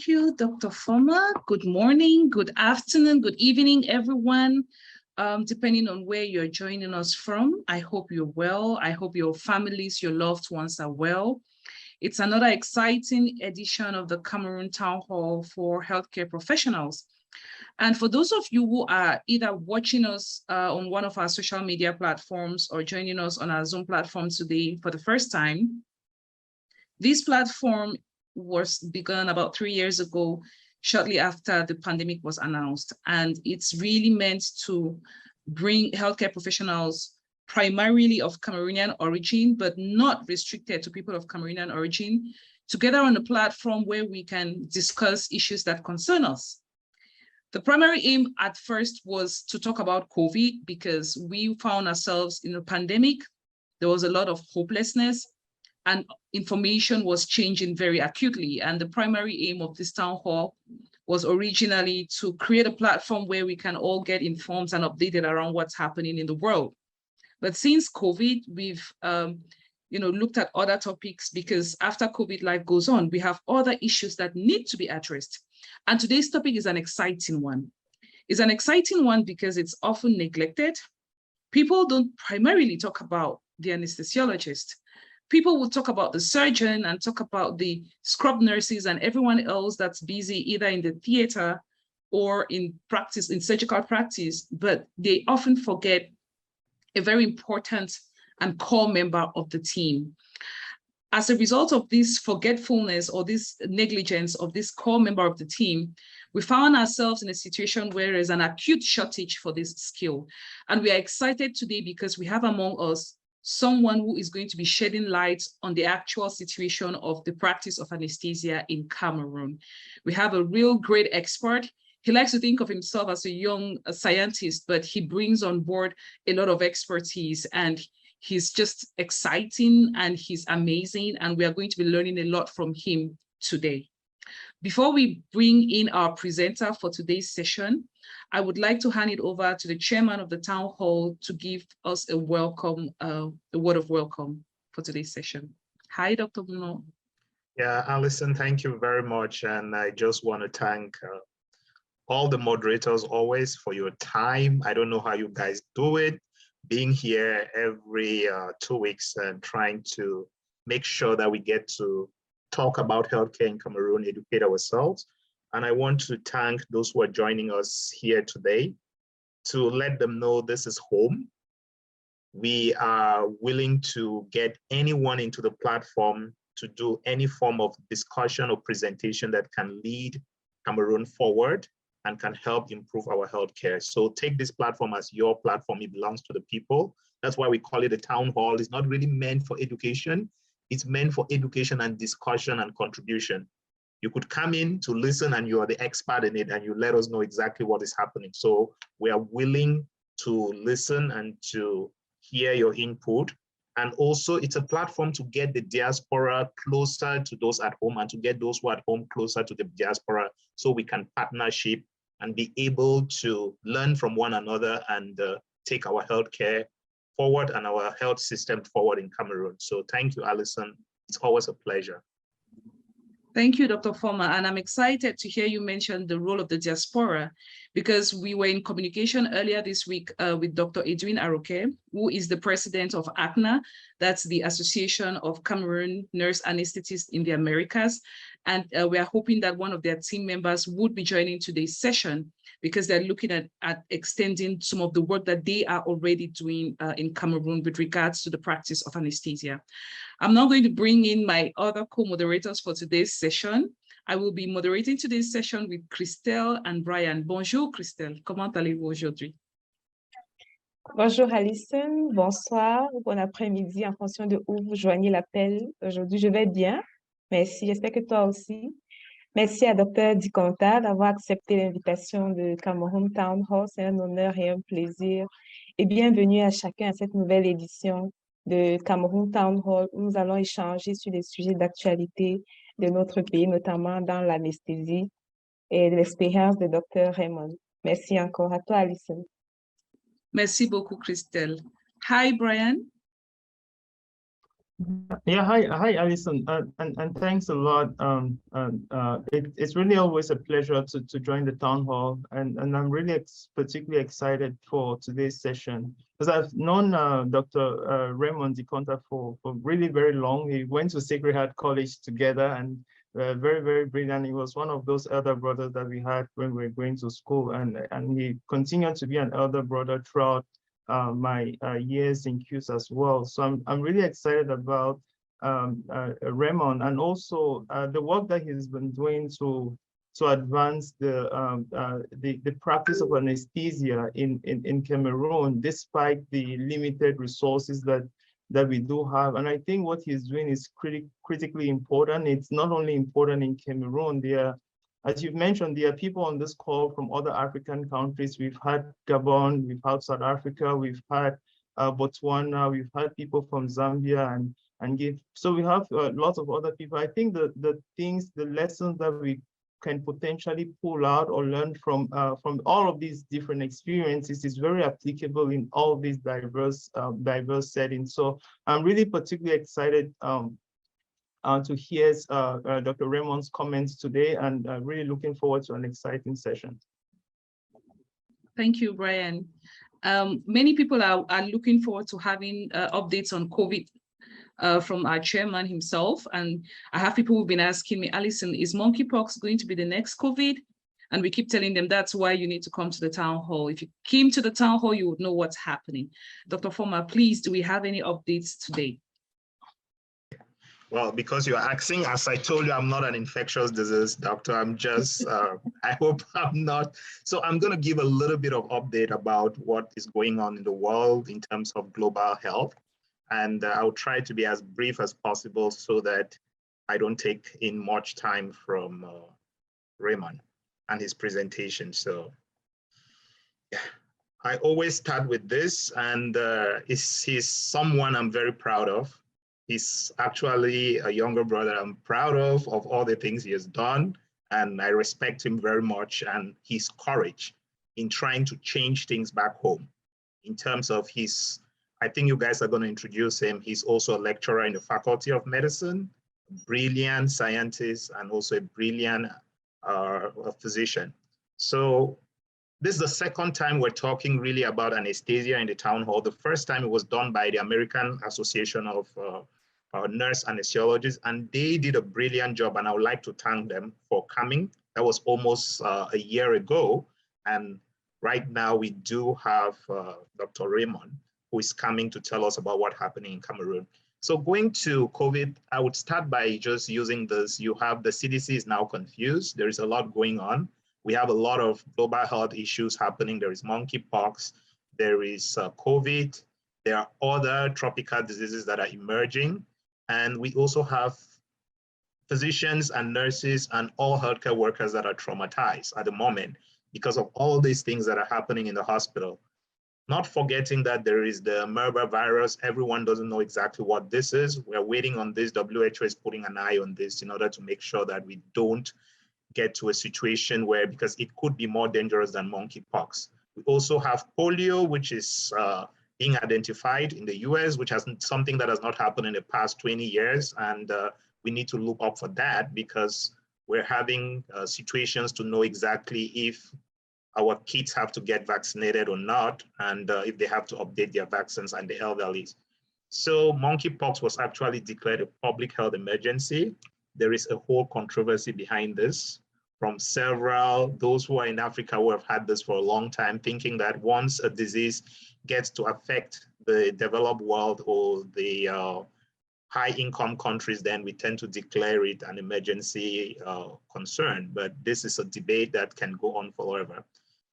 Thank you, Dr. Foma. Good morning, good afternoon, good evening, everyone. Depending on where you're joining us from, I hope you're well. I hope your families, your loved ones are well. It's another exciting edition of the Cameroon Town Hall for healthcare professionals. And for those of you who are either watching us on one of our social media platforms or joining us on our Zoom platform today for the first time, this platform was begun about 3 years ago, shortly after the pandemic was announced. And it's really meant to bring healthcare professionals primarily of Cameroonian origin, but not restricted to people of Cameroonian origin, together on a platform where we can discuss issues that concern us. The primary aim at first was to talk about COVID because we found ourselves in a pandemic. There was a lot of hopelessness and information was changing very acutely. And the primary aim of this town hall was originally to create a platform where we can all get informed and updated around what's happening in the world. But since COVID, we've looked at other topics because after COVID, life goes on. We have other issues that need to be addressed. And today's topic is an exciting one. It's an exciting one because it's often neglected. People don't primarily talk about the anesthesiologist. People will talk about the surgeon and talk about the scrub nurses and everyone else that's busy either in the theater or in practice, in surgical practice, but they often forget a very important and core member of the team. As a result of this forgetfulness or this negligence of this core member of the team, we found ourselves in a situation where there's an acute shortage for this skill. And we are excited today because we have among us someone who is going to be shedding light on the actual situation of the practice of anesthesia in Cameroon. We have a real great expert. He likes to think of himself as a young scientist, but he brings on board a lot of expertise and he's just exciting and he's amazing. And we are going to be learning a lot from him today. Before we bring in our presenter for today's session, I would like to hand it over to the chairman of the town hall to give us a welcome, a word of welcome for today's session. Hi, Dr. Bruno. Yeah, Alison, thank you very much. And I just want to thank all the moderators always for your time. I don't know how you guys do it, being here every 2 weeks and trying to make sure that we get to talk about healthcare in Cameroon, educate ourselves. And I want to thank those who are joining us here today to let them know this is home. We are willing to get anyone into the platform to do any form of discussion or presentation that can lead Cameroon forward and can help improve our healthcare. So take this platform as your platform. It belongs to the people. That's why we call it a town hall. It's not really meant for education. It's meant for education and discussion and contribution. You could come in to listen and you are the expert in it and you let us know exactly what is happening. So we are willing to listen and to hear your input. And also it's a platform to get the diaspora closer to those at home and to get those who are at home closer to the diaspora so we can partnership and be able to learn from one another and take our healthcare forward and our health system forward in Cameroon. So thank you, Alison. It's always a pleasure. Thank you, Dr. Foma. And I'm excited to hear you mention the role of the diaspora because we were in communication earlier this week with Dr. Edwin Aroke, who is the president of ACNA. That's the Association of Cameroon Nurse Anesthetists in the Americas. And we are hoping that one of their team members would be joining today's session because they're looking at extending some of the work that they are already doing in Cameroon with regards to the practice of anesthesia. I'm now going to bring in my other co-moderators for today's session. I will be moderating today's session with Christelle and Brian. Bonjour, Christelle. Comment allez-vous aujourd'hui? Bonjour Alison, bonsoir, bon après-midi en fonction de où vous joignez l'appel. Aujourd'hui, je vais bien. Merci, j'espère que toi aussi. Merci à Dr. Ndikontar d'avoir accepté l'invitation de Cameroon Town Hall. C'est un honneur et un plaisir. Et bienvenue à chacun à cette nouvelle édition de Cameroon Town Hall où nous allons échanger sur les sujets d'actualité de notre pays, notamment dans l'anesthésie et de l'expérience de Dr. Raymond. Merci encore à toi, Alison. Merci beaucoup, Christelle. Hi, Brian. Yeah, hi, Alison, and thanks a lot. It's really always a pleasure to join the town hall, and I'm really particularly excited for today's session because I've known Dr. Raymond Ndikontar for really very long. He went to Sacred Heart College together, and very, very brilliant. He was one of those elder brothers that we had when we were going to school, and he continued to be an elder brother throughout my years in CUSE as well. So I'm really excited about Raymond, and also the work that he's been doing to advance the practice of anesthesia in Cameroon, despite the limited resources that we do have. And I think what he's doing is critically important. It's not only important in Cameroon. As you've mentioned, there are people on this call from other African countries. We've had Gabon, we've had South Africa, we've had Botswana, we've had people from Zambia, so we have lots of other people. I think the lessons that we can potentially pull out or learn from all of these different experiences is very applicable in all of these diverse settings. So I'm really particularly excited to hear Dr. Raymond's comments today, and really looking forward to an exciting session. Thank you, Brian. Many people are looking forward to having updates on COVID from our chairman himself. And I have people who've been asking me, Alison, is monkeypox going to be the next COVID? And we keep telling them that's why you need to come to the town hall. If you came to the town hall, you would know what's happening. Dr. Former, please, do we have any updates today? Well, because you're asking, as I told you, I'm not an infectious disease doctor. I'm just, I hope I'm not. So I'm going to give a little bit of update about what is going on in the world in terms of global health. And I'll try to be as brief as possible so that I don't take in much time from Raymond and his presentation. So yeah, I always start with this, and he's someone I'm very proud of. He's actually a younger brother I'm proud of all the things he has done, and I respect him very much and his courage in trying to change things back home. In terms of his, I think you guys are going to introduce him. He's also a lecturer in the Faculty of Medicine, a brilliant scientist, and also a brilliant physician. So this is the second time we're talking really about anesthesia in the town hall. The first time it was done by the American Association of Nurse Anesthesiologists, and they did a brilliant job, and I would like to thank them for coming. That was almost a year ago, and right now we do have Dr. Raymond, who is coming to tell us about what's happening in Cameroon. So going to COVID, I would start by just using this. You have the CDC is now confused. There is a lot going on. We have a lot of global health issues happening. There is monkeypox, there is COVID, there are other tropical diseases that are emerging. And we also have physicians and nurses and all healthcare workers that are traumatized at the moment because of all these things that are happening in the hospital. Not forgetting that there is the Marburg virus. Everyone doesn't know exactly what this is. We're waiting on this. WHO is putting an eye on this in order to make sure that we don't get to a situation where, because it could be more dangerous than monkeypox. We also have polio, which is being identified in the US, which has something that has not happened in the past 20 years. And we need to look up for that because we're having situations to know exactly if our kids have to get vaccinated or not, and if they have to update their vaccines, and the elderly. So monkeypox was actually declared a public health emergency. There is a whole controversy behind this from those who are in Africa who have had this for a long time, thinking that once a disease gets to affect the developed world or the high income countries, then we tend to declare it an emergency concern. But this is a debate that can go on forever.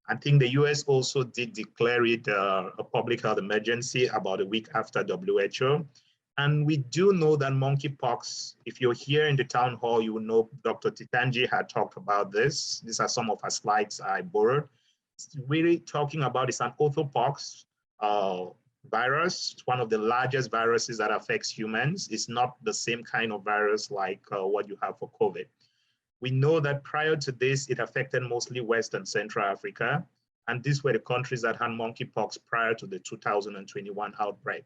I think the US also did declare it a public health emergency about a week after WHO. And we do know that monkeypox, if you're here in the town hall, you will know Dr. Titanji had talked about this. These are some of her slides I borrowed. It's really talking about, it's an orthopox virus. It's one of the largest viruses that affects humans. It's not the same kind of virus like what you have for COVID. We know that prior to this, it affected mostly West and Central Africa. And these were the countries that had monkeypox prior to the 2021 outbreak.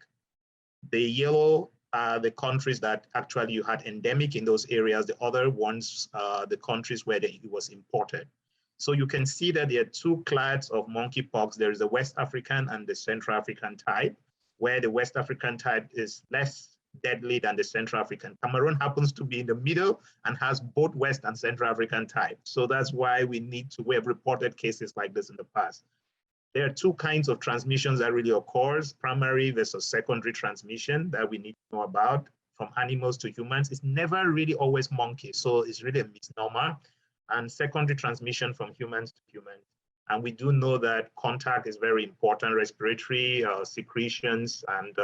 The yellow the countries that actually you had endemic in those areas. The other ones, the countries where it was imported. So you can see that there are two clades of monkeypox. There is the West African and the Central African type, where the West African type is less deadly than the Central African. Cameroon happens to be in the middle and has both West and Central African types. So that's why we have reported cases like this in the past. There are two kinds of transmissions that really occurs, primary versus secondary transmission that we need to know about from animals to humans. It's never really always monkeys, so it's really a misnomer. And secondary transmission from humans to humans. And we do know that contact is very important, respiratory secretions, and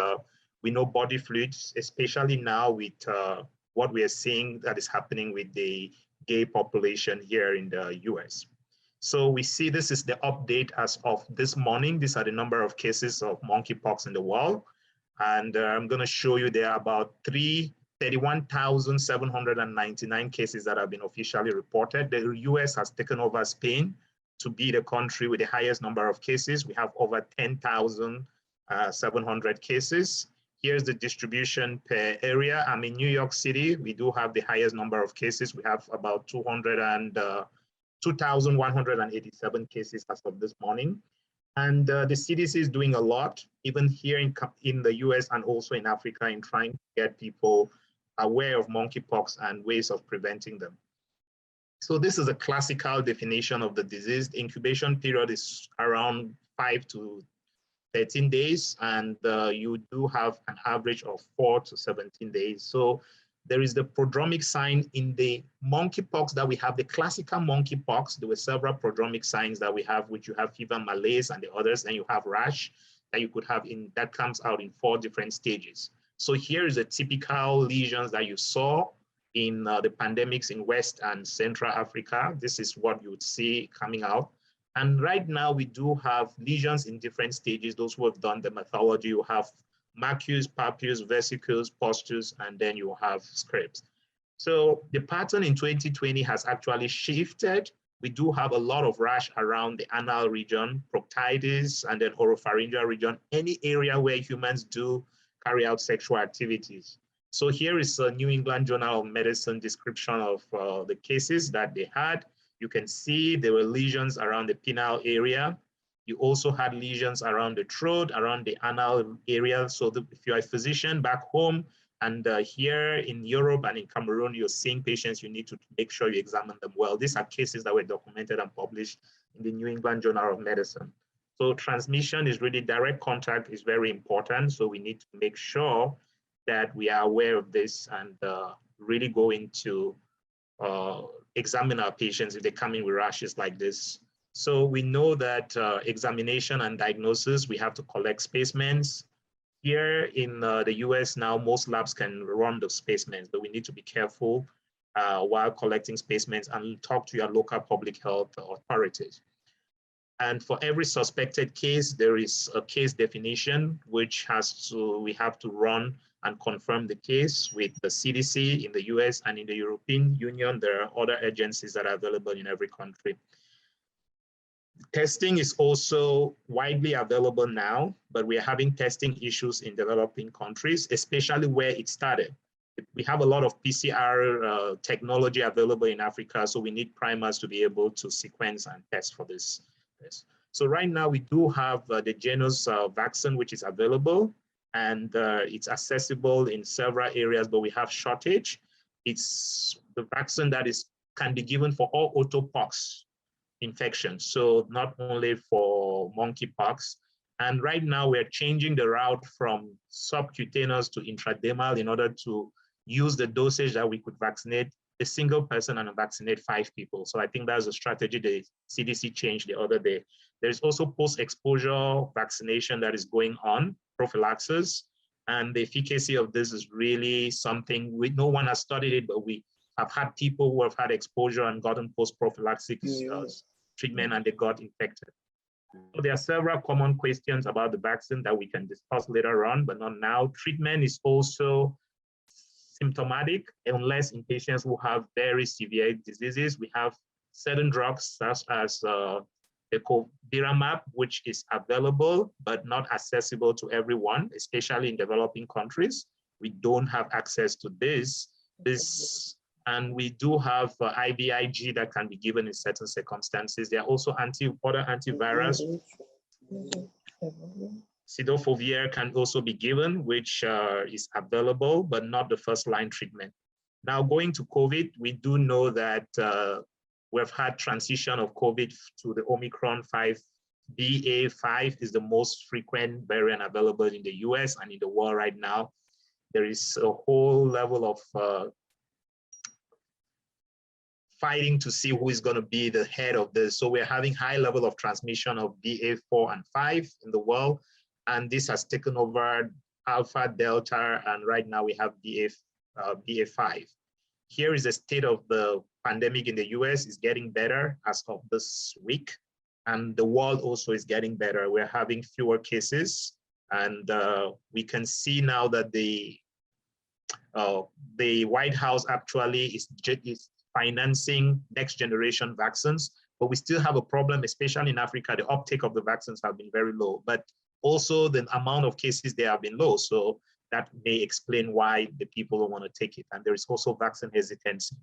we know body fluids, especially now with what we are seeing that is happening with the gay population here in the US. So we see this is the update as of this morning. These are the number of cases of monkeypox in the world. And I'm going to show you there are about 31,799 cases that have been officially reported. The US has taken over Spain to be the country with the highest number of cases. We have over 10,700 cases. Here's the distribution per area. I'm in New York City. We do have the highest number of cases. We have about 2,187 cases as of this morning. And the CDC is doing a lot, even here in the US and also in Africa, in trying to get people aware of monkeypox and ways of preventing them. So this is a classical definition of the disease. The incubation period is around 5 to 13 days, and you do have an average of 4 to 17 days. So there is the prodromic sign in the monkeypox that we have, the classical monkeypox. There were several prodromic signs that we have, which you have fever, malaise, and the others, and you have rash that you could have that comes out in 4 different stages. So here is the typical lesions that you saw in the pandemics in West and Central Africa. This is what you would see coming out. And right now we do have lesions in different stages. Those who have done the methodology, you have macules, papules, vesicles, pustules, and then you have scripts. So the pattern in 2020 has actually shifted. We do have a lot of rash around the anal region, proctitis, and then oropharyngeal region, any area where humans do carry out sexual activities. So here is a New England Journal of Medicine description of the cases that they had. You can see there were lesions around the penile area. You also had lesions around the throat, around the anal area. So if you're a physician back home and here in Europe and in Cameroon, you're seeing patients, you need to make sure you examine them well. These are cases that were documented and published in the New England Journal of Medicine. So transmission is really, direct contact is very important. So we need to make sure that we are aware of this and really go into examine our patients if they come in with rashes like this. So we know that examination and diagnosis, we have to collect specimens. Here in the US now, most labs can run the specimens, but we need to be careful while collecting specimens and talk to your local public health authorities. And for every suspected case, there is a case definition, which we have to run and confirm the case with the CDC in the US and in the European Union. There are other agencies that are available in every country. Testing is also widely available now, but we are having testing issues in developing countries, especially where it started. We have a lot of PCR technology available in Africa, so we need primers to be able to sequence and test for this. So right now we do have the Janus vaccine, which is available, and it's accessible in several areas, but we have shortage. It's the vaccine that can be given for all otopox infections, so not only for monkeypox. And right now we're changing the route from subcutaneous to intradermal in order to use the dosage that we could vaccinate a single person and vaccinate 5 people. So I think that's a strategy the CDC changed the other day. There's also post-exposure vaccination that is going on, prophylaxis, and the efficacy of this is really something no one has studied it, but we have had people who have had exposure and gotten post-prophylactic treatment and they got infected. So there are several common questions about the vaccine that we can discuss later on, but not now. Treatment is also symptomatic unless in patients who have very severe diseases. We have certain drugs such as the Coviramab, which is available but not accessible to everyone, especially in developing countries. we don't have access to this. And we do have IVIG that can be given in certain circumstances. There are also other antivirals. Cidofovir can also be given, which is available, but not the first line treatment. Now going to COVID, we do know that we've had transition of COVID to the Omicron 5. BA.5 is the most frequent variant available in the US and in the world right now. There is a whole level of fighting to see who is going to be the head of this. So we're having high level of transmission of BA.4 and 5 in the world. And this has taken over Alpha, Delta, and right now we have BA.5. Here is the state of the pandemic in the US. Is getting better as of this week. And the world also is getting better. We're having fewer cases. And we can see now that the White House actually is financing next generation vaccines, but we still have a problem, especially in Africa. The uptake of the vaccines have been very low, but also the amount of cases there have been low. So that may explain why the people don't want to take it. And there is also vaccine hesitancy.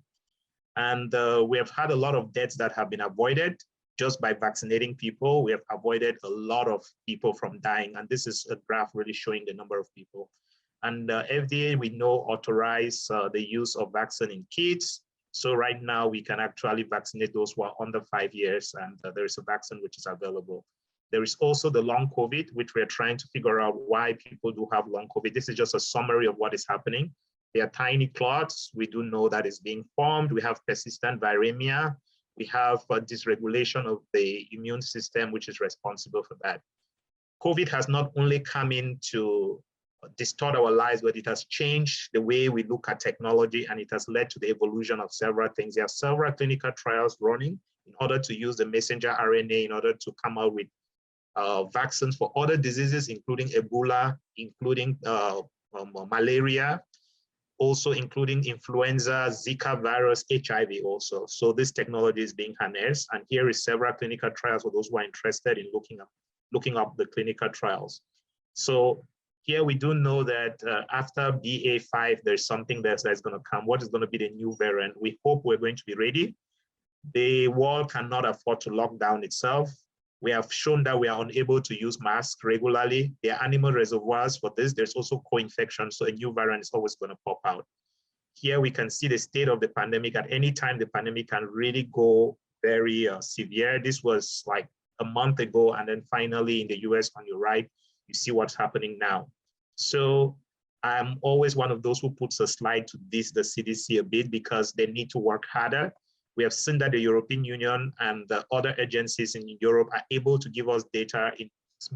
And we have had a lot of deaths that have been avoided just by vaccinating people. We have avoided a lot of people from dying. And this is a graph really showing the number of people. And FDA, we know, authorize the use of vaccine in kids. So right now we can actually vaccinate those who are under 5 years, and there is a vaccine which is available. There is also the long COVID, which we're trying to figure out why people do have long COVID. This is just a summary of what is happening. There are tiny clots. We do know that is being formed. We have persistent viremia. We have a dysregulation of the immune system, which is responsible for that. COVID has not only come in to distort our lives, but it has changed the way we look at technology, and it has led to the evolution of several things. There are several clinical trials running in order to use the messenger RNA in order to come out with vaccines for other diseases, including Ebola, including malaria, also including influenza, Zika virus, HIV also. So this technology is being harnessed, and here is several clinical trials for those who are interested in looking up the clinical trials. So here we do know that after BA.5, there's something that's going to come. What is going to be the new variant? We hope we're going to be ready. The world cannot afford to lock down itself. We have shown that we are unable to use masks regularly. There are animal reservoirs for this. There's also co-infection, so a new variant is always going to pop out. Here we can see the state of the pandemic. At any time, the pandemic can really go very severe. This was like a month ago, and then finally in the US on your right, you see what's happening now. So I'm always one of those who puts a slide to the CDC a bit, because they need to work harder. We have seen that the European Union and the other agencies in Europe are able to give us data in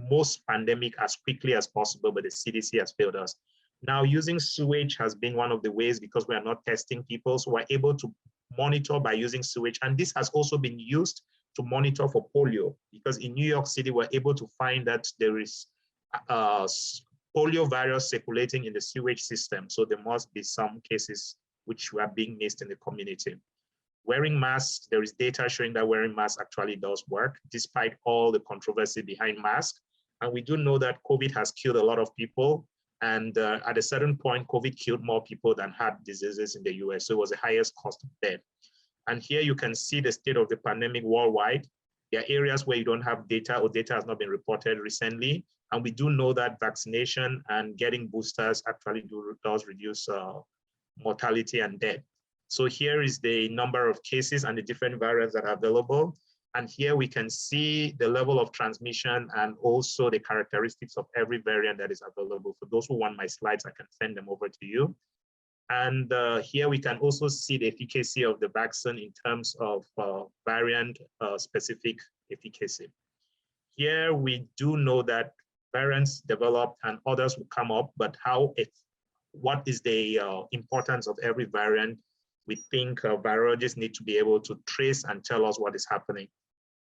most pandemic as quickly as possible, but the CDC has failed us. Now, using sewage has been one of the ways, because we are not testing people, so we're able to monitor by using sewage. And this has also been used to monitor for polio, because in New York City, we're able to find that there is polio virus circulating in the sewage system. So there must be some cases which were being missed in the community. Wearing masks, there is data showing that wearing masks actually does work, despite all the controversy behind masks. And we do know that COVID has killed a lot of people. And at a certain point, COVID killed more people than heart diseases in the US. So it was the highest cost of death. And here you can see the state of the pandemic worldwide. There are areas where you don't have data, or data has not been reported recently. And we do know that vaccination and getting boosters actually does reduce mortality and death. So here is the number of cases and the different variants that are available. And here we can see the level of transmission and also the characteristics of every variant that is available. For those who want my slides, I can send them over to you. And here we can also see the efficacy of the vaccine in terms of variant specific efficacy. Here we do know that variants develop and others will come up, but what is the importance of every variant? We think virologists need to be able to trace and tell us what is happening.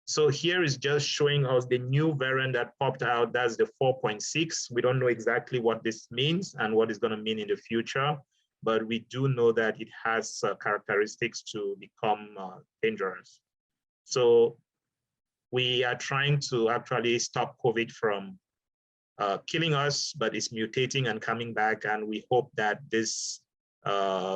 So here is just showing us the new variant that popped out. That's the 4.6. We don't know exactly what this means and what it's going to mean in the future, but we do know that it has characteristics to become dangerous. So we are trying to actually stop COVID from killing us, but it's mutating and coming back. And we hope that this,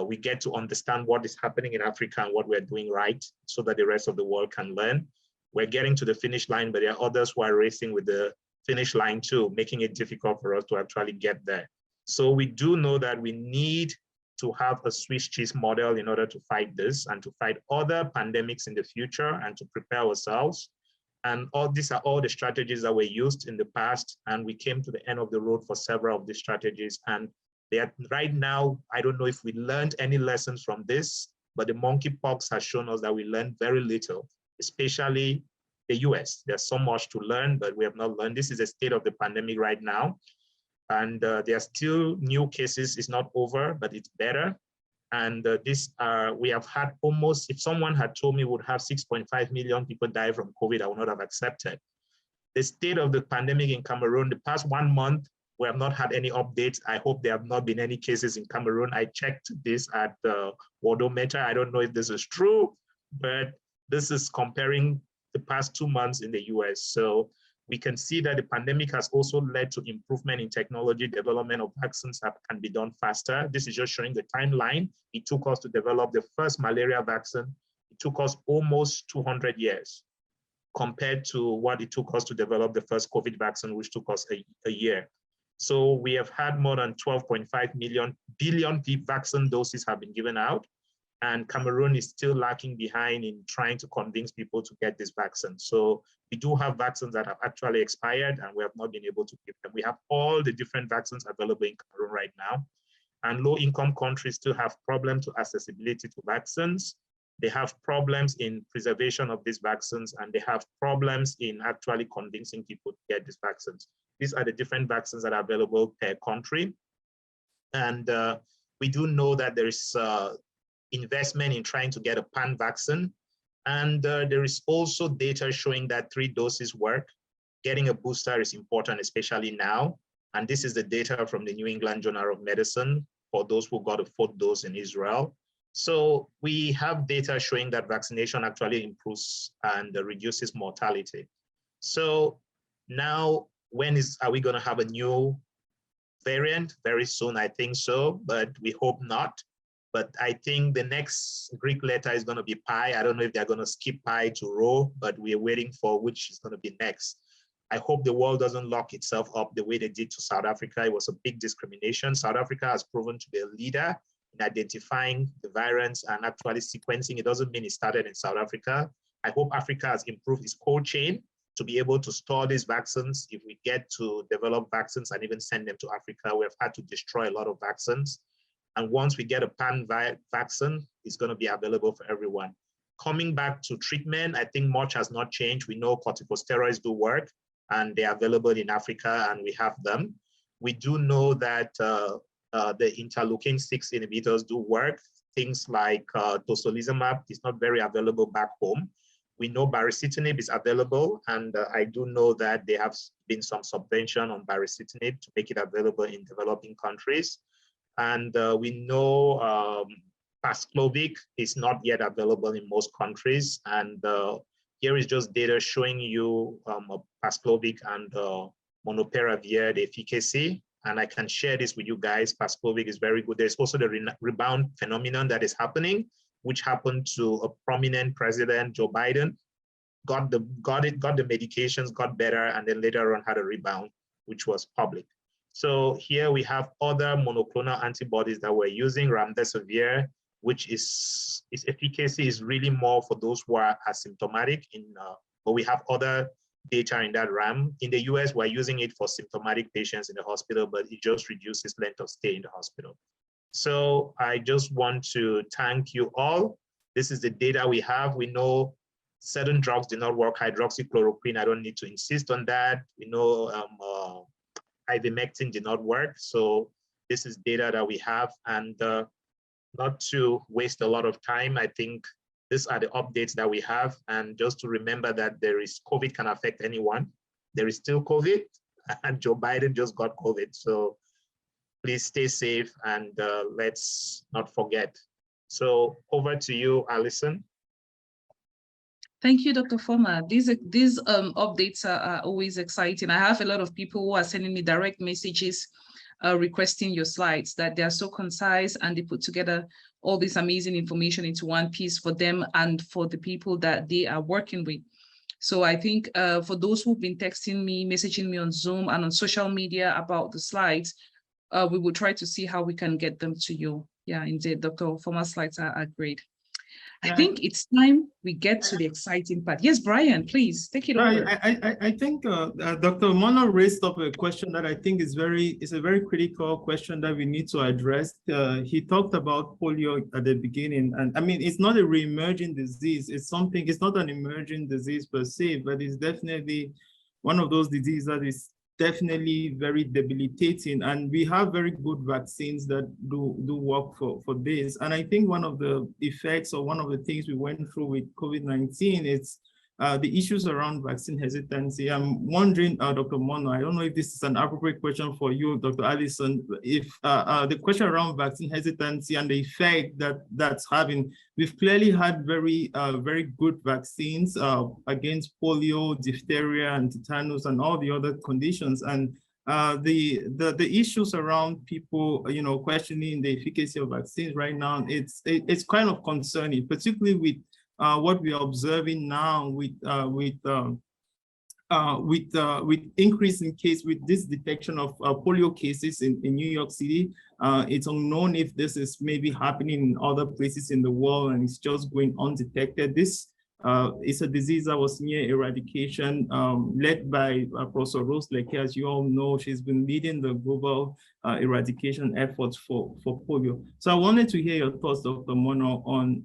we get to understand what is happening in Africa and what we're doing right so that the rest of the world can learn. We're getting to the finish line, but there are others who are racing with the finish line too, making it difficult for us to actually get there. So we do know that we need to have a Swiss cheese model in order to fight this and to fight other pandemics in the future and to prepare ourselves. And all these are all the strategies that were used in the past, and we came to the end of the road for several of these strategies. And they are, right now, I don't know if we learned any lessons from this, but the monkeypox has shown us that we learned very little, especially the US. There's so much to learn, but we have not learned. This is the state of the pandemic right now. And there are still new cases. It's not over, but it's better. And we have had almost, if someone had told me we would have 6.5 million people die from COVID, I would not have accepted. The state of the pandemic in Cameroon, the past 1 month, we have not had any updates. I hope there have not been any cases in Cameroon. I checked this at the Worldometer. I don't know if this is true, but this is comparing the past 2 months in the US. So we can see that the pandemic has also led to improvement in technology, development of vaccines that can be done faster. This is just showing the timeline. It took us to develop the first malaria vaccine. It took us almost 200 years compared to what it took us to develop the first COVID vaccine, which took us a year. So we have had more than 12.5 billion vaccine doses have been given out. And Cameroon is still lacking behind in trying to convince people to get this vaccine. So we do have vaccines that have actually expired and we have not been able to give them. We have all the different vaccines available in Cameroon right now. And low-income countries still have problems to accessibility to vaccines. They have problems in preservation of these vaccines, and they have problems in actually convincing people to get these vaccines. These are the different vaccines that are available per country. And we do know that there is investment in trying to get a pan vaccine. And there is also data showing that 3 doses work. Getting a booster is important, especially now. And this is the data from the New England Journal of Medicine for those who got a 4th dose in Israel. So we have data showing that vaccination actually improves and reduces mortality. So now, are we going to have a new variant? Very soon, I think so, but we hope not. But I think the next Greek letter is going to be pi. I don't know if they're going to skip pi to rho, but we're waiting for which is going to be next. I hope the world doesn't lock itself up the way they did to South Africa. It was a big discrimination. South Africa has proven to be a leader in identifying the variants and actually sequencing. It doesn't mean it started in South Africa. I hope Africa has improved its cold chain to be able to store these vaccines. If we get to develop vaccines and even send them to Africa, we have had to destroy a lot of vaccines. And once we get a pan vaccine, it's going to be available for everyone. Coming back to treatment, I think much has not changed. We know corticosteroids do work, and they're available in Africa, and we have them. We do know that the interleukin-6 inhibitors do work. Things like tocilizumab is not very available back home. We know baricitinib is available, and I do know that there have been some subvention on baricitinib to make it available in developing countries. And we know Paxlovid is not yet available in most countries. And here is just data showing you Paxlovid and molnupiravir, the efficacy. And I can share this with you guys. Paxlovid is very good. There's also the rebound phenomenon that is happening, which happened to a prominent president, Joe Biden. Got the medications, got better, and then later on had a rebound, which was public. So here we have other monoclonal antibodies that we're using, remdesivir, which its efficacy is really more for those who are asymptomatic, but we have other data in that RAM. In the US, we're using it for symptomatic patients in the hospital, but it just reduces length of stay in the hospital. So I just want to thank you all. This is the data we have. We know certain drugs do not work. Hydroxychloroquine, I don't need to insist on that. We know ivermectin did not work. So this is data that we have, and not to waste a lot of time, I think these are the updates that we have. And just to remember that COVID can affect anyone. There is still COVID, and Joe Biden just got COVID. So please stay safe, and let's not forget. So over to you, Alison. Thank you, Dr. Former. These updates are always exciting. I have a lot of people who are sending me direct messages requesting your slides, that they are so concise and they put together all this amazing information into one piece for them and for the people that they are working with. So I think for those who've been texting me, messaging me on Zoom and on social media about the slides, we will try to see how we can get them to you. Yeah, indeed, Dr. Former's slides are great. I think it's time we get to the exciting part. Yes, Brian, please take it over. I think Dr. Mono raised up a question that I think is a very critical question that we need to address. He talked about polio at the beginning, and I mean, it's not a re-emerging disease. It's not an emerging disease per se, but it's definitely one of those diseases that is definitely very debilitating, and we have very good vaccines that do work for this. And I think one of the effects or one of the things we went through with COVID-19 is the issues around vaccine hesitancy. I'm wondering, Dr. Mono, I don't know if this is an appropriate question for you, Dr. Allison, if the question around vaccine hesitancy and the effect that's having. We've clearly had very good vaccines against polio, diphtheria, and tetanus, and all the other conditions. And the issues around people, questioning the efficacy of vaccines right now, it's kind of concerning, particularly with what we are observing now with increase in case with this detection of polio cases in New York City. It's unknown if this is maybe happening in other places in the world and it's just going undetected. This is a disease that was near eradication, led by Professor Rose Leque. As you all know, she's been leading the global eradication efforts for polio. So I wanted to hear your thoughts, Dr. Mono, on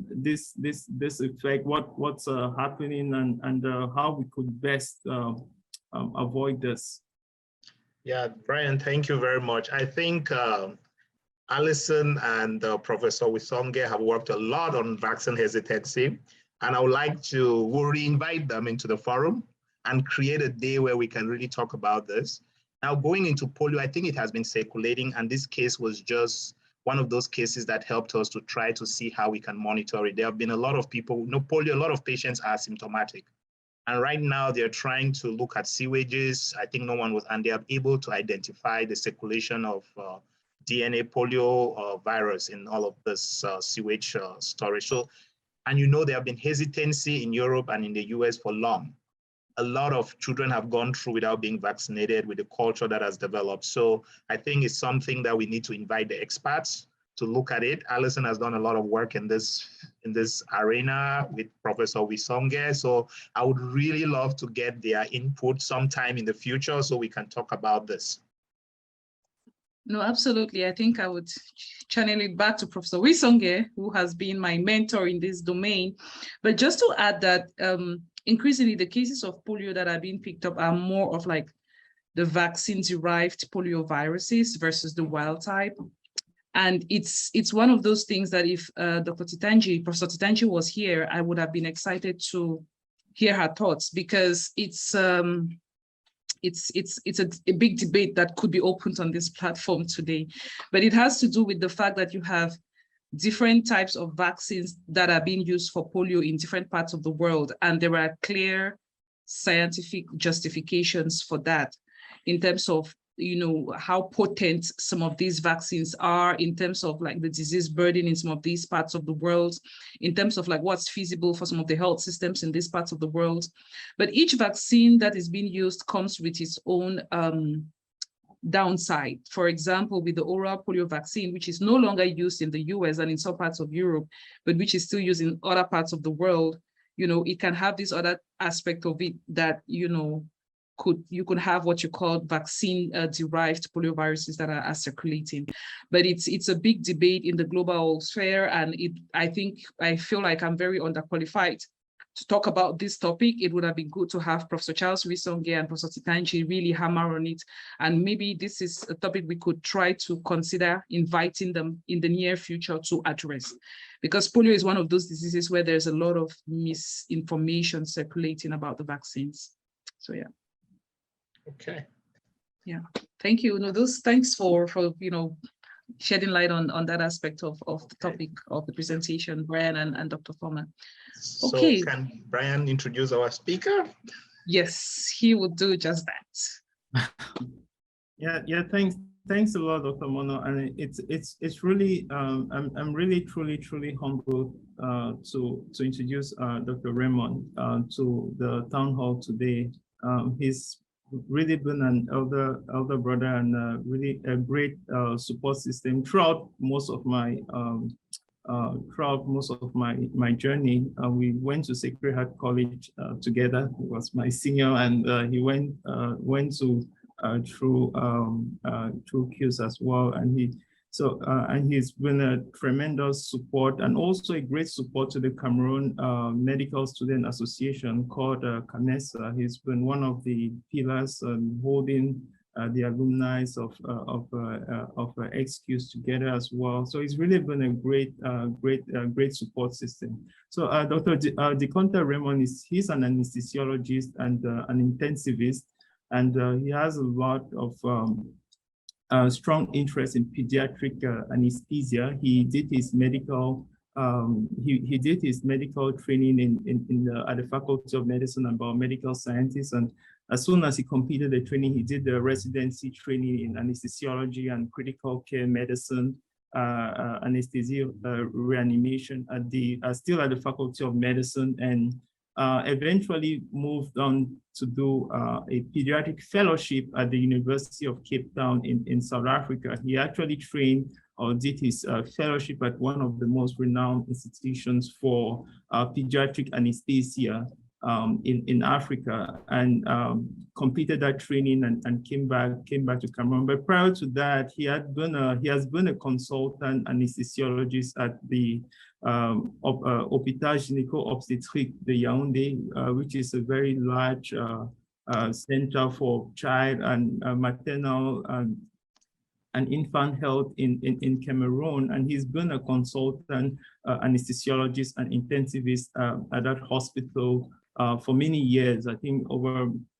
this effect, what's happening, and how we could best avoid this. Yeah, Brian, thank you very much. I think Alison and Professor Wisonge have worked a lot on vaccine hesitancy, and I would like to re-invite them into the forum and create a day where we can really talk about this. Now, going into polio, I think it has been circulating, and this case was just one of those cases that helped us to try to see how we can monitor it. There have been a lot of people, polio, a lot of patients are symptomatic. And right now they're trying to look at sewages. I think and they are able to identify the circulation of DNA polio virus in all of this sewage storage. So, and there have been hesitancy in Europe and in the US for long. A lot of children have gone through without being vaccinated with the culture that has developed. So I think it's something that we need to invite the experts to look at it. Alison has done a lot of work in this arena with Professor Wisonge. So I would really love to get their input sometime in the future so we can talk about this. No, absolutely. I think I would channel it back to Professor Wisonge, who has been my mentor in this domain. But just to add that increasingly the cases of polio that are being picked up are more of like the vaccine-derived polioviruses versus the wild type. And it's one of those things that if Professor Titanji was here, I would have been excited to hear her thoughts, because it's a big debate that could be opened on this platform today. But it has to do with the fact that you have different types of vaccines that are being used for polio in different parts of the world. And there are clear scientific justifications for that in terms of how potent some of these vaccines are, in terms of like the disease burden in some of these parts of the world, in terms of like what's feasible for some of the health systems in these parts of the world. But each vaccine that is being used comes with its own downside. For example, with the oral polio vaccine, which is no longer used in the US and in some parts of Europe, but which is still used in other parts of the world, it can have this other aspect of it that, you could have what you call vaccine-derived polioviruses that are circulating. But it's a big debate in the global sphere, and I feel like I'm very underqualified to talk about this topic. It would have been good to have Professor Charles Wisonge and Professor Titanji really hammer on it, and maybe this is a topic we could try to consider inviting them in the near future to address, because polio is one of those diseases where there's a lot of misinformation circulating about the vaccines. So yeah. Okay. Yeah, thank you. Thanks for shedding light on that aspect of the topic of the presentation, Brian and Dr. Foreman. Okay. So can Brian introduce our speaker? Yes, he will do just that. Yeah, thanks a lot, Dr. Mono, and it's really I'm really truly humbled to introduce Dr. Raymond to the town hall today. He's really been an elder brother and really a great support system throughout most of my journey. We went to Sacred Heart College together. He was my senior, and he went to through Q's as well, and he's been a tremendous support and also a great support to the Cameroon Medical Student Association called CAMESA. He's been one of the pillars holding the alumni of XQs together as well. So it's really been a great support system. So Dr. Ndikontar Raymond he's an anesthesiologist and an intensivist, and he has a lot of strong interest in pediatric anesthesia. He did his medical training at the Faculty of Medicine and Biomedical Sciences, and as soon as he completed the training, he did the residency training in anesthesiology and critical care medicine, anesthesia, reanimation still at the Faculty of Medicine, and eventually moved on to do a pediatric fellowship at the University of Cape Town in South Africa. He actually trained or did his fellowship at one of the most renowned institutions for pediatric anesthesia in Africa, and completed that training and came back to Cameroon. But prior to that, he has been a consultant anesthesiologist at the Hôpital Gynéco-Obstétrique de Yaoundé, which is a very large center for child and maternal and infant health in Cameroon. And he's been a consultant anesthesiologist and intensivist at that hospital for many years, I think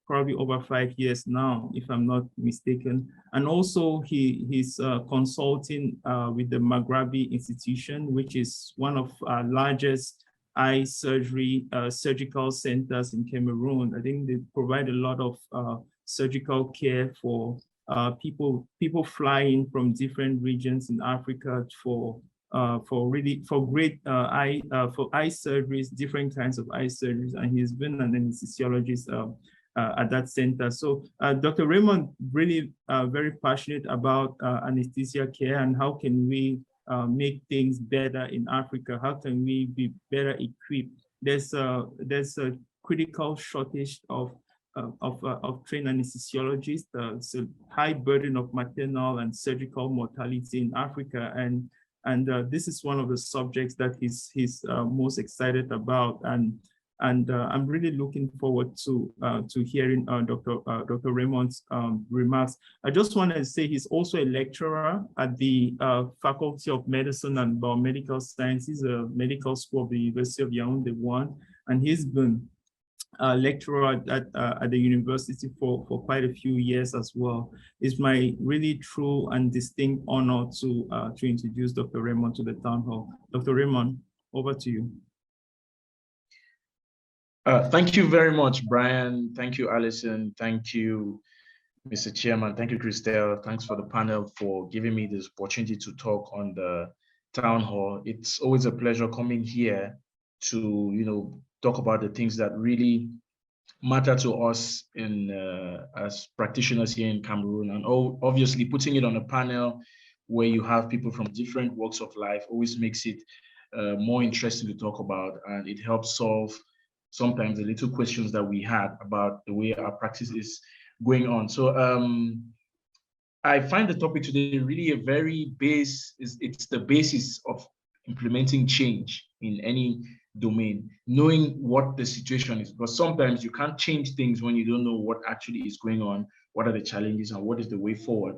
probably over 5 years now, if I'm not mistaken. And also he's consulting with the Maghrabi Institution, which is one of our largest eye surgery surgical centers in Cameroon. I think they provide a lot of surgical care for people flying from different regions in Africa for great eye surgeries, different kinds of eye surgeries, and he's been an anesthesiologist at that center. So Dr. Raymond really very passionate about anesthesia care and how can we make things better in Africa? How can we be better equipped? There's a critical shortage of trained anesthesiologists. It's a high burden of maternal and surgical mortality in Africa, and this is one of the subjects that he's most excited about, and I'm really looking forward to hearing Dr. Raymond's remarks. I just want to say he's also a lecturer at the Faculty of Medicine and Biomedical Sciences, a medical school of the University of Yaoundé 1, and he's been a lecturer at the university for quite a few years as well. It's my really true and distinct honor to introduce Dr. Raymond to the town hall. Dr. Raymond, over to you. Thank you very much, Brian. Thank you, Alison. Thank you, Mr. Chairman. Thank you, Christelle. Thanks for the panel for giving me this opportunity to talk on the town hall. It's always a pleasure coming here to, talk about the things that really matter to us as practitioners here in Cameroon, and obviously putting it on a panel where you have people from different walks of life always makes it more interesting to talk about, and it helps solve sometimes the little questions that we had about the way our practice is going on. So I find the topic today really it's the basis of implementing change in any domain, knowing what the situation is, because sometimes you can't change things when you don't know what actually is going on, what are the challenges, and what is the way forward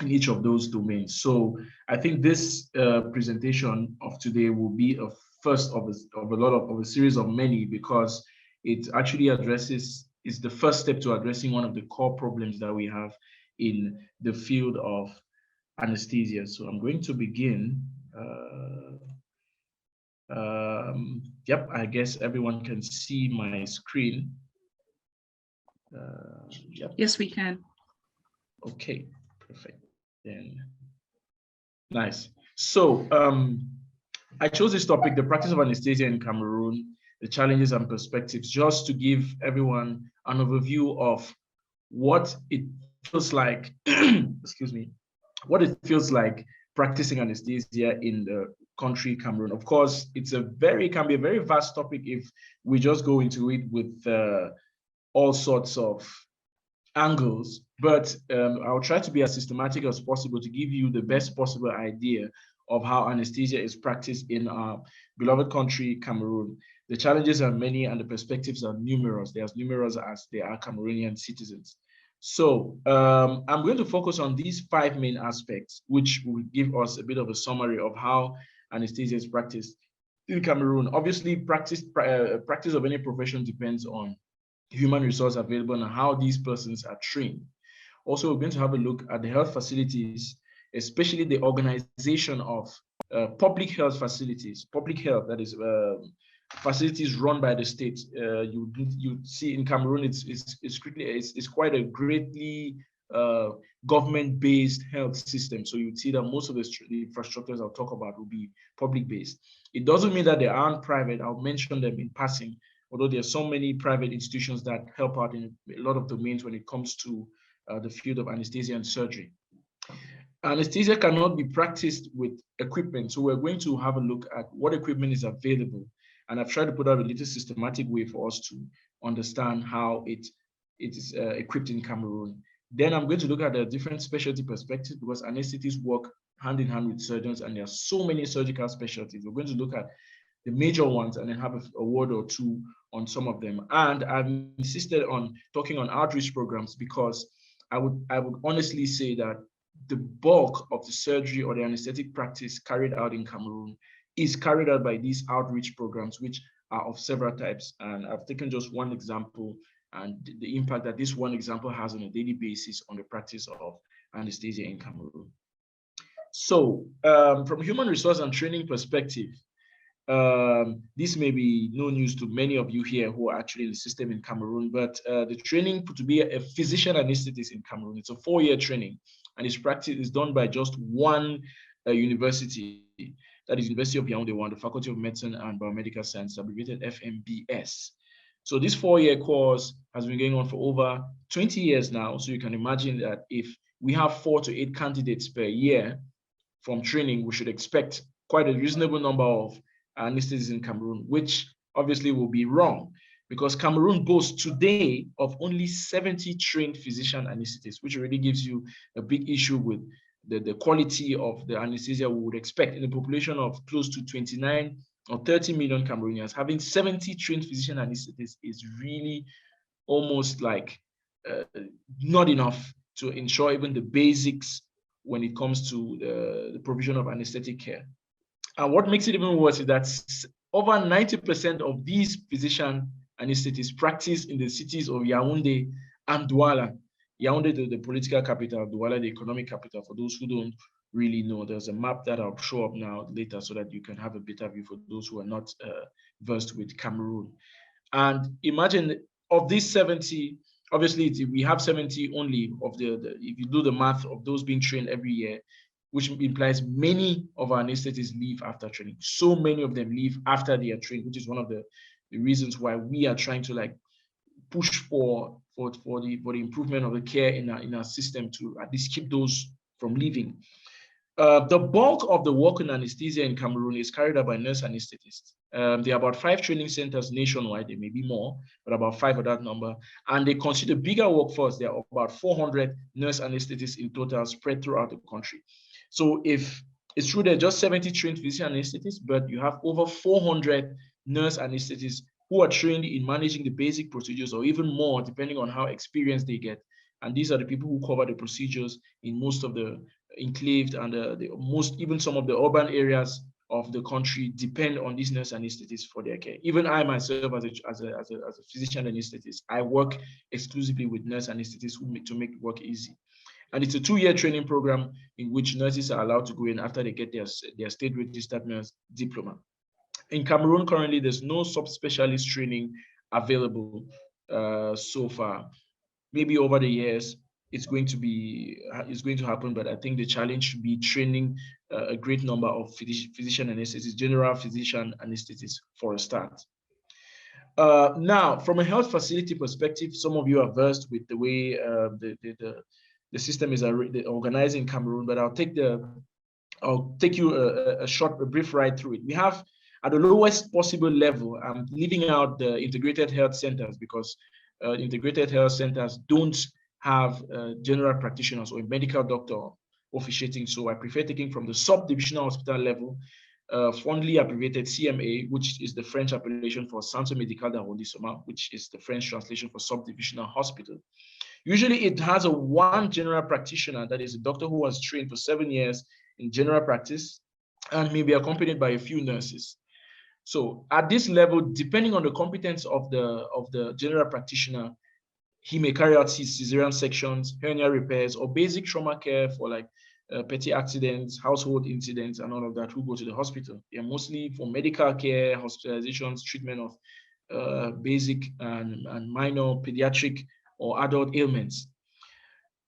in each of those domains. So I think this presentation of today will be a first of a series of many, because it actually is the first step to addressing one of the core problems that we have in the field of anesthesia. So I'm going to begin. Yep, I guess everyone can see my screen. Yep. Yes, we can. Okay, perfect. Then, nice. So I chose this topic, the practice of anesthesia in Cameroon, the challenges and perspectives, just to give everyone an overview of what it feels like, excuse me, what it feels like practicing anesthesia in the country Cameroon. Of course, it's can be a very vast topic if we just go into it with all sorts of angles, but I'll try to be as systematic as possible to give you the best possible idea of how anesthesia is practiced in our beloved country, Cameroon. The challenges are many and the perspectives are numerous. They're as numerous as they are Cameroonian citizens. So I'm going to focus on these 5 main aspects, which will give us a bit of a summary of how anesthesia is practiced in Cameroon. Obviously, practice of any profession depends on human resource available and how these persons are trained. Also, we're going to have a look at the health facilities, especially the organization of public health facilities, public health, that is facilities run by the state. You see in Cameroon, it's quite a greatly government-based health system. So you'd see that most of the infrastructures I'll talk about will be public-based. It doesn't mean that they aren't private. I'll mention them in passing, although there are so many private institutions that help out in a lot of domains when it comes to the field of anesthesia and surgery. Anesthesia cannot be practiced with equipment. So we're going to have a look at what equipment is available. And I've tried to put out a little systematic way for us to understand how it is equipped in Cameroon. Then I'm going to look at the different specialty perspectives, because anesthetists work hand in hand with surgeons, and there are so many surgical specialties. We're going to look at the major ones and then have a word or two on some of them. And I've insisted on talking on outreach programs, because I would honestly say that the bulk of the surgery or the anesthetic practice carried out in Cameroon is carried out by these outreach programs, which are of several types. And I've taken just one example and the impact that this one example has on a daily basis on the practice of anesthesia in Cameroon. So from a human resource and training perspective, this may be no news to many of you here who are actually in the system in Cameroon, but the training to be a physician anesthetist in Cameroon, it's a 4-year training, and its practice is done by just one university, that is University of Yaoundé, the Faculty of Medicine and Biomedical Science, abbreviated FMBS. So this 4-year course has been going on for over 20 years now. So you can imagine that if we have 4 to 8 candidates per year from training, we should expect quite a reasonable number of anesthetists in Cameroon, which obviously will be wrong, because Cameroon boasts today of only 70 trained physician anesthetists, which already gives you a big issue with the quality of the anesthesia we would expect in a population of close to 29 or 30 million Cameroonians. Having 70 trained physician anesthetists is really almost like not enough to ensure even the basics when it comes to the provision of anesthetic care. And what makes it even worse is that over 90% of these physician anesthetists practice in the cities of Yaoundé and Douala. Yaoundé, the political capital, Douala, the economic capital. For those who don't really know, there's a map that I'll show up now later so that you can have a better view for those who are not versed with Cameroon. And imagine, of these 70, obviously we have 70 only of if you do the math of those being trained every year, which implies many of our anesthetists leave after training. So many of them leave after they are trained, which is one of the reasons why we are trying to like push for the improvement of the care in our system to at least keep those from leaving. The bulk of the work in anesthesia in Cameroon is carried out by nurse anesthetists. There are about 5 training centers nationwide. There may be more, but about 5 of that number. And they consider bigger workforce. There are about 400 nurse anesthetists in total spread throughout the country. So if it's true there are just 70 trained physician anesthetists, but you have over 400 nurse anesthetists who are trained in managing the basic procedures, or even more, depending on how experienced they get. And these are the people who cover the procedures in most of the enclaved and even some of the urban areas of the country depend on these nurse anesthetists for their care. Even I myself, as a physician anesthetist, I work exclusively with nurse anesthetists to make work easy. And it's a 2-year training program in which nurses are allowed to go in after they get their state registered nurse diploma. In Cameroon, currently, there's no subspecialist training available so far. Maybe over the years, it's going to happen, but I think the challenge should be training a great number of physician anesthetists, general physician anesthetists for a start. Now, from a health facility perspective, some of you are versed with the way the system is organized in Cameroon, but I'll take you a brief ride through it. We have, at the lowest possible level, I'm leaving out the integrated health centers because integrated health centers don't have general practitioners or a medical doctor officiating. So I prefer taking from the subdivisional hospital level, fondly abbreviated CMA, which is the French appellation for Centre Médical d'Arrondissement, which is the French translation for subdivisional hospital. Usually it has one general practitioner, that is a doctor who was trained for 7 years in general practice and may be accompanied by a few nurses. So at this level, depending on the competence of the general practitioner, he may carry out cesarean sections, hernia repairs, or basic trauma care for like petty accidents, household incidents, and all of that who go to the hospital. They are mostly for medical care, hospitalizations, treatment of basic and minor pediatric or adult ailments.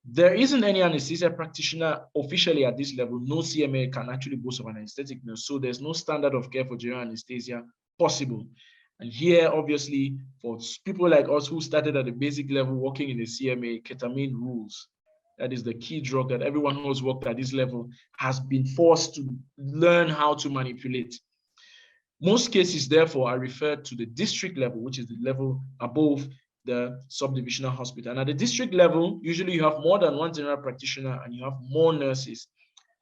There isn't any anesthesia practitioner officially at this level. No CMA can actually boast of an anesthetic nurse. So there's no standard of care for general anesthesia possible. And here, obviously, for people like us who started at the basic level working in the CMA, ketamine rules. That is the key drug that everyone who has worked at this level has been forced to learn how to manipulate. Most cases, therefore, are referred to the district level, which is the level above the subdivisional hospital. And at the district level, usually you have more than one general practitioner and you have more nurses.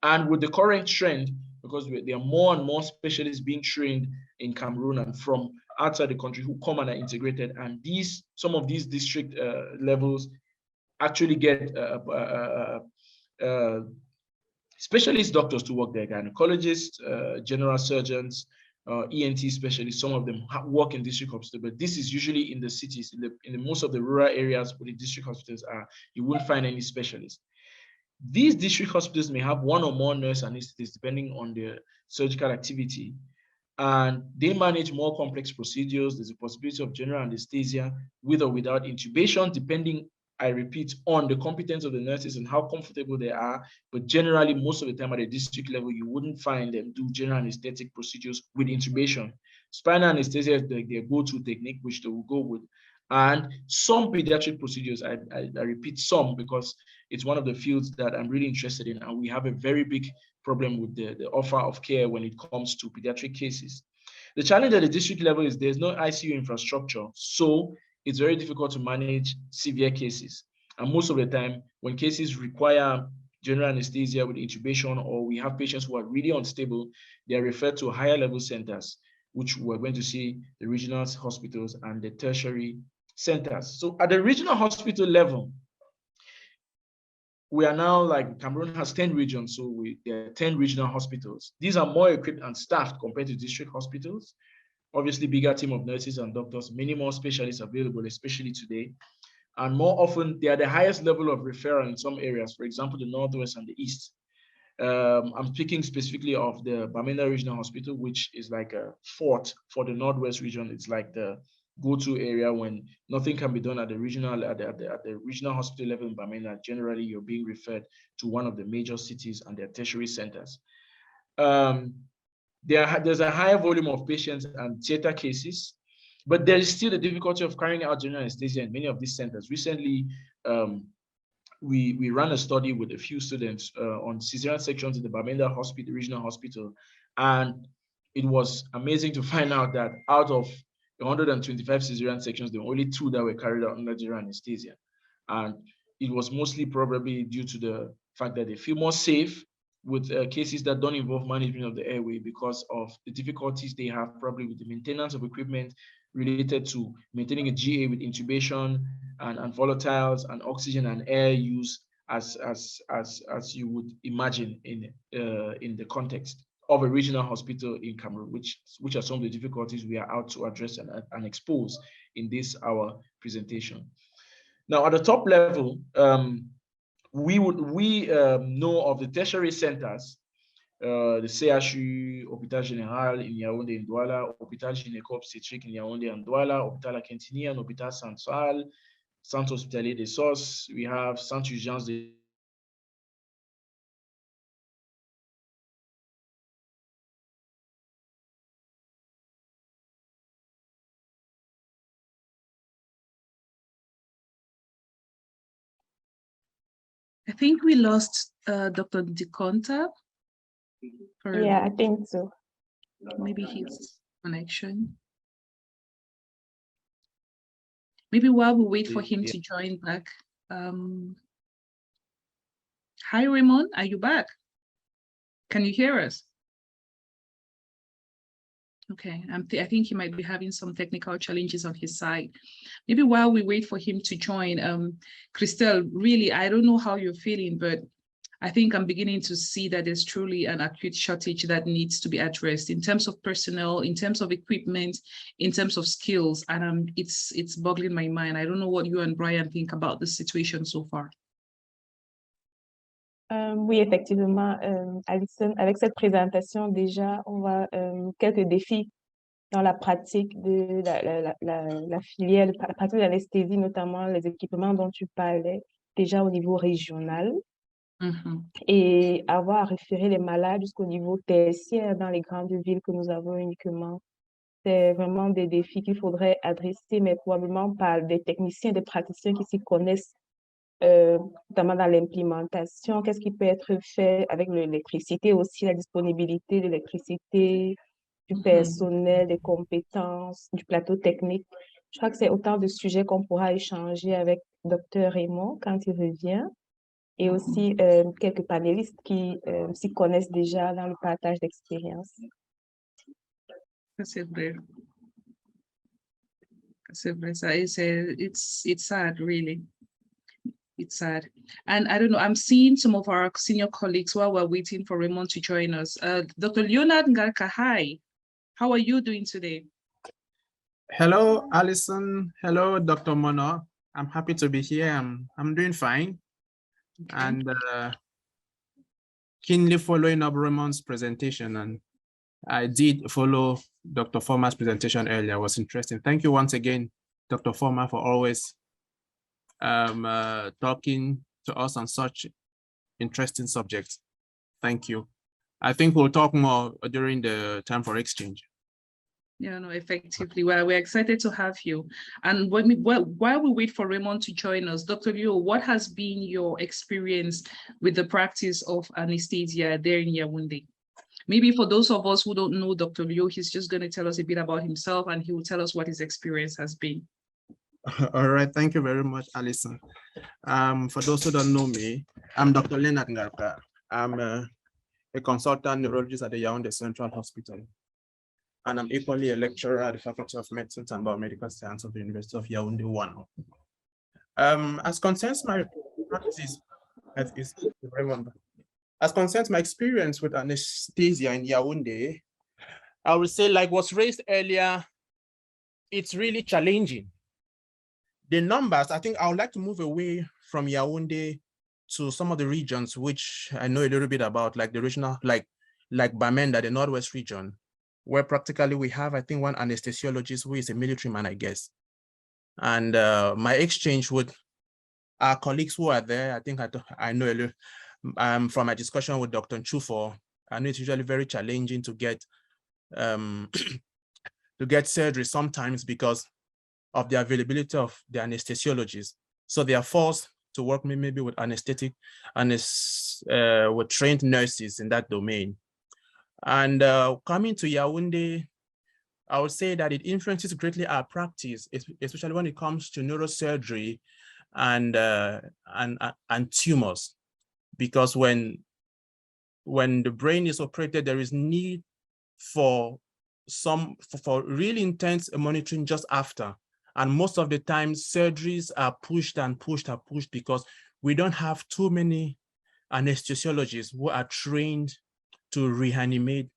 And with the current trend, because there are more and more specialists being trained in Cameroon and from outside the country who come and are integrated, and some of these district levels actually get specialist doctors to work there, gynecologists, general surgeons, ENT specialists. Some of them work in district hospitals, but this is usually in the cities, in the most of the rural areas where the district hospitals are. You won't find any specialists. These district hospitals may have one or more nurse anesthetists depending on their surgical activity, and they manage more complex procedures. There's a possibility of general anesthesia with or without intubation, depending, I repeat, on the competence of the nurses and how comfortable they are. But generally, most of the time at the district level, you wouldn't find them do general anesthetic procedures with intubation. Spinal anesthesia is their go-to technique, which they will go with. And some pediatric procedures, I repeat some, because it's one of the fields that I'm really interested in. And we have a very big problem with the offer of care when it comes to pediatric cases. The challenge at the district level is there's no ICU infrastructure. So it's very difficult to manage severe cases. And most of the time, when cases require general anesthesia with intubation, or we have patients who are really unstable, they are referred to higher level centers, which we're going to see the regional hospitals and the tertiary centers. So at the regional hospital level, we are now, like, Cameroon has 10 regions, so there are 10 regional hospitals. These are more equipped and staffed compared to district hospitals. Obviously, bigger team of nurses and doctors, many more specialists available, especially today. And more often, they are the highest level of referral in some areas, for example, the Northwest and the East. I'm speaking specifically of the Bamenda Regional Hospital, which is like a fort for the Northwest region. It's like the go-to area when nothing can be done at the regional hospital level in Bamenda. Generally, you're being referred to one of the major cities and their tertiary centers. There's a higher volume of patients and theater cases, but there is still the difficulty of carrying out general anesthesia in many of these centers. Recently, we ran a study with a few students on cesarean sections in the Bamenda Hospital, regional hospital, and it was amazing to find out that out of 125 cesarean sections, there were only 2 that were carried out under general anesthesia. And it was mostly probably due to the fact that they feel more safe with cases that don't involve management of the airway because of the difficulties they have probably with the maintenance of equipment related to maintaining a GA with intubation and volatiles and oxygen and air use as you would imagine in the context of a regional hospital in Cameroon, which are some of the difficulties we are out to address and expose in this our presentation. Now, at the top level, we know of the tertiary centers, the CHU, Hôpital Général in Yaoundé and Douala, Hôpital Gynéco-Obstétrique in Yaoundé and Douala, Hôpital Akintini, Hôpital Central, Centre Hospitalier des SOS. We have Centre Urgence de I think we lost Dr. Ndikontar. Yeah, I think so. Maybe his connection. Maybe while we wait for him to join back. Hi, Raymond, are you back? Can you hear us? Okay, I think he might be having some technical challenges on his side. Maybe while we wait for him to join, Christelle, really, I don't know how you're feeling, but I think I'm beginning to see that there's truly an acute shortage that needs to be addressed in terms of personnel, in terms of equipment, in terms of skills, and it's boggling my mind. I don't know what you and Brian think about the situation so far. Oui, effectivement, Alison, avec cette présentation, déjà, on voit quelques défis dans la pratique de la filière, la pratique de l'anesthésie, notamment les équipements dont tu parlais, déjà au niveau régional. Et avoir à référer les malades jusqu'au niveau tertiaire dans les grandes villes que nous avons uniquement. C'est vraiment des défis qu'il faudrait adresser, mais probablement par des techniciens, des praticiens qui s'y connaissent, notamment dans l'implémentation. Qu'est-ce qui peut être fait avec l'électricité aussi, la disponibilité de l'électricité, du personnel, des compétences, du plateau technique. Je crois que c'est autant de sujets qu'on pourra échanger avec Dr. Raymond quand il revient. Et aussi quelques panélistes qui s'y connaissent déjà dans le partage d'expérience. C'est vrai. C'est vrai. It's sad, really. It's sad. And I don't know, I'm seeing some of our senior colleagues while we're waiting for Raymond to join us. Dr. Leonard Ngarka, hi. How are you doing today? Hello, Alison. Hello, Dr. Mono. I'm happy to be here. I'm doing fine. Okay. And keenly following up Raymond's presentation, and I did follow Dr. Former's presentation earlier. It was interesting. Thank you once again, Dr. Former, for always talking to us on such interesting subjects. Thank you. I think we'll talk more during the time for exchange. Yeah, no, effectively. Well, we're excited to have you. And while we wait for Raymond to join us, Dr. Liu, what has been your experience with the practice of anesthesia there in Yaoundé? Maybe for those of us who don't know Dr. Liu, he's just going to tell us a bit about himself and he will tell us what his experience has been. All right, thank you very much, Alison. For those who don't know me, I'm Dr. Leonard Ngarka. I'm a consultant neurologist at the Yaoundé Central Hospital. And I'm equally a lecturer at the Faculty of Medicine and Biomedical Science of the University of Yaoundé 1. As concerns my practice, as concerns my experience with anesthesia in Yaoundé, I would say, like was raised earlier, it's really challenging. The numbers, I think I would like to move away from Yaoundé to some of the regions which I know a little bit about, like the regional, like Bamenda, the Northwest region, where practically we have, I think, one anesthesiologist who is a military man, I guess. And my exchange with our colleagues who are there, I think I know a little, from my discussion with Dr. Nchufo, I know it's usually very challenging to get surgery sometimes because of the availability of the anesthesiologists. So they are forced to work maybe with with trained nurses in that domain. And coming to Yaoundé, I would say that it influences greatly our practice, especially when it comes to neurosurgery and tumors, because when the brain is operated, there is need for really intense monitoring just after. And most of the time, surgeries are pushed because we don't have too many anesthesiologists who are trained to reanimate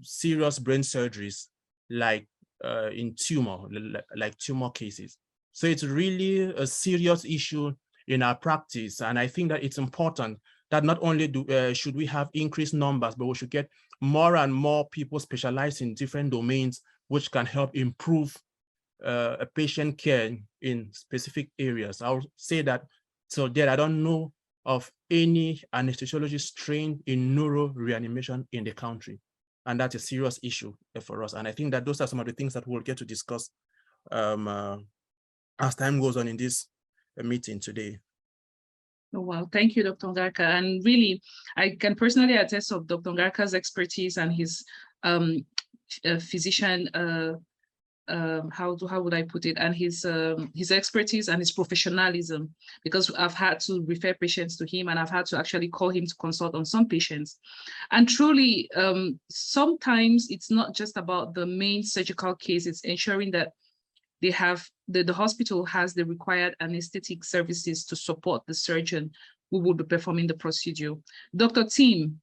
serious brain surgeries like in tumor cases. So it's really a serious issue in our practice. And I think that it's important that not only should we have increased numbers, but we should get more and more people specialized in different domains, which can help improve a patient care in specific areas. I would say that so that I don't know of any anesthesiologist trained in neuro reanimation in the country. And that's a serious issue for us. And I think that those are some of the things that we'll get to discuss as time goes on in this meeting today. Oh, wow. Thank you, Dr. Ngarka. And really, I can personally attest of Dr. Ngarka's expertise and his physician, how would I put it, and his expertise and his professionalism, because I've had to refer patients to him and I've had to actually call him to consult on some patients. And truly, sometimes it's not just about the main surgical case, it's ensuring that they have the hospital has the required anesthetic services to support the surgeon who will be performing the procedure. Dr. Tim,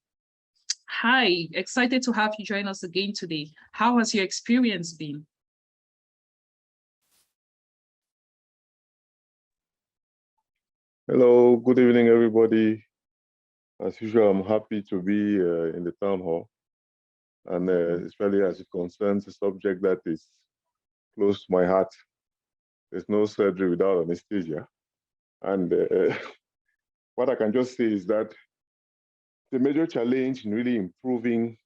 hi, excited to have you join us again today. How has your experience been? Hello, good evening, everybody. As usual, I'm happy to be in the town hall, and especially as it concerns a subject that is close to my heart. There's no surgery without anesthesia. And what I can just say is that the major challenge in really improving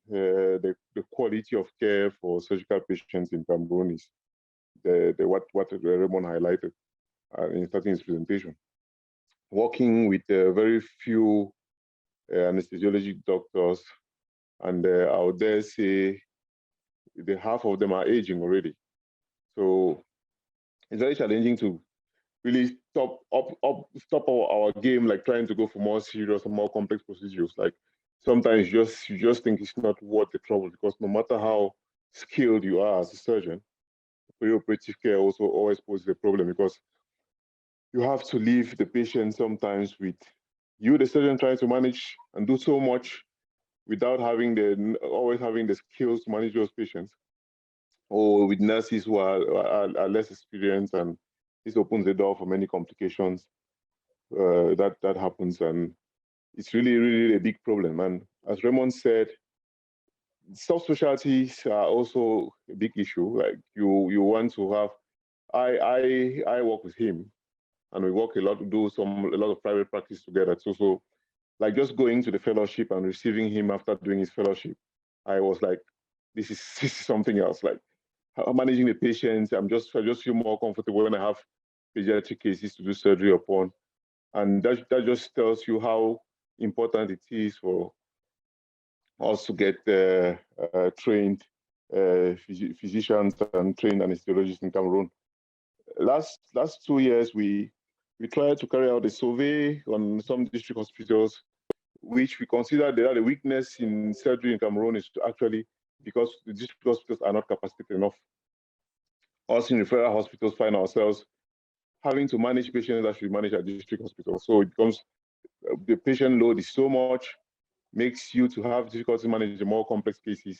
the quality of care for surgical patients in Cameroon is what Raymond highlighted in starting his presentation. Working with very few anesthesiology doctors, and I would dare say the half of them are aging already. So it's very challenging to really stop our game, like trying to go for more serious or more complex procedures. Like sometimes you just think it's not worth the trouble, because no matter how skilled you are as a surgeon, preoperative care also always poses a problem, because you have to leave the patient sometimes with you, the surgeon, trying to manage and do so much without always having the skills to manage those patients, or with nurses who are less experienced, and this opens the door for many complications that happens, and it's really a big problem. And as Raymond said, subspecialties are also a big issue. Like you want to have, I work with him, and we work a lot, do a lot of private practice together. So like just going to the fellowship and receiving him after doing his fellowship, I was like, this is something else. Like managing the patients, I just feel more comfortable when I have pediatric cases to do surgery upon. And that just tells you how important it is for us to get trained physicians and trained anesthesiologists in Cameroon. Last 2 years, we tried to carry out a survey on some district hospitals, which we consider the weakness in surgery in Cameroon is actually because the district hospitals are not capacitated enough. Us in referral hospitals find ourselves having to manage patients that should manage at district hospitals. So it becomes, the patient load is so much, makes you to have difficulty managing more complex cases.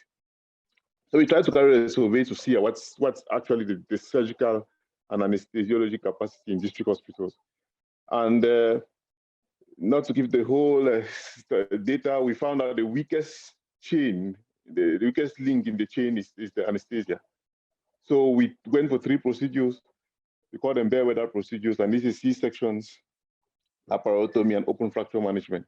So we tried to carry a survey to see what's actually the surgical and anesthesiology capacity in district hospitals. And not to give the whole data, we found out the weakest chain, the weakest link in the chain is the anesthesia. So we went for 3 procedures. We call them bare weather procedures, and this is C-sections, laparotomy, and open fracture management.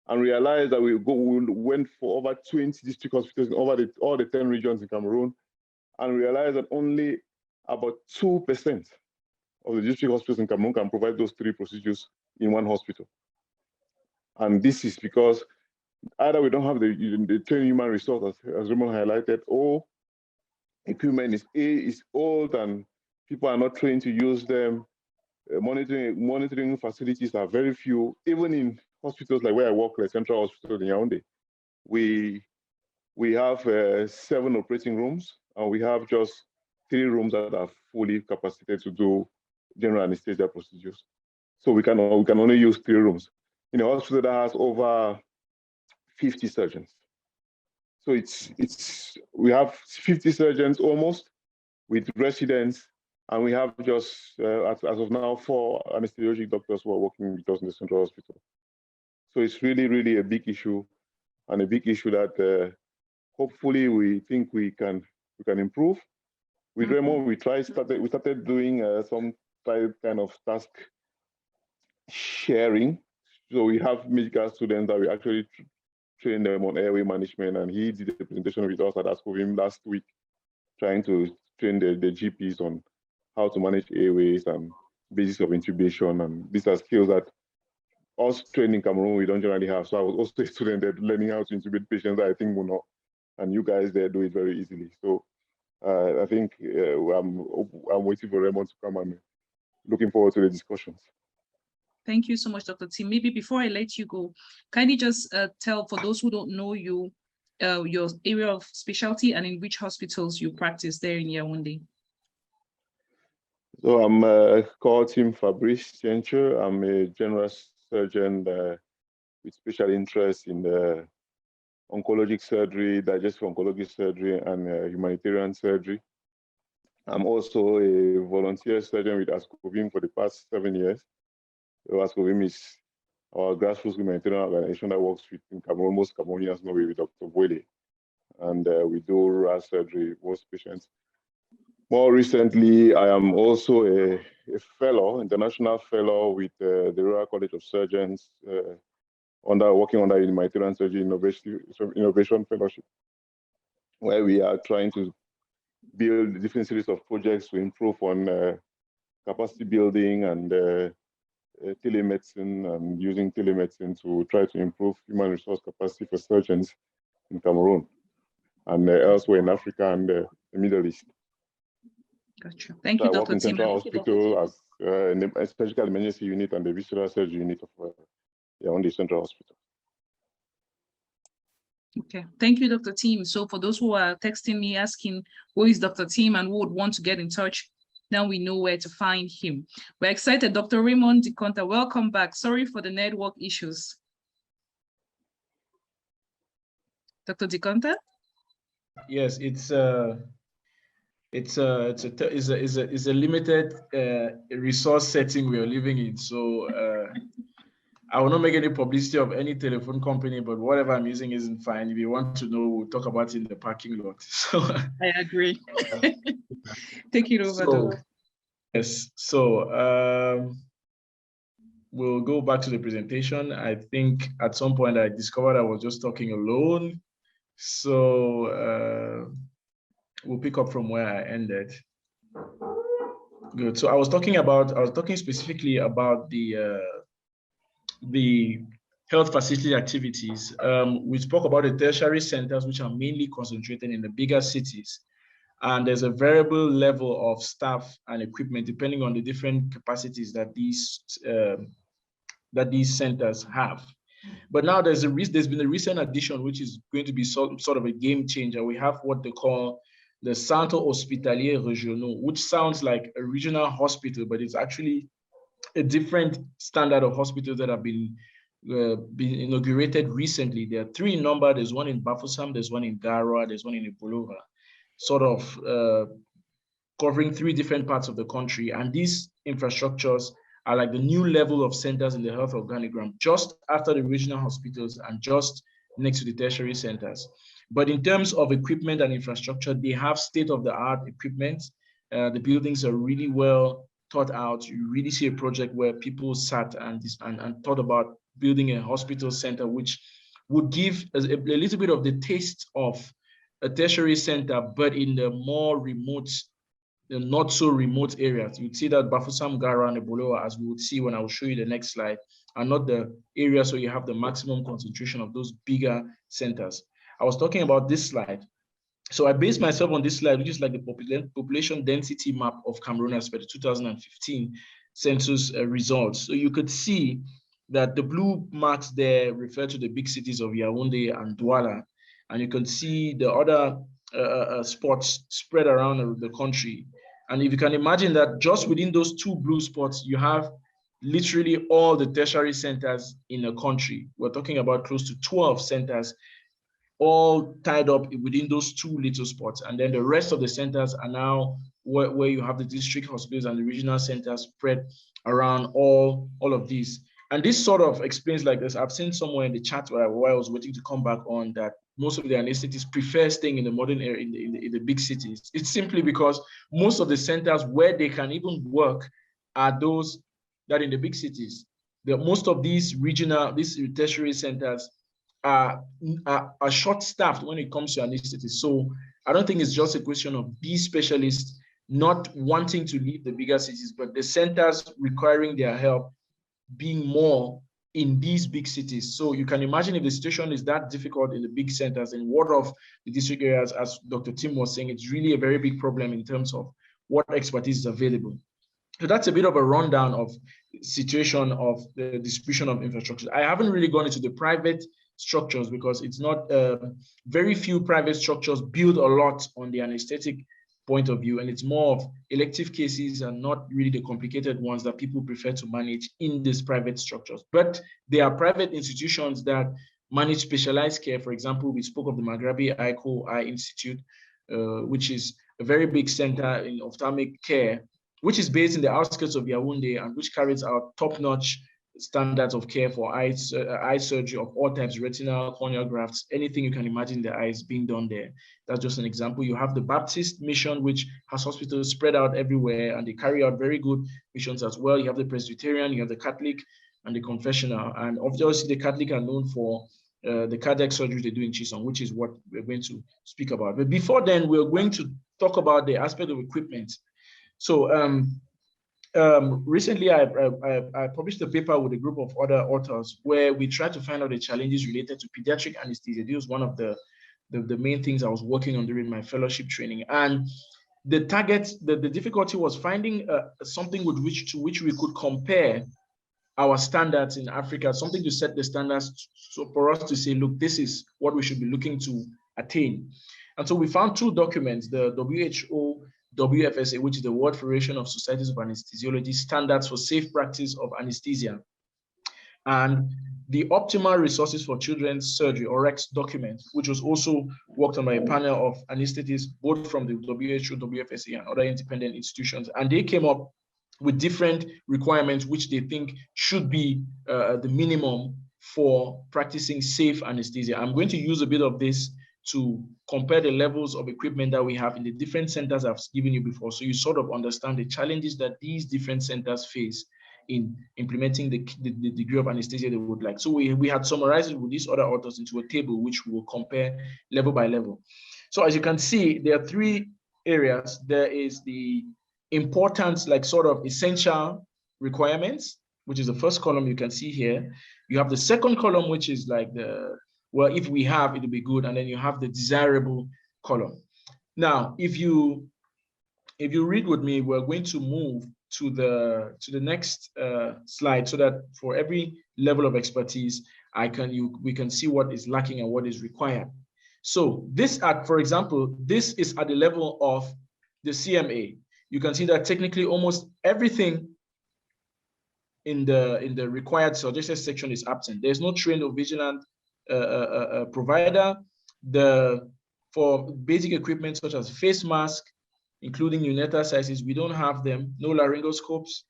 And realized that we went for over 20 district hospitals in over all the 10 regions in Cameroon, and realized that only about 2% of the district hospitals in Cameroon can provide those 3 procedures in one hospital. And this is because either we don't have the trained human resource, as Raymond highlighted, or equipment is old and people are not trained to use them. Monitoring facilities are very few. Even in hospitals like where I work, like Central Hospital in Yaoundé, we have 7 operating rooms, and we have just 3 rooms that are fully capacitated to do general anesthesia procedures. So we can only use 3 rooms in a hospital that has over 50 surgeons. So we have 50 surgeons almost, with residents And we have just, as of now, 4 anesthesiologic doctors who are working with us in the central hospital. So it's really, really a big issue, and a big issue that hopefully we think we can improve. With Raymond, we started doing some kind of task sharing. So we have medical students that we actually train them on airway management, and he did a presentation with us at ASCOVIM last week, trying to train the GPs on how to manage airways and basics of intubation. And these are skills that us training in Cameroon, we don't generally have. So I was also a student there learning how to intubate patients that I think will not, and you guys there do it very easily. So I think I'm waiting for Raymond to come and looking forward to the discussions. Thank you so much, Dr. Tim. Maybe before I let you go, kindly just tell, for those who don't know you, your area of specialty and in which hospitals you practice there in Yaoundé. So I'm called Tim Fabrice Tienche. I'm a general surgeon with special interest in the oncologic surgery, digestive oncologic surgery, and humanitarian surgery. I'm also a volunteer surgeon with ASCOVIM for the past 7 years. So ASCOVIM is our grassroots humanitarian organization that works with in Cameroon. Most Cameroonians know with Dr. Boyle. And we do rural surgery, most patients. More recently, I am also a fellow, international fellow with the Royal College of Surgeons, working under Humanitarian Surgery Innovation Fellowship, where we are trying to build different series of projects to improve on capacity building and telemedicine, and using telemedicine to try to improve human resource capacity for surgeons in Cameroon and elsewhere in Africa and the Middle East. Gotcha. Thank you, Dr. Tim. I work in Central Hospital as a surgical emergency unit and the visceral surgery unit of Yaoundé Central Hospital. Okay, thank you, Dr. Tim. So for those who are texting me asking who is Dr. Tim and who would want to get in touch, now we know where to find him. We're excited. Dr. Raymond Ndikontar, welcome back. Sorry for the network issues. Dr. Ndikontar? Yes, it's a limited resource setting we are living in. So I will not make any publicity of any telephone company, but whatever I'm using isn't fine. If you want to know, we'll talk about it in the parking lot. So I agree. Take it over, Doc. Yes. So we'll go back to the presentation. I think at some point I discovered I was just talking alone. So we'll pick up from where I ended. Good. So I was talking specifically about the health facility activities. We spoke about the tertiary centers, which are mainly concentrated in the bigger cities. And there's a variable level of staff and equipment depending on the different capacities that these centers have. But now there's been a recent addition, which is going to be sort of a game changer. We have what they call the Centres Hospitaliers Régionaux, which sounds like a regional hospital, but it's actually a different standard of hospitals that have been inaugurated recently. There are 3 in number. There's one in Bafoussam, there's one in Garoua, there's one in Ibolova, sort of covering 3 different parts of the country. And these infrastructures are like the new level of centers in the health organogram, just after the regional hospitals and just next to the tertiary centers. But in terms of equipment and infrastructure, they have state-of-the-art equipment. The buildings are really well thought out. You really see a project where people sat and thought about building a hospital center, which would give a little bit of the taste of a tertiary center, but in the more remote, the not so remote areas. You'd see that Bafoussam, Garoua, and Ibolova, as we would see when I will show you the next slide, are not the areas where you have the maximum concentration of those bigger centers. I was talking about this slide. So I based myself on this slide, which is like the population density map of Cameroon as per the 2015 census results. So you could see that the blue marks there refer to the big cities of Yaoundé and Douala. And you can see the other spots spread around the country. And if you can imagine that just within those 2 blue spots, you have literally all the tertiary centers in a country. We're talking about close to 12 centers all tied up within those 2 little spots. And then the rest of the centers are now where you have the district hospitals and the regional centers spread around all of these. And this sort of explains like this. I've seen somewhere in the chat while I was waiting to come back on that most of the anesthetists prefer staying in the modern area in the big cities. It's simply because most of the centers where they can even work are those that in the big cities. Most of these tertiary centers are short-staffed when it comes to anesthetists. So I don't think it's just a question of these specialists not wanting to leave the bigger cities, but the centers requiring their help being more in these big cities. So you can imagine if the situation is that difficult in the big centers, and what of the district areas, as Dr. Tim was saying, it's really a very big problem in terms of what expertise is available. So that's a bit of a rundown of the situation of the distribution of infrastructure. I haven't really gone into the private structures because it's not, very few private structures build a lot on the anesthetic point of view, and it's more of elective cases and not really the complicated ones that people prefer to manage in these private structures. But there are private institutions that manage specialized care. For example, we spoke of the Maghrabi Eye Institute, which is a very big center in ophthalmic care, which is based in the outskirts of Yaoundé and which carries out top-notch standards of care for eye surgery of all types, retinal, corneal grafts, anything you can imagine the eyes being done there. That's just an example. You have the Baptist mission, which has hospitals spread out everywhere, and they carry out very good missions as well. You have the Presbyterian, you have the Catholic, and the Confessional. And obviously the Catholic are known for the cardiac surgery they do in Chisholm, which is what we're going to speak about. But before then, we're going to talk about the aspect of equipment. So recently, I published a paper with a group of other authors where we tried to find out the challenges related to pediatric anesthesia. This was one of the main things I was working on during my fellowship training. And the difficulty was finding something with which we could compare our standards in Africa, something to set the standards so for us to say, look, this is what we should be looking to attain. And so we found 2 documents, the WHO WFSA, which is the World Federation of Societies of Anesthesiology, Standards for Safe Practice of Anesthesia, and the Optimal Resources for Children's Surgery, or REX document, which was also worked on by a panel of anesthetists, both from the WHO, WFSA, and other independent institutions. And they came up with different requirements, which they think should be the minimum for practicing safe anesthesia. I'm going to use a bit of this to compare the levels of equipment that we have in the different centers I've given you before, so you sort of understand the challenges that these different centers face in implementing the degree of anesthesia they would like. So we had summarized it with these other authors into a table, which we will compare level by level. So as you can see, there are 3 areas. There is the importance, like sort of essential requirements, which is the first column you can see here. You have the second column, which is like well, if we have, it'll be good. And then you have the desirable column. Now, if you read with me, we're going to move to the next slide, so that for every level of expertise, we can see what is lacking and what is required. So this, for example, this is at the level of the CMA. You can see that technically almost everything in the required suggested section is absent. There's no trained or vigilant provider. For basic equipment such as face mask, including neonatal sizes, we don't have them. No laryngoscopes,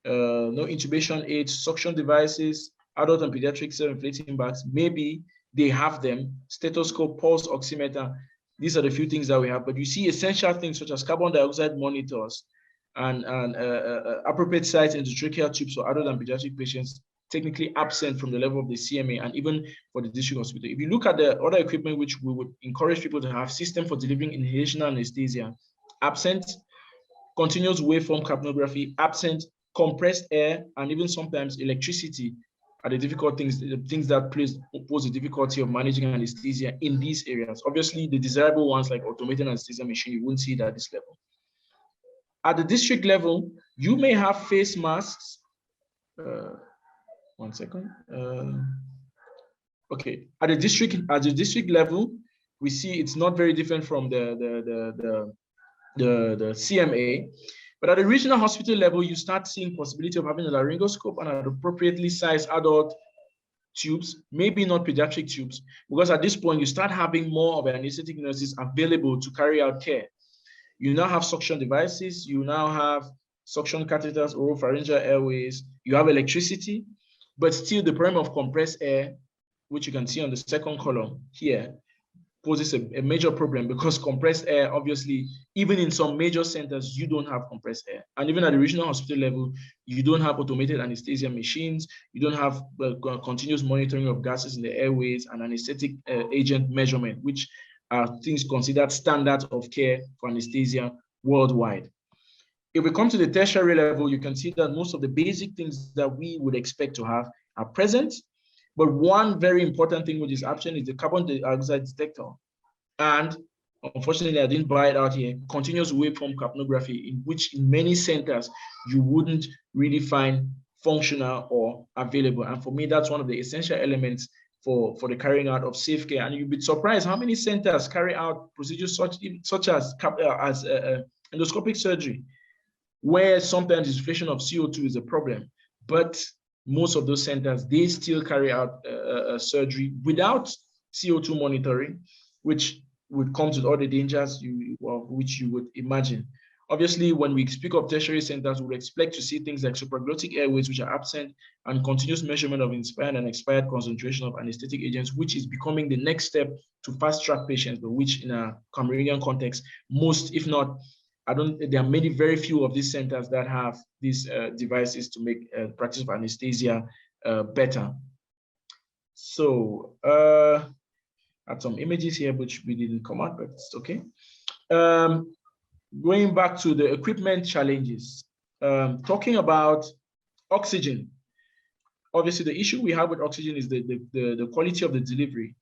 no intubation aids, suction devices, adult and pediatric self-inflating bags. Maybe they have them. Stethoscope, pulse oximeter. These are the few things that we have. But you see essential things such as carbon dioxide monitors and appropriate size endotracheal tubes for adult and pediatric patients, technically absent from the level of the CMA and even for the district hospital. If you look at the other equipment which we would encourage people to have, system for delivering inhalational anesthesia, absent. Continuous waveform capnography, absent. Compressed air, and even sometimes electricity are the difficult things, the things that pose the difficulty of managing anesthesia in these areas. Obviously, the desirable ones like automated anesthesia machine, you wouldn't see it at this level. At the district level, you may have face masks. One second. Okay, at the district level, we see it's not very different from the CMA, but at the regional hospital level, you start seeing possibility of having a laryngoscope and an appropriately sized adult tubes, maybe not pediatric tubes, because at this point you start having more of anesthetic nurses available to carry out care. You now have suction devices, you now have suction catheters, oropharyngeal airways, you have electricity, but still the problem of compressed air, which you can see on the second column here, poses a major problem, because compressed air, obviously, even in some major centers, you don't have compressed air. And even at the regional hospital level, you don't have automated anesthesia machines, you don't have continuous monitoring of gases in the airways and anesthetic agent measurement, which are things considered standards of care for anesthesia worldwide. If we come to the tertiary level, you can see that most of the basic things that we would expect to have are present. But one very important thing which is absent is the carbon dioxide detector. And unfortunately, I didn't buy it out here, continuous waveform capnography, in which in many centers, you wouldn't really find functional or available. And for me, that's one of the essential elements for the carrying out of safe care. And you'd be surprised how many centers carry out procedures such as endoscopic surgery, where sometimes inflation of CO2 is a problem. But most of those centers, they still carry out surgery without CO2 monitoring, which would come with all the dangers which you would imagine. Obviously, when we speak of tertiary centers, we would expect to see things like supraglottic airways, which are absent, and continuous measurement of inspired and expired concentration of anesthetic agents, which is becoming the next step to fast-track patients, but which in a Cameroonian context, most, if not, there are very few of these centers that have these devices to make practice of anesthesia better. So I had some images here which we didn't come out, but it's okay. Going back to the equipment challenges, talking about oxygen. Obviously, the issue we have with oxygen is the quality of the delivery.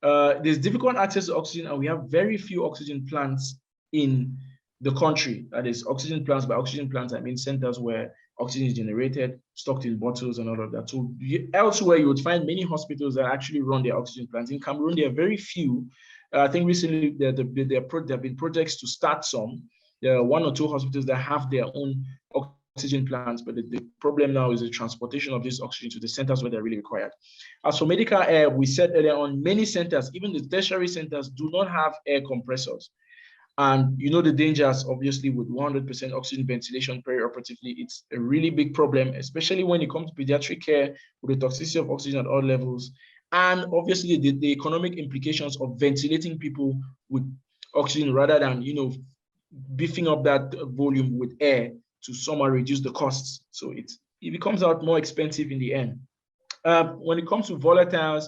There's difficult access to oxygen, and we have very few oxygen plants in the country. That is oxygen plants. By oxygen plants, I mean centers where oxygen is generated, stocked in bottles and all of that. So elsewhere, you would find many hospitals that actually run their oxygen plants. In Cameroon, there are very few. I think recently there have been projects to start some. There are 1 or 2 hospitals that have their own oxygen plants, but the problem now is the transportation of this oxygen to the centers where they're really required. As for medical air, we said earlier on, many centers, even the tertiary centers, do not have air compressors. And you know the dangers, obviously, with 100% oxygen ventilation perioperatively. It's a really big problem, especially when it comes to pediatric care with the toxicity of oxygen at all levels. And obviously the economic implications of ventilating people with oxygen rather than, beefing up that volume with air to somehow reduce the costs. So it becomes out more expensive in the end. When it comes to volatiles,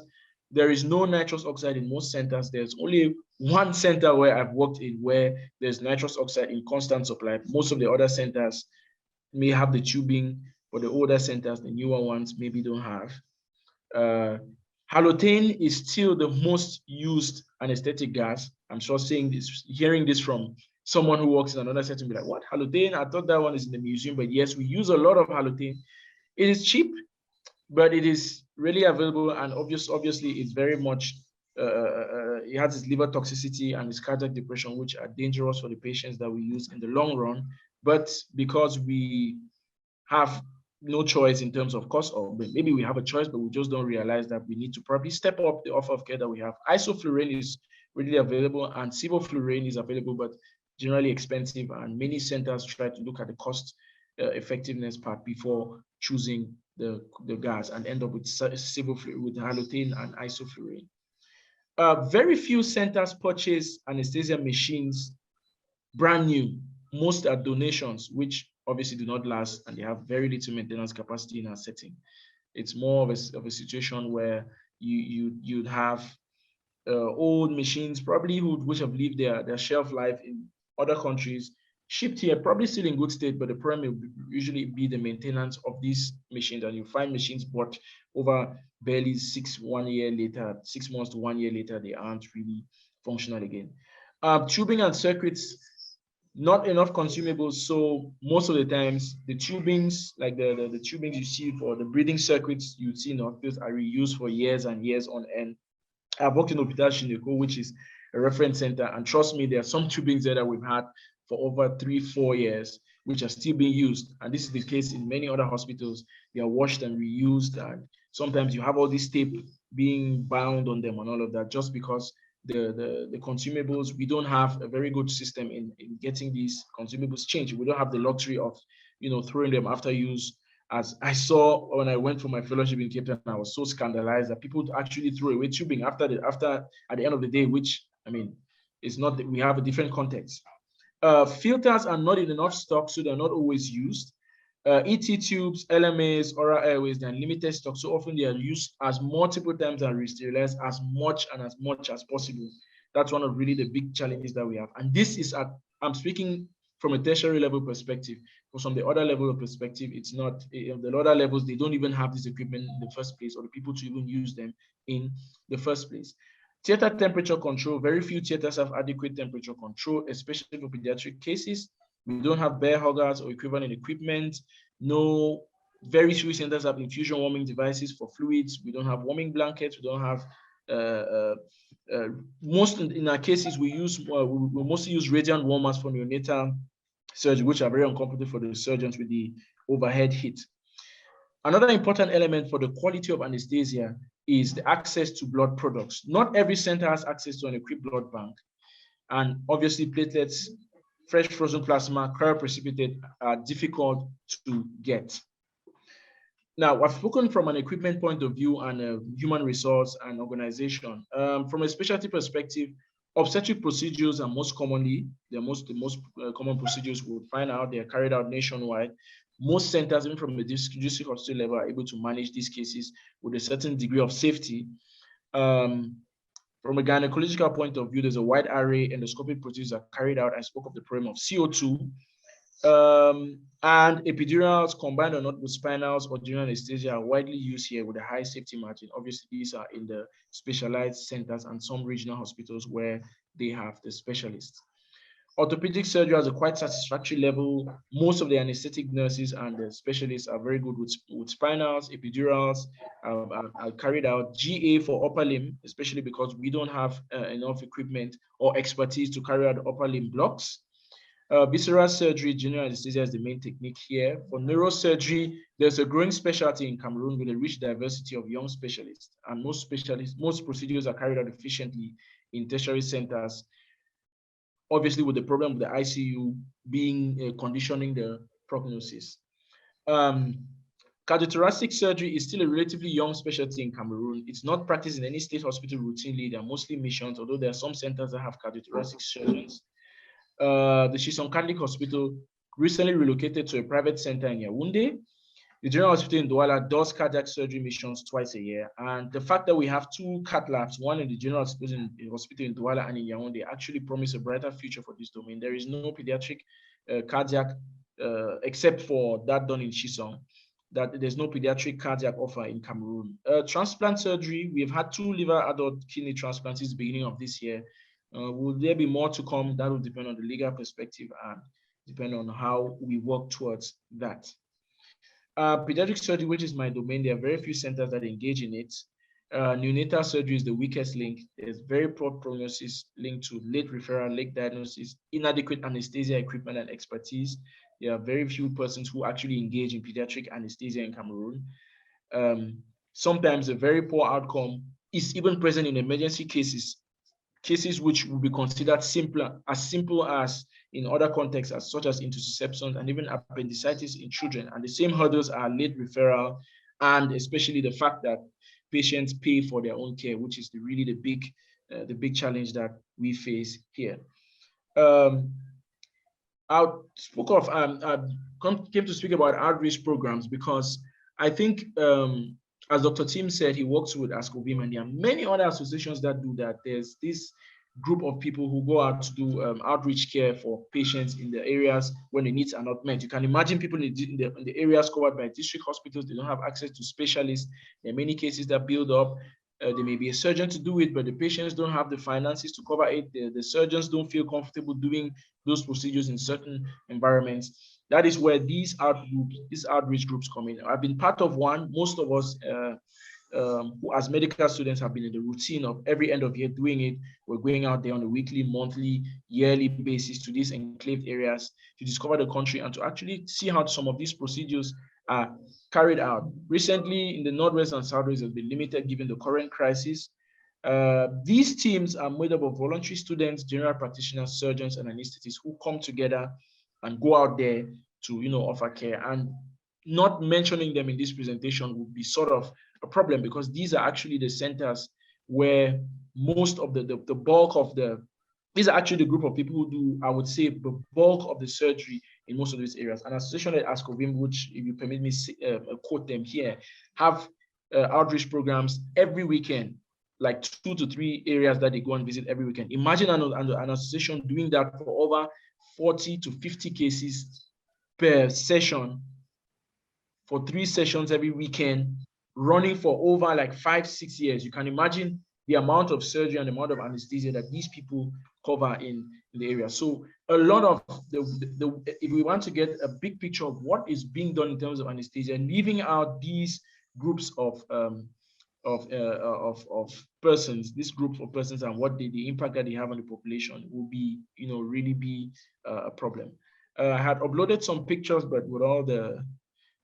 there is no nitrous oxide in most centers. There's only one center where I've worked in where there's nitrous oxide in constant supply. Most of the other centers may have the tubing, but the older centers, the newer ones, maybe don't have. Halothane is still the most used anesthetic gas. I'm sure hearing this from someone who works in another setting, be like, what, halothane? I thought that one is in the museum, but yes, we use a lot of halothane. It is cheap, but it is really available, and obviously it's very much, it has its liver toxicity and its cardiac depression, which are dangerous for the patients that we use in the long run. But because we have no choice in terms of cost, or maybe we have a choice, but we just don't realize that we need to probably step up the offer of care that we have. Isoflurane is readily available, and sevoflurane is available, but generally expensive, and many centers try to look at the cost effectiveness part before choosing the gas and end up with sevoflurane, with halothane and isoflurane. Very few centers purchase anesthesia machines brand new. Most are donations, which obviously do not last, and they have very little maintenance capacity in our setting. It's more of a situation where you'd have old machines, probably which have lived their shelf life in other countries, shipped here, probably still in good state, but the problem will usually be the maintenance of these machines. And you find machines bought over barely 6 months to 1 year later, they aren't really functional again. Tubing and circuits, not enough consumables. So most of the times, the tubings, like the tubings you see for the breathing circuits you see in hospitals, are reused for years and years on end. I've worked in Hospital Shineko, which is a reference center, and trust me, there are some tubings there that we've had for over 3-4 years, which are still being used. And this is the case in many other hospitals. They are washed and reused, and sometimes you have all this tape being bound on them and all of that, just because the consumables, we don't have a very good system in getting these consumables changed. We don't have the luxury of, throwing them after use. As I saw when I went for my fellowship in Cape Town, I was so scandalized that people actually throw away tubing after at the end of the day, which, I mean, it's not that we have a different context. Filters are not in enough stock, so they're not always used. ET tubes, LMAs, oral airways, they're in limited stock. So often they are used as multiple times and re-sterilized as much as possible. That's one of really the big challenges that we have. And this is I'm speaking from a tertiary level perspective, because from the other level of perspective, it's not, the other levels, they don't even have this equipment in the first place, or the people to even use them in the first place. Theater temperature control, very few theaters have adequate temperature control, especially for pediatric cases. We don't have bear huggers or equivalent equipment. Very few centers have infusion warming devices for fluids. We don't have warming blankets. We don't have, in our cases, we mostly use radiant warmers for neonatal surgery, which are very uncomfortable for the surgeons with the overhead heat. Another important element for the quality of anesthesia is the access to blood products. Not every center has access to an equipped blood bank. And obviously platelets, fresh frozen plasma, cryoprecipitate are difficult to get. Now, I've spoken from an equipment point of view and a human resource and organization. From a specialty perspective, obstetric procedures are most commonly, the most common procedures we'll find out, they are carried out nationwide. Most centers, even from the district hospital level, are able to manage these cases with a certain degree of safety. From a gynecological point of view, there's a wide array endoscopic procedures are carried out. I spoke of the problem of CO2. And epidurals combined or not with spinals or general anesthesia are widely used here with a high safety margin. Obviously, these are in the specialized centers and some regional hospitals where they have the specialists. Orthopedic surgery has a quite satisfactory level. Most of the anesthetic nurses and the specialists are very good with spinals, epidurals are carried out. GA for upper limb, especially because we don't have enough equipment or expertise to carry out upper limb blocks. Visceral surgery, general anesthesia is the main technique here. For neurosurgery, there's a growing specialty in Cameroon with a rich diversity of young specialists. And most procedures are carried out efficiently in tertiary centers, obviously with the problem of the ICU being conditioning the prognosis. Cardiothoracic surgery is still a relatively young specialty in Cameroon. It's not practiced in any state hospital routinely. They're mostly missions, although there are some centers that have cardiothoracic surgeons. The Chison Catholic Hospital recently relocated to a private center in Yaoundé. The General Hospital in Douala does cardiac surgery missions twice a year. And the fact that we have two cath labs, one in the General Hospital in Douala and in Yaoundé, actually promise a brighter future for this domain. There is no pediatric cardiac, except for that done in Chison, that there's no pediatric cardiac offer in Cameroon. Transplant surgery, we've had 2 liver adult kidney transplants since the beginning of this year. Will there be more to come? That will depend on the legal perspective and depend on how we work towards that. Pediatric surgery, which is my domain, there are very few centers that engage in it. Neonatal surgery is the weakest link. There's very poor prognosis linked to late referral, late diagnosis, inadequate anesthesia equipment and expertise. There are very few persons who actually engage in pediatric anesthesia in Cameroon. Sometimes a very poor outcome is even present in emergency cases which will be considered as simple as in other contexts, such as intussusception and even appendicitis in children. And the same hurdles are late referral, and especially the fact that patients pay for their own care, which is really the big challenge that we face here. I came to speak about outreach programs because I think, as Dr. Tim said, he works with ASCOVIM, and there are many other associations that do that. There's this group of people who go out to do outreach care for patients in the areas when the needs are not met. You can imagine people in the areas covered by district hospitals, they don't have access to specialists. There are many cases that build up. There may be a surgeon to do it, but the patients don't have the finances to cover it. The surgeons don't feel comfortable doing those procedures in certain environments. That is where these outreach groups come in. I've been part of one. Most of us who as medical students have been in the routine of every end of year doing it. We're going out there on a weekly, monthly, yearly basis to these enclaved areas to discover the country and to actually see how some of these procedures are carried out. Recently, in the Northwest and Southwest has been limited given the current crisis. These teams are made up of voluntary students, general practitioners, surgeons, and anesthetists who come together and go out there to, offer care. And not mentioning them in this presentation would be sort of a problem, because these are actually the centers where most of the bulk of these are actually the group of people who do, I would say, the bulk of the surgery in most of these areas. An association like ASCOVIM, which, if you permit me quote them here, have outreach programs every weekend, like 2 to 3 areas that they go and visit every weekend. Imagine an association doing that for over 40 to 50 cases per session, for 3 sessions every weekend, running for over like 5-6 years. You can imagine the amount of surgery and the amount of anesthesia that these people cover in the area. So a lot of if we want to get a big picture of what is being done in terms of anesthesia, leaving out these groups of persons, this group of persons, and what the impact that they have on the population will be, really be a problem. I had uploaded some pictures, but with all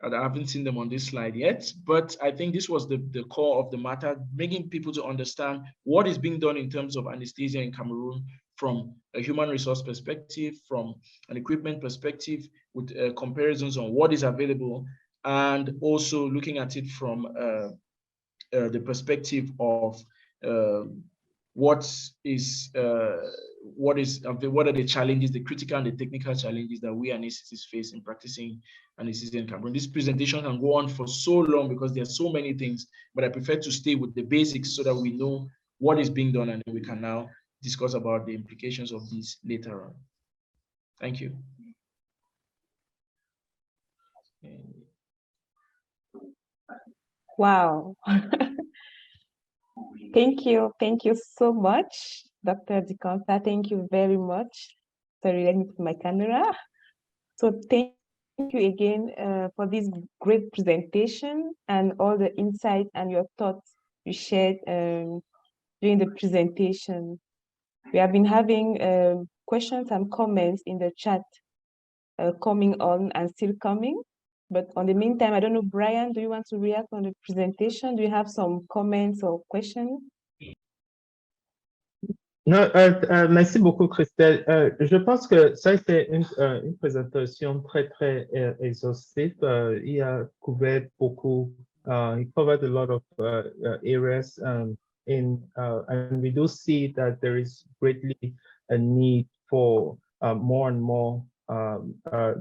I haven't seen them on this slide yet, but I think this was the core of the matter, making people to understand what is being done in terms of anesthesia in Cameroon from a human resource perspective, from an equipment perspective, with comparisons on what is available, and also looking at it from the perspective of what are the challenges, the critical and the technical challenges that we anesthetists face in practicing anesthesia in Cameroon. This presentation can go on for so long because there are so many things, but I prefer to stay with the basics so that we know what is being done, and we can now discuss about the implications of these later on. Thank you. Wow. Thank you so much, Dr. Ndikontar. Thank you very much. Sorry, let me put my camera. So thank you again for this great presentation and all the insight and your thoughts you shared during the presentation. We have been having questions and comments in the chat coming on and still coming. But on the meantime, I don't know, Brian, do you want to react on the presentation? Do you have some comments or questions? Non, merci beaucoup, Christelle. Je pense que ça a été une présentation très, très exhaustive. Il a couvert beaucoup, he covered a lot of areas and we do see that there is greatly a need for more and more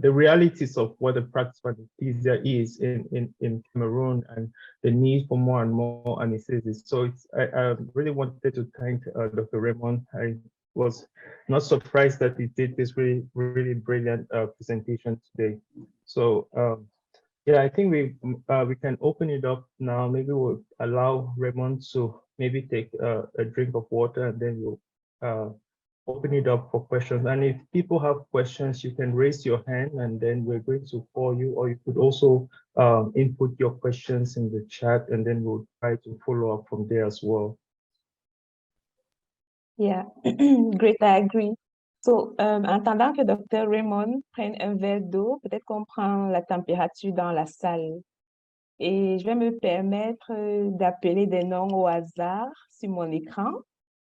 the realities of what the practice of anesthesia is in Cameroon, and the need for more and more anesthesists. So I really wanted to thank Dr. Raymond. I was not surprised that he did this really, really brilliant presentation today. So yeah, I think we can open it up now. Maybe we'll allow Raymond to maybe take a drink of water, and then we'll open it up for questions. And if people have questions, you can raise your hand and then we're going to call you, or you could also input your questions in the chat, and then we'll try to follow up from there as well. Yeah, great, I agree. So, en attendant que Dr. Raymond prenne un verre d'eau, peut-être qu'on prend la température dans la salle. Et je vais me permettre d'appeler des noms au hasard sur mon écran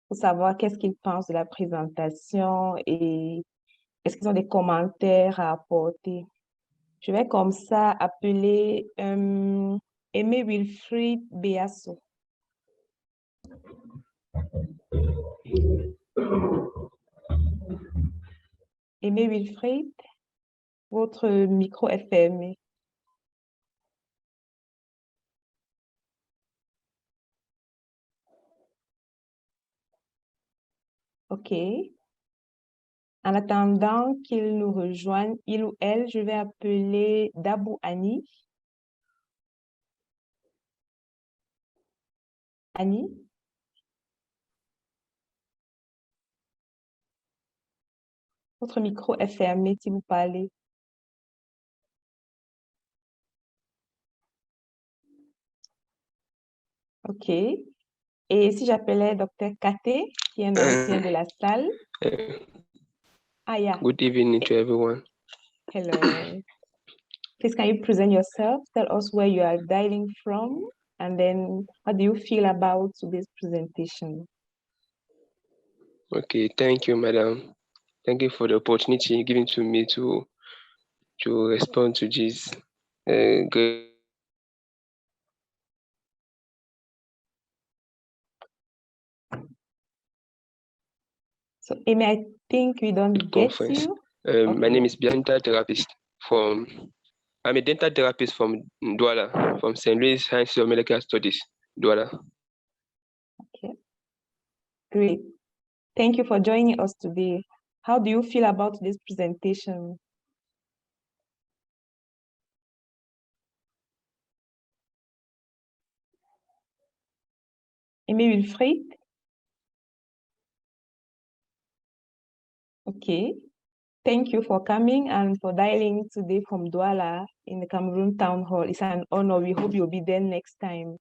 pour savoir qu'est-ce qu'ils pensent de la présentation et est-ce qu'ils ont des commentaires à apporter. Je vais comme ça appeler Aimé Wilfried Beasso. Aimé Wilfried, votre micro est fermé. OK. En attendant qu'il nous rejoigne, il ou elle, je vais appeler Dabou Annie. Annie? Votre micro est fermé si vous parlez. OK. Et si j'appelais Dr. Kate, qui est un ancien de la salle? Ah, yeah. Good evening to everyone. Hello. Please, can you present yourself? Tell us where you are dialing from, and then how do you feel about today's presentation? Okay, thank you, madam. Thank you for the opportunity given to me to respond to this. Good. So, Amy, I think we don't get Conference. you. My name is Dental Therapist I'm a dental therapist from Douala, from St. Louis High School of Medical Studies, Douala. Okay, great. Thank you for joining us today. How do you feel about this presentation? Amy Wilfried? Okay. Thank you for coming and for dialing today from Douala in the Cameroon Town Hall. It's an honor. We hope you'll be there next time.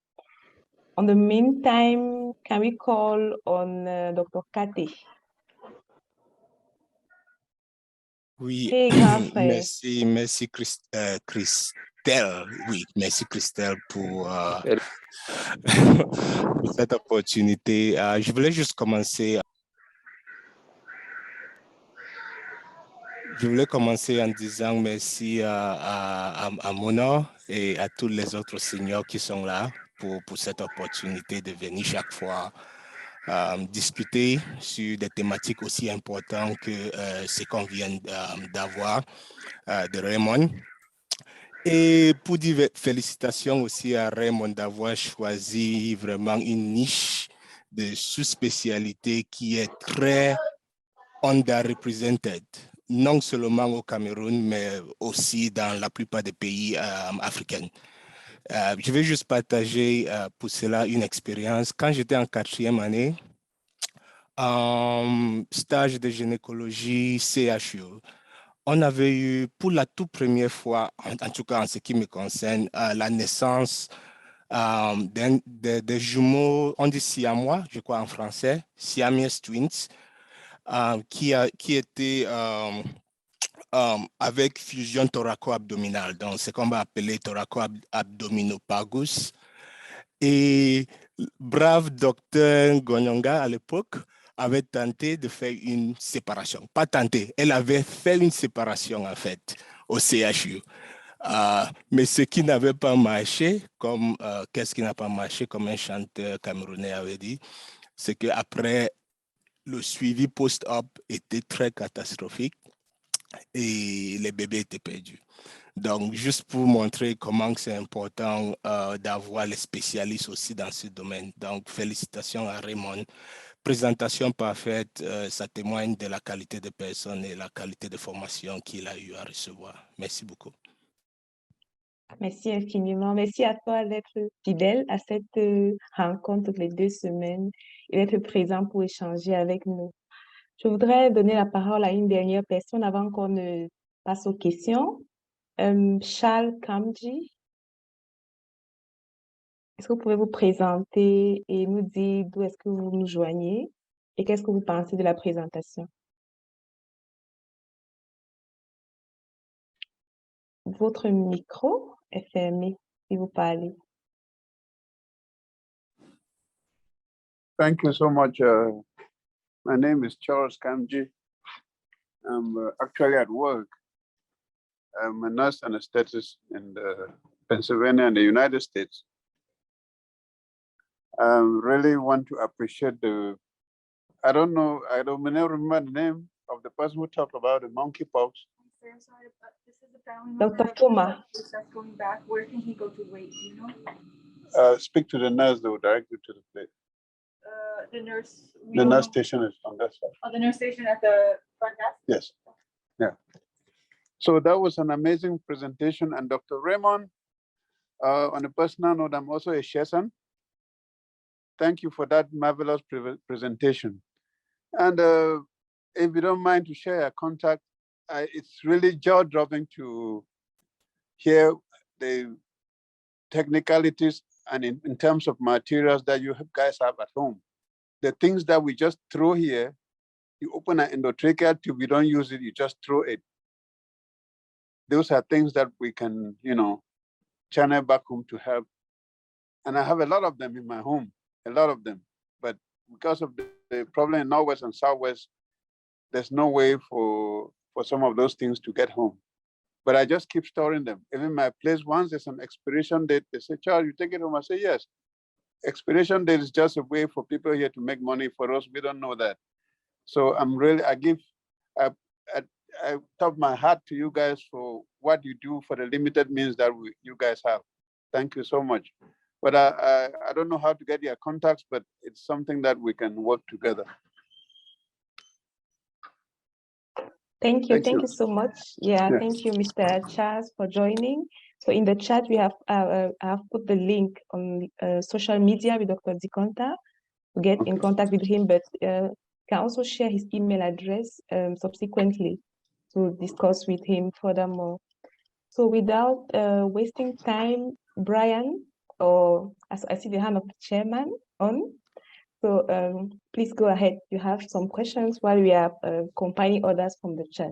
On the meantime, can we call on Dr. Kate? Oui, Hey, grand frère. merci Christelle. Oui, merci Christelle pour, pour cette opportunité. Je voulais juste commencer. Je voulais commencer en disant merci à Mona et à tous les autres seniors qui sont là pour cette opportunité de venir chaque fois discuter sur des thématiques aussi importantes que ce qu'on vient d'avoir de Raymond. Et pour dire félicitations aussi à Raymond d'avoir choisi vraiment une niche de sous-spécialité qui est très underrepresented, non seulement au Cameroun, mais aussi dans la plupart des pays africains. Je vais juste partager pour cela une expérience. Quand j'étais en 4e année, en stage de gynécologie CHU, on avait eu pour la toute première fois, en tout cas en ce qui me concerne, la naissance des jumeaux, on dit siamois, je crois en français, Siamese twins, qui étaient avec fusion thoraco-abdominale, donc ce qu'on va appeler thoraco-abdominopagus. Et brave docteur Gonyonga à l'époque avait tenté de faire une séparation. Pas tenté, elle avait fait une séparation en fait au CHU. Mais ce qui n'avait pas marché, comme qu'est-ce qui n'a pas marché, comme un chanteur camerounais avait dit, c'est qu'après, le suivi post-op était très catastrophique et les bébés étaient perdus. Donc, juste pour montrer comment c'est important d'avoir les spécialistes aussi dans ce domaine. Donc, félicitations à Raymond. Présentation parfaite, ça témoigne de la qualité de personne et la qualité de formation qu'il a eu à recevoir. Merci beaucoup. Merci infiniment. Merci à toi d'être fidèle à cette rencontre toutes les 2 semaines et d'être présent pour échanger avec nous. Je voudrais donner la parole à une dernière personne avant qu'on ne passe aux questions. Charles Kamji, est-ce que vous pouvez vous présenter et nous dire d'où est-ce que vous nous joignez et qu'est-ce que vous pensez de la présentation? Votre micro est fermé si vous parlez. Thank you so much. My name is Charles Kamji. I'm actually at work. I'm a nurse anesthetist in Pennsylvania and the United States. I really want to appreciate I don't remember the name of the person who talked about the monkeypox. I'm sorry, but this is a family Dr. member Fuma. that's going back. Where can he go to wait, you know? Speak to the nurse, they will direct you to the place. The nurse. The nurse station is on that side. Oh, the nurse station at the front desk? Yes. Yeah. So that was an amazing presentation. And Dr. Raymond, on a personal note, I'm also a Shesan. Thank you for that marvelous presentation. And if you don't mind to share a contact, it's really jaw-dropping to hear the technicalities and in terms of materials that you guys have at home. The things that we just throw here, you open an endotracheal tube, you don't use it, you just throw it. those are things that we can, channel back home to help. And I have a lot of them in my home, a lot of them. But because of the problem in Northwest and Southwest, there's no way for some of those things to get home. But I just keep storing them. Even my place, once there's an expiration date, they say, Charles, you take it home? I say, yes. Expiration date is just a way for people here to make money. For us, we don't know that. So I top my hat to you guys for what you do for the limited means that you guys have. Thank you so much. But I don't know how to get your contacts, but it's something that we can work together. Thank you so much. Yeah, thank you, Mr. Charles, for joining. So in the chat, we have I have put the link on social media with Dr. Ndikontar to get in contact with him, but can also share his email address subsequently to discuss with him furthermore. So without wasting time, Brian, or as I see the hand of the chairman on, so please go ahead. You have some questions while we are compiling others from the chat.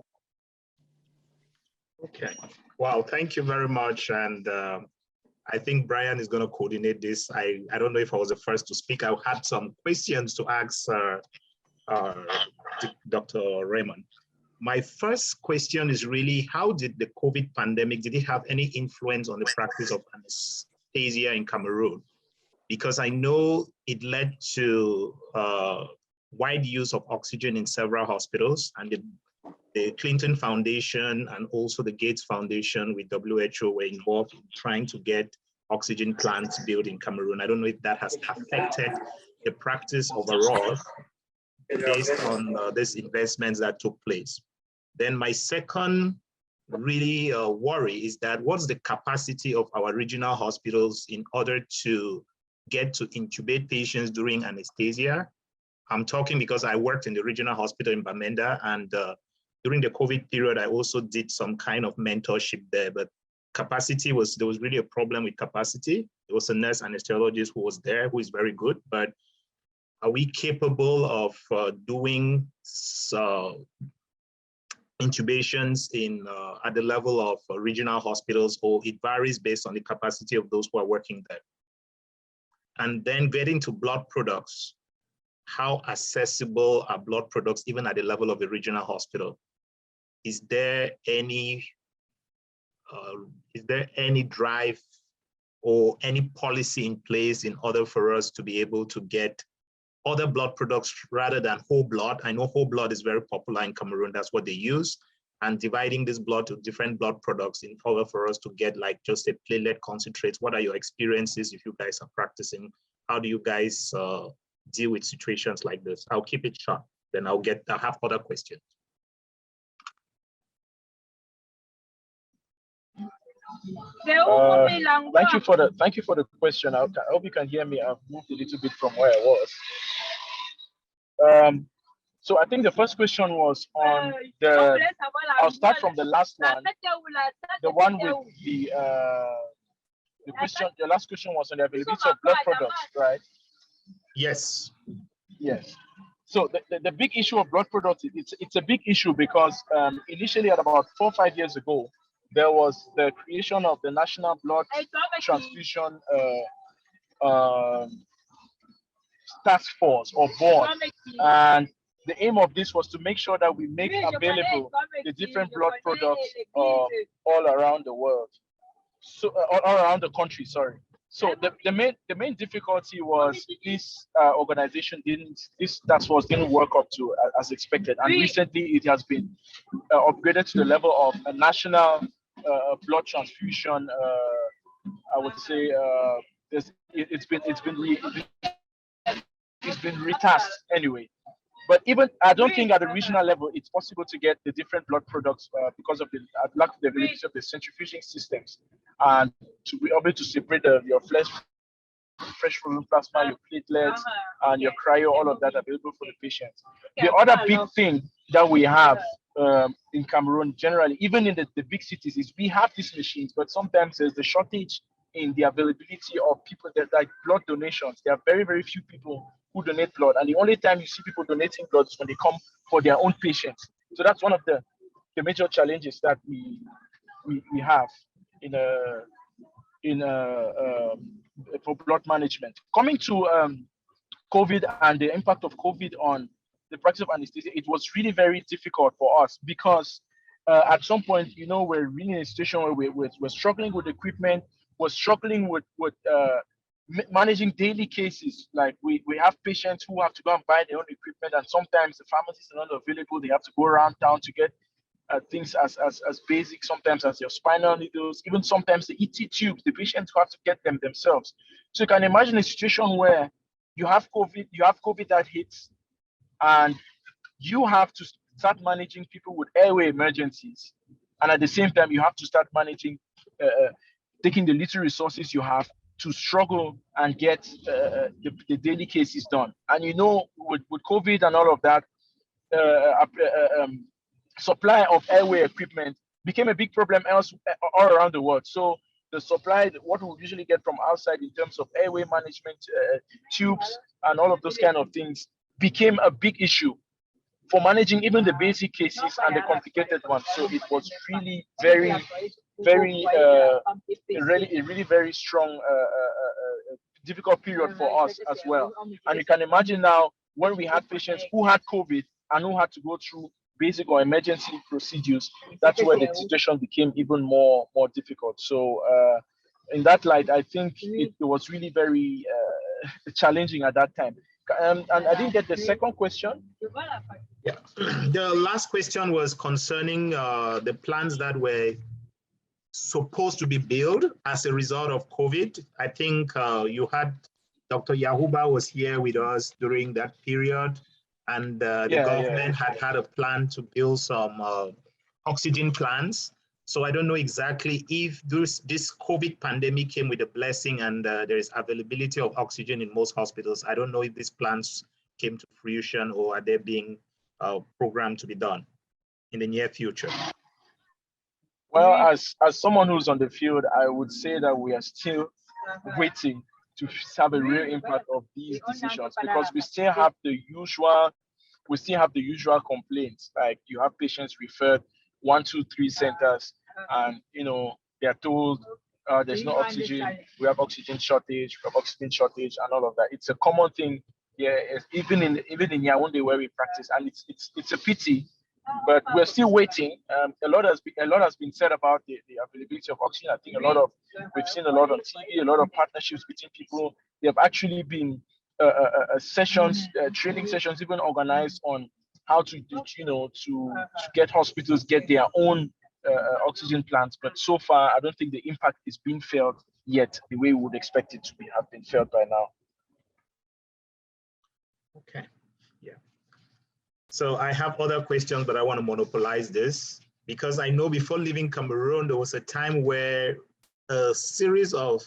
Okay. Wow. Thank you very much. And I think Brian is going to coordinate this. I don't know if I was the first to speak. I had some questions to ask Dr. Raymond. My first question is really, how did the COVID pandemic, did it have any influence on the practice of anesthesia in Cameroon? Because I know it led to wide use of oxygen in several hospitals, and the Clinton Foundation and also the Gates Foundation with WHO were involved in trying to get oxygen plants built in Cameroon. I don't know if that has affected the practice overall based on these investments that took place. Then my second really worry is that what's the capacity of our regional hospitals in order to get to intubate patients during anesthesia? I'm talking because I worked in the regional hospital in Bamenda, and during the COVID period, I also did some kind of mentorship there, but there was really a problem with capacity. There was a nurse anesthesiologist who was there, who is very good, but are we capable of doing intubations at the level of regional hospitals, or it varies based on the capacity of those who are working there? And then getting to blood products, how accessible are blood products even at the level of a regional hospital? Is there any drive or any policy in place in order for us to be able to get other blood products rather than whole blood? I know whole blood is very popular in Cameroon, that's what they use, and dividing this blood to different blood products in order for us to get like just a platelet concentrates. What are your experiences if you guys are practicing? How do you guys deal with situations like this? I'll keep it short, then I'll have other questions. Thank you for the question. I hope you can hear me. I've moved a little bit from where I was. So I think the first question was on I'll start from the last one. The one with the question, the last question was on the availability of blood products, right? Yes. Yes. So the big issue of blood products, it's a big issue because initially at about 4 or 5 years ago, there was the creation of the National Blood Transfusion Task Force or Board. And the aim of this was to make sure that we make available the different blood products all around the world. So all around the country, sorry. So the main difficulty was this organization this task force didn't work up to as expected, and recently it has been upgraded to the level of a national blood transfusion. I would say it's been retasked anyway. But even I don't think at the regional level it's possible to get the different blood products because of the lack of the availability of the centrifuging systems, and to be able to separate your fresh frozen plasma, your platelets, and your cryo, all of that available for the patients. The other big thing that we have in Cameroon generally, even in the big cities, is we have these machines, but sometimes there's the shortage in the availability of people that like blood donations. There are very, very few people who donate blood, and the only time you see people donating blood is when they come for their own patients. So that's one of the major challenges that we have for blood management. Coming to COVID and the impact of COVID on the practice of anesthesia, it was really very difficult for us because at some point, we're really in a situation where we're struggling with equipment, we're struggling with managing daily cases. Like we have patients who have to go and buy their own equipment, and sometimes the pharmacies are not available. They have to go around town to get things as basic, sometimes as your spinal needles, even sometimes the ET tubes. The patients have to get them themselves. So you can imagine a situation where you have COVID that hits, and you have to start managing people with airway emergencies, and at the same time you have to start managing taking the little resources you have to struggle and get the daily cases done. And with COVID and all of that, supply of airway equipment became a big problem all around the world. So the supply, what we usually get from outside in terms of airway management, tubes, and all of those kind of things, became a big issue for managing even the basic cases and the complicated ones. So it was really very, very, a really very strong, difficult period for us as well. And you can imagine now when we had patients who had COVID and who had to go through basic or emergency procedures, that's where the situation became even more difficult. So in that light, I think it was really very challenging at that time. And I didn't get the second question. Yeah, the last question was concerning the plans that were supposed to be built as a result of COVID. I think you had Dr. Yahuba was here with us during that period, and the government had a plan to build some oxygen plants. So I don't know exactly if this COVID pandemic came with a blessing and there is availability of oxygen in most hospitals. I don't know if these plans came to fruition or are they being programmed to be done in the near future. Well, as someone who's on the field, I would say that we are still waiting to have a real impact of these decisions, because we still have the usual complaints. Like you have patients referred 1, 2, 3 centers, and they are told there's no oxygen, we have oxygen shortage, and all of that. It's a common thing, even in Yaoundé where we practice, and it's a pity, but we're still waiting. A lot has been said about the availability of oxygen. I think we've seen a lot on TV, a lot of partnerships between people. There have actually been sessions, training sessions, even organized on how to get hospitals get their own oxygen plants. But so far, I don't think the impact is being felt yet the way we would expect it to have been felt by now. Okay, yeah. So I have other questions, but I want to monopolize this because I know before leaving Cameroon, there was a time where a series of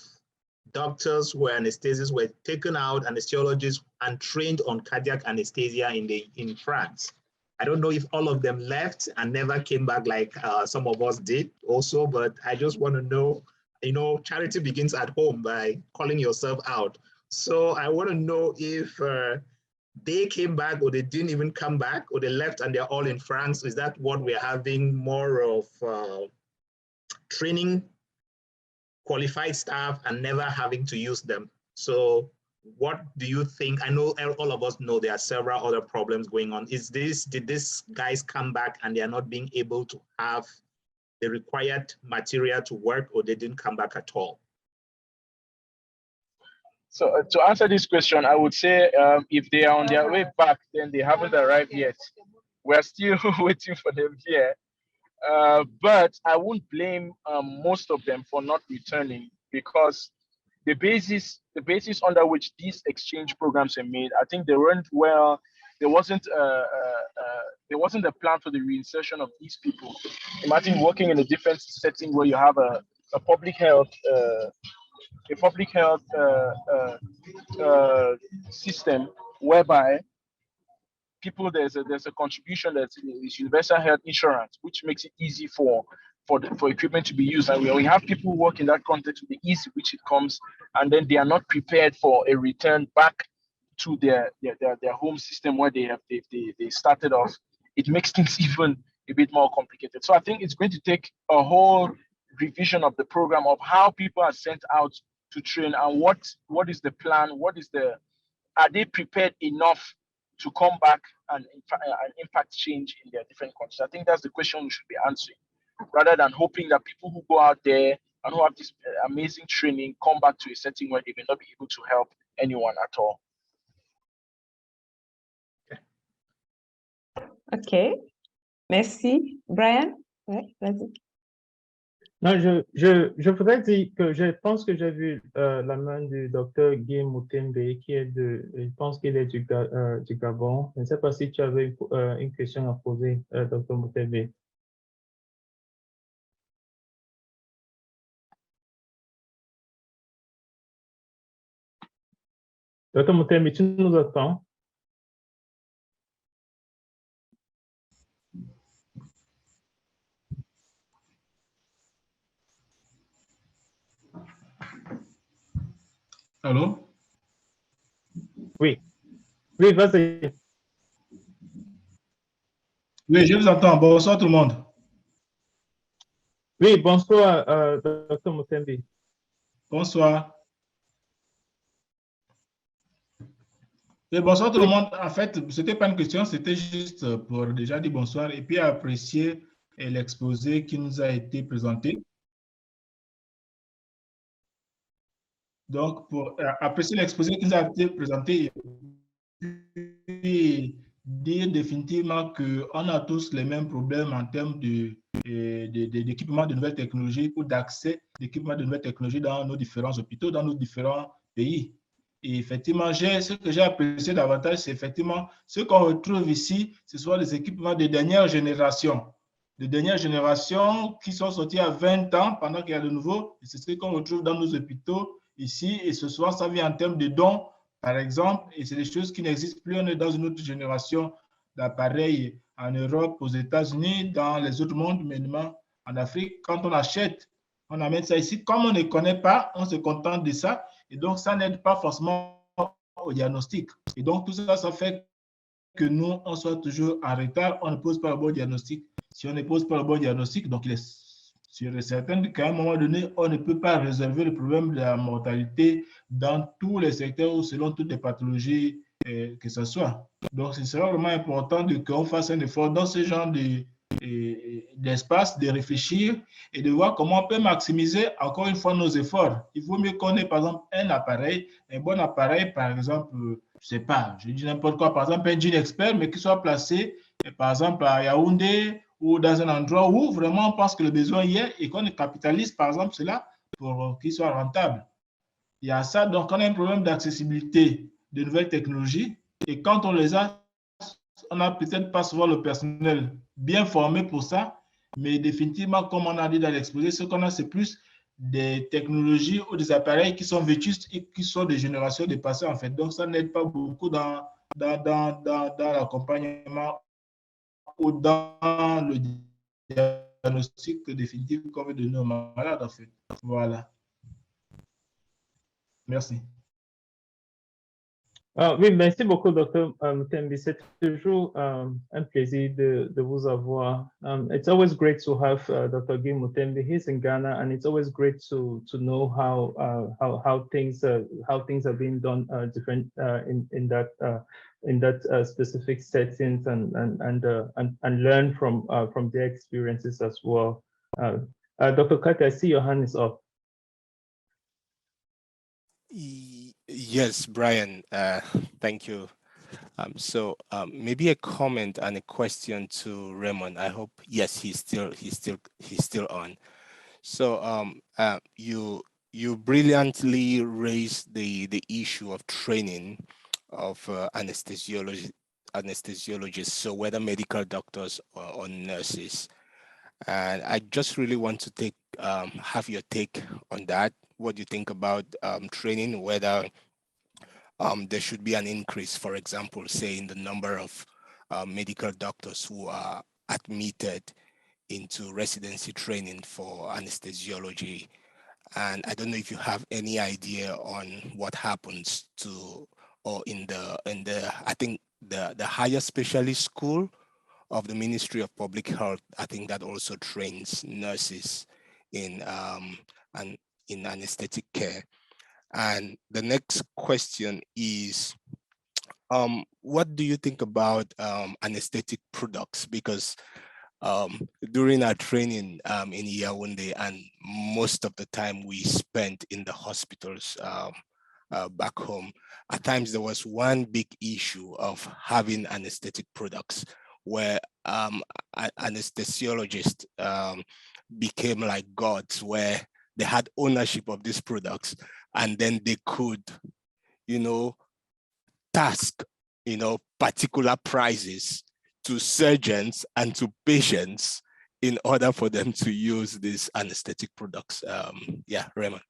doctors who were anesthesists were taken out, anesthesiologists, and trained on cardiac anesthesia in France. I don't know if all of them left and never came back like some of us did also, but I just want to know, charity begins at home by calling yourself out. So I want to know if they came back or they didn't even come back, or they left and they're all in France. Is that what we're having, more of training qualified staff and never having to use them? So what do you think? I know all of us know there are several other problems going on. Did these guys come back and they are not being able to have the required material to work, or they didn't come back at all? So to answer this question, I would say if they are on their way back, then they haven't arrived yet. We're still waiting for them here. But I won't blame most of them for not returning, because the basis under which these exchange programs are made, I think they weren't well. There wasn't a plan for the reinsertion of these people. Imagine working in a different setting where you have a public health system whereby people, there's a contribution that is universal health insurance, which makes it easy for equipment to be used. And we have people who work in that context with the ease with which it comes, and then they are not prepared for a return back to their home system where they started off. It makes things even a bit more complicated. So I think it's going to take a whole revision of the program of how people are sent out to train, and what is the plan, are they prepared enough to come back and impact change in their different countries? I think that's the question we should be answering, rather than hoping that people who go out there and who have this amazing training come back to a setting where they may not be able to help anyone at all. OK. Merci. Brian? Ouais, vas-y. Non, je voudrais dire que je pense que j'ai vu la main du docteur Guy Moutembe, qui est je pense qu'il est du Gabon. Je ne sais pas si tu avais une question à poser, docteur Moutembe. Docteur Moutembe, tu nous entends? Allô? Oui. Oui, vas-y. Oui, je vous entends. Bonsoir tout le monde. Oui, bonsoir, docteur Moutembe. Bonsoir. Et bonsoir tout le monde. En fait, ce n'était pas une question, c'était juste pour déjà dire bonsoir et puis apprécier l'exposé qui nous a été présenté. Donc, pour apprécier l'exposé qui nous a été présenté et dire définitivement qu'on a tous les mêmes problèmes en termes d'équipement de nouvelles technologies ou d'accès d'équipements de nouvelles technologies dans nos différents hôpitaux, dans nos différents pays. Et effectivement, ce que j'ai apprécié davantage, c'est effectivement ce qu'on retrouve ici, ce sont les équipements de dernière génération. De dernière génération qui sont sortis à 20 ans pendant qu'il y a de nouveau. C'est ce qu'on retrouve dans nos hôpitaux ici. Et ce soir, ça vient en termes de dons, par exemple. Et c'est des choses qui n'existent plus. On est dans une autre génération d'appareils en Europe, aux États-Unis, dans les autres mondes, mais en Afrique. Quand on achète, on amène ça ici. Comme on ne connaît pas, on se contente de ça. Et donc, ça n'aide pas forcément au diagnostic. Et donc, tout ça, ça fait que nous, on soit toujours en retard. On ne pose pas le bon diagnostic. Si on ne pose pas le bon diagnostic, donc il est sûr et certain qu'à un moment donné, on ne peut pas résolver le problème de la mortalité dans tous les secteurs ou selon toutes les pathologies que ce soit. Donc, ce sera vraiment important qu'on fasse un effort dans ce genre d'espace, de réfléchir et de voir comment on peut maximiser encore une fois nos efforts. Il vaut mieux qu'on ait par exemple un appareil, un bon appareil, par exemple, je ne sais pas, je dis n'importe quoi, par exemple un jean expert, mais qui soit placé par exemple à Yaoundé ou dans un endroit où vraiment on pense que le besoin y est et qu'on capitalise par exemple cela pour qu'il soit rentable. Il y a ça, donc on a un problème d'accessibilité de nouvelles technologies et quand on les a, on n'a peut-être pas souvent le personnel bien formé pour ça, mais définitivement, comme on a dit dans l'exposé, ce qu'on a, c'est plus des technologies ou des appareils qui sont vétustes et qui sont des générations dépassées, en fait. Donc, ça n'aide pas beaucoup dans l'accompagnement ou dans le diagnostic définitif qu'on veut donner aux malades, en fait. Voilà. Merci. Oui, merci beaucoup, Dr. Moutembe. C'est toujours un plaisir de vous avoir. It's always great to have Dr. Guy Moutembe. He's in Ghana, and it's always great to know how things are being done different in that specific settings and learn from their experiences as well. Dr. Kati, I see your hand is up. Yes, Brian, thank you. So maybe a comment and a question to Raymond. I hope, yes, he's still on. So you brilliantly raised the issue of training of anesthesiologists. So whether medical doctors or nurses, and I just really want to have your take on that. What do you think about training, whether there should be an increase, for example, say in the number of medical doctors who are admitted into residency training for anesthesiology. And I don't know if you have any idea on what happens in the I think the higher specialist school of the Ministry of Public Health, I think that also trains nurses in in anesthetic care. And the next question is, what do you think about anesthetic products? Because during our training in Yaoundé, and most of the time we spent in the hospitals back home, at times there was one big issue of having anesthetic products where anesthesiologists became like gods, where they had ownership of these products, and then they could, task, particular prices to surgeons and to patients in order for them to use these anesthetic products. Yeah, Raymond.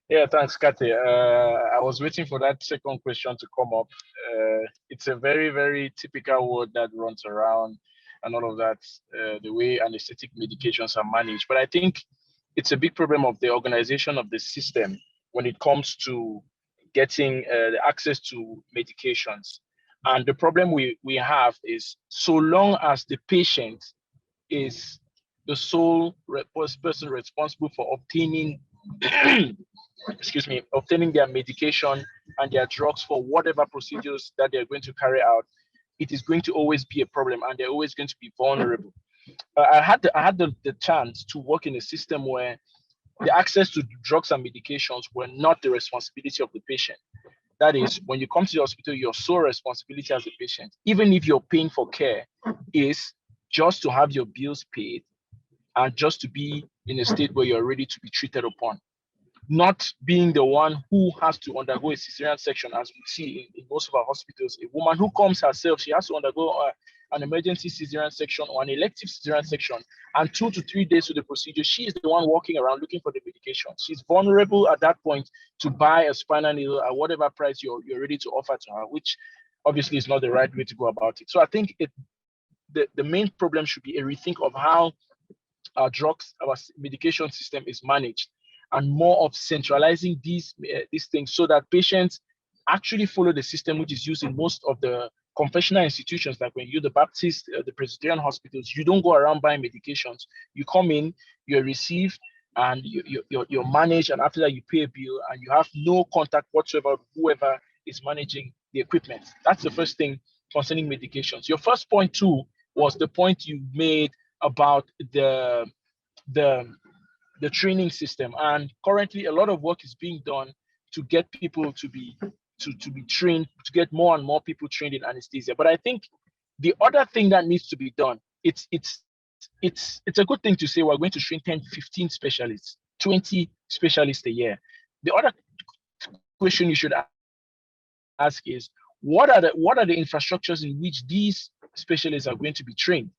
Yeah, thanks, Kate. I was waiting for that second question to come up. It's a very, very typical word that runs around and all of that, the way anesthetic medications are managed. But I think it's a big problem of the organization of the system when it comes to getting the access to medications. And the problem we have is, so long as the patient is the sole person responsible for obtaining excuse me, obtaining their medication and their drugs for whatever procedures that they're going to carry out, it is going to always be a problem, and they're always going to be vulnerable. I had the chance to work in a system where the access to drugs and medications were not the responsibility of the patient. That is, when you come to the hospital, your sole responsibility as a patient, even if you're paying for care, is just to have your bills paid and just to be in a state where you're ready to be treated upon. Not being the one who has to undergo a cesarean section, as we see in most of our hospitals. A woman who comes herself, she has to undergo an emergency cesarean section or an elective cesarean section, and 2 to 3 days to the procedure, she is the one walking around looking for the medication. She's vulnerable at that point to buy a spinal needle at whatever price you're ready to offer to her, which obviously is not the right way to go about it. So I think the main problem should be a rethink of how our drugs, our medication system is managed, and more of centralizing these things so that patients actually follow the system which is used in most of the confessional institutions, like when you're the Baptist, the Presbyterian hospitals. You don't go around buying medications. You come in, you're received, and you're managed, and after that you pay a bill, and you have no contact whatsoever with whoever is managing the equipment. That's the first thing concerning medications. Your first point too was the point you made about the training system, and currently a lot of work is being done to get people to be trained, to get more and more people trained in anesthesia. But I think the other thing that needs to be done, it's a good thing to say we're going to train 10, 15 specialists, 20 specialists a year. The other question you should ask is, what are the infrastructures in which these specialists are going to be trained?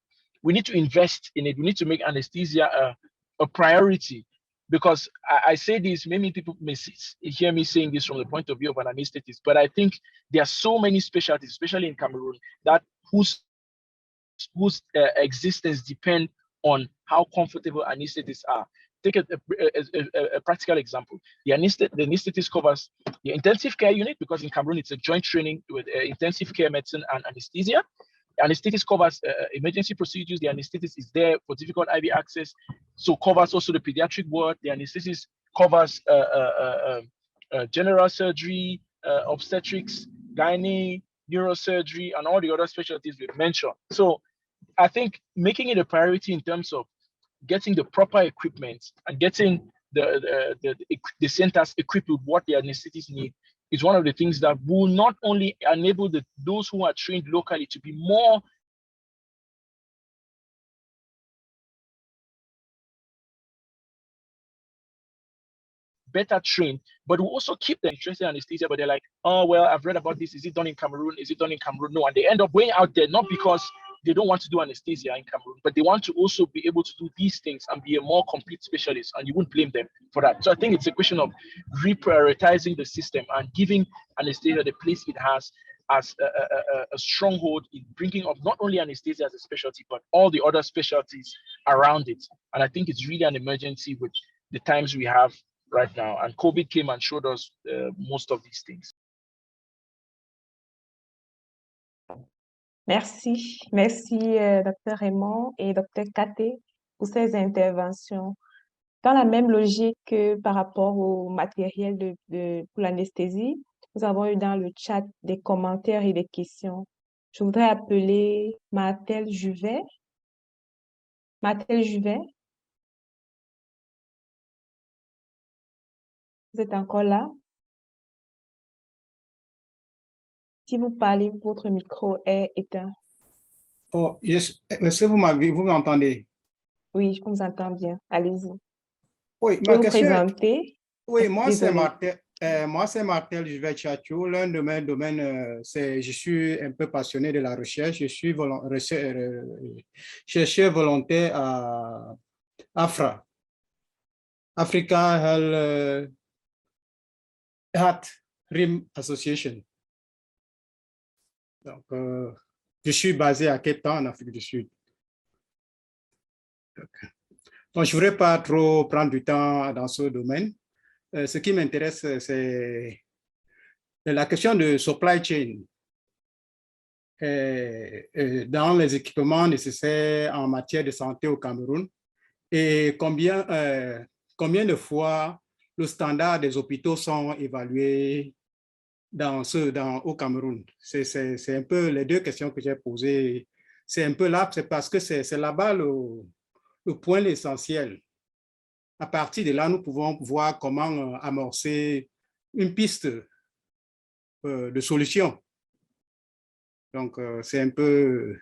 We need to invest in it. We need to make anesthesia a priority, because I say this, many people may hear me saying this from the point of view of an anesthetist, but I think there are so many specialties, especially in Cameroon, that whose existence depend on how comfortable anesthetists are. Take a practical example. The anesthetist covers the intensive care unit, because in Cameroon it's a joint training with intensive care medicine and anesthesia. Anesthetist covers emergency procedures. The anesthetist is there for difficult IV access, so covers also the pediatric ward. The anesthetist covers general surgery, obstetrics, gynae, neurosurgery, and all the other specialties we've mentioned. So I think making it a priority in terms of getting the proper equipment and getting the centers equipped with what the anesthetists need is one of the things that will not only enable those who are trained locally to be more better trained, but will also keep them interested in anesthesia. But they're like, oh, well, I've read about this. Is it done in Cameroon? Is it done in Cameroon? No, and they end up going out there, not because they don't want to do anesthesia in Cameroon, but they want to also be able to do these things and be a more complete specialist, and you wouldn't blame them for that. So I think it's a question of reprioritizing the system and giving anesthesia the place it has as a stronghold in bringing up not only anesthesia as a specialty, but all the other specialties around it. And I think it's really an emergency with the times we have right now. And COVID came and showed us most of these things. Merci, Dr. Raymond et Dr. Kate pour ces interventions. Dans la même logique que par rapport au matériel pour l'anesthésie, nous avons eu dans le chat des commentaires et des questions. Je voudrais appeler Martel Juvet. Martel Juvet, vous êtes encore là? Si vous parlez, votre micro est éteint. Oh, yes. Est-ce que vous m'entendez? Oui, je vous entends bien. Allez-y. Oui, Vous ma vous question. présenter? Oui, moi c'est Désolée. Martel Juvet-Chacho. L'un de mes domaines, je suis un peu passionné de la recherche. Je suis chercheur volontaire à AFRA, African Heart Rim Association. Donc, je suis basé à Cape Town, en Afrique du Sud. Donc, je ne voudrais pas trop prendre du temps dans ce domaine. Ce qui m'intéresse, c'est la question de supply chain dans les équipements nécessaires en matière de santé au Cameroun et combien de fois le standard des hôpitaux sont évalués au Cameroun. C'est un peu les deux questions que j'ai posées. C'est un peu là, c'est parce que c'est là-bas le point essentiel. À partir de là, nous pouvons voir comment amorcer une piste de solution. Donc, c'est un peu...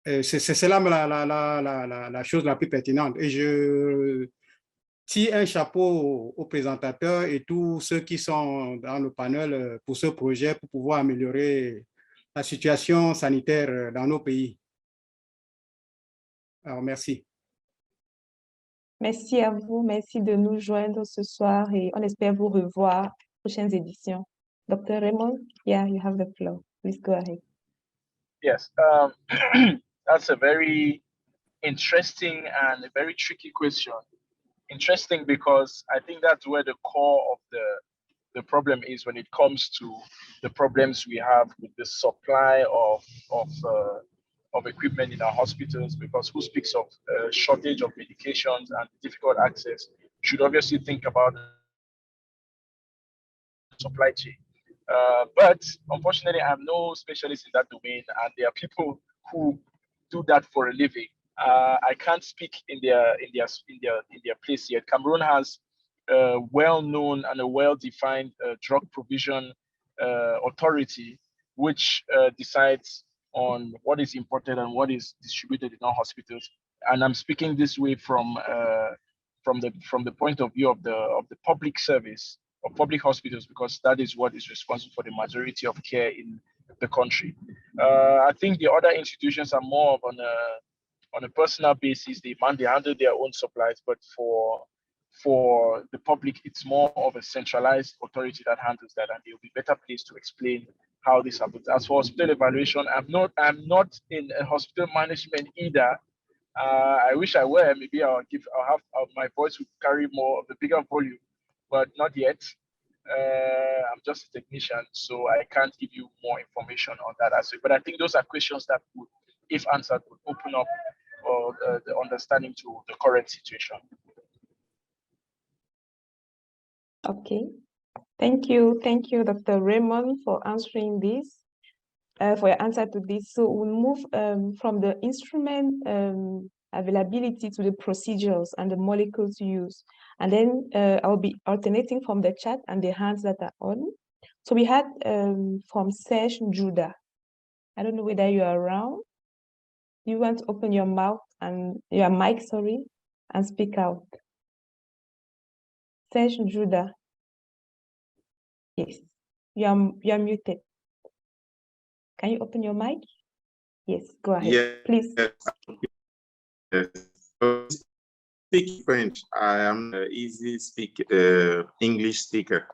C'est là la chose la plus pertinente. Et je tire un chapeau aux présentateurs et tous ceux qui sont dans le panel pour ce projet pour pouvoir améliorer la situation sanitaire dans nos pays. Alors, merci. Merci à vous. Merci de nous joindre ce soir et on espère vous revoir aux prochaines éditions. Dr. Raymond, yeah, you have the floor. Please go ahead. Yes, that's a very interesting and a very tricky question. Interesting because I think that's where the core of the problem is when it comes to the problems we have with the supply of equipment in our hospitals, because who speaks of shortage of medications and difficult access should obviously think about supply chain. But unfortunately, I'm no specialist in that domain, and there are people who do that for a living. I can't speak in their place yet. Cameroon has a well-known and a well-defined drug provision authority, which decides on what is imported and what is distributed in our hospitals. And I'm speaking this way from the point of view of the public service of public hospitals, because that is what is responsible for the majority of care in the country. I think the other institutions are more of on a personal basis. They handle their own supplies, but for the public, it's more of a centralized authority that handles that, and they'll be better placed to explain how this happens. As for hospital evaluation, I'm not in a hospital management either. I wish I were. Maybe my voice would carry more of a bigger volume, but not yet. I'm just a technician, so I can't give you more information on that aspect. But I think those are questions that would, if answered, would open up the understanding to the current situation. Okay. Thank you, Dr. Raymond, for answering this, for your answer to this. So we'll move from the instrument availability to the procedures and the molecules used. And then I'll be alternating from the chat and the hands that are on. So we had from Serge Judah. I don't know whether you are around. You want to open your mouth and your mic, sorry, and speak out. Serge Judah. Yes, you are muted. Can you open your mic? Yes, go ahead, yes, please. Yes. Speak French. I am an easy English speaker.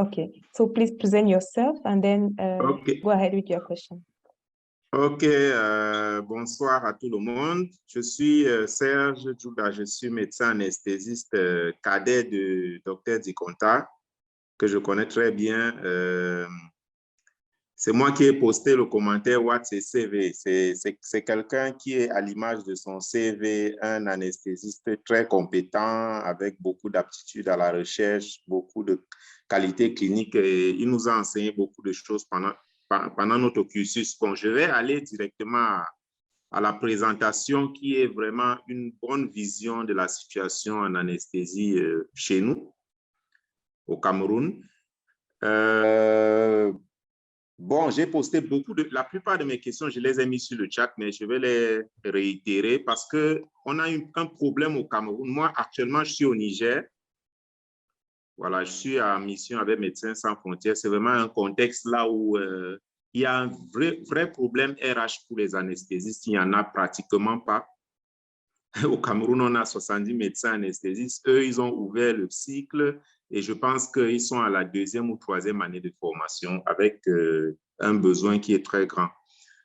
Okay, so please present yourself and then Okay. Go ahead with your question. Ok, bonsoir à tout le monde. Je suis Serge Djouga, je suis médecin anesthésiste cadet de Dr Ndikontar, que je connais très bien. C'est moi qui ai posté le commentaire What's a CV. C'est quelqu'un qui est à l'image de son CV, un anesthésiste très compétent, avec beaucoup d'aptitude à la recherche, beaucoup de qualité clinique. Et il nous a enseigné beaucoup de choses pendant notre cursus. Bon, je vais aller directement à la présentation qui est vraiment une bonne vision de la situation en anesthésie chez nous, au Cameroun. Bon, j'ai posté la plupart de mes questions, je les ai mis sur le chat, mais je vais les réitérer parce qu'on a eu un problème au Cameroun. Moi, actuellement, je suis au Niger. Voilà, je suis en mission avec Médecins sans frontières. C'est vraiment un contexte là où il y a un vrai problème RH pour les anesthésistes. Il n'y en a pratiquement pas. Au Cameroun, on a 70 médecins anesthésistes. Eux, ils ont ouvert le cycle et je pense qu'ils sont à la 2e ou 3e année de formation avec un besoin qui est très grand.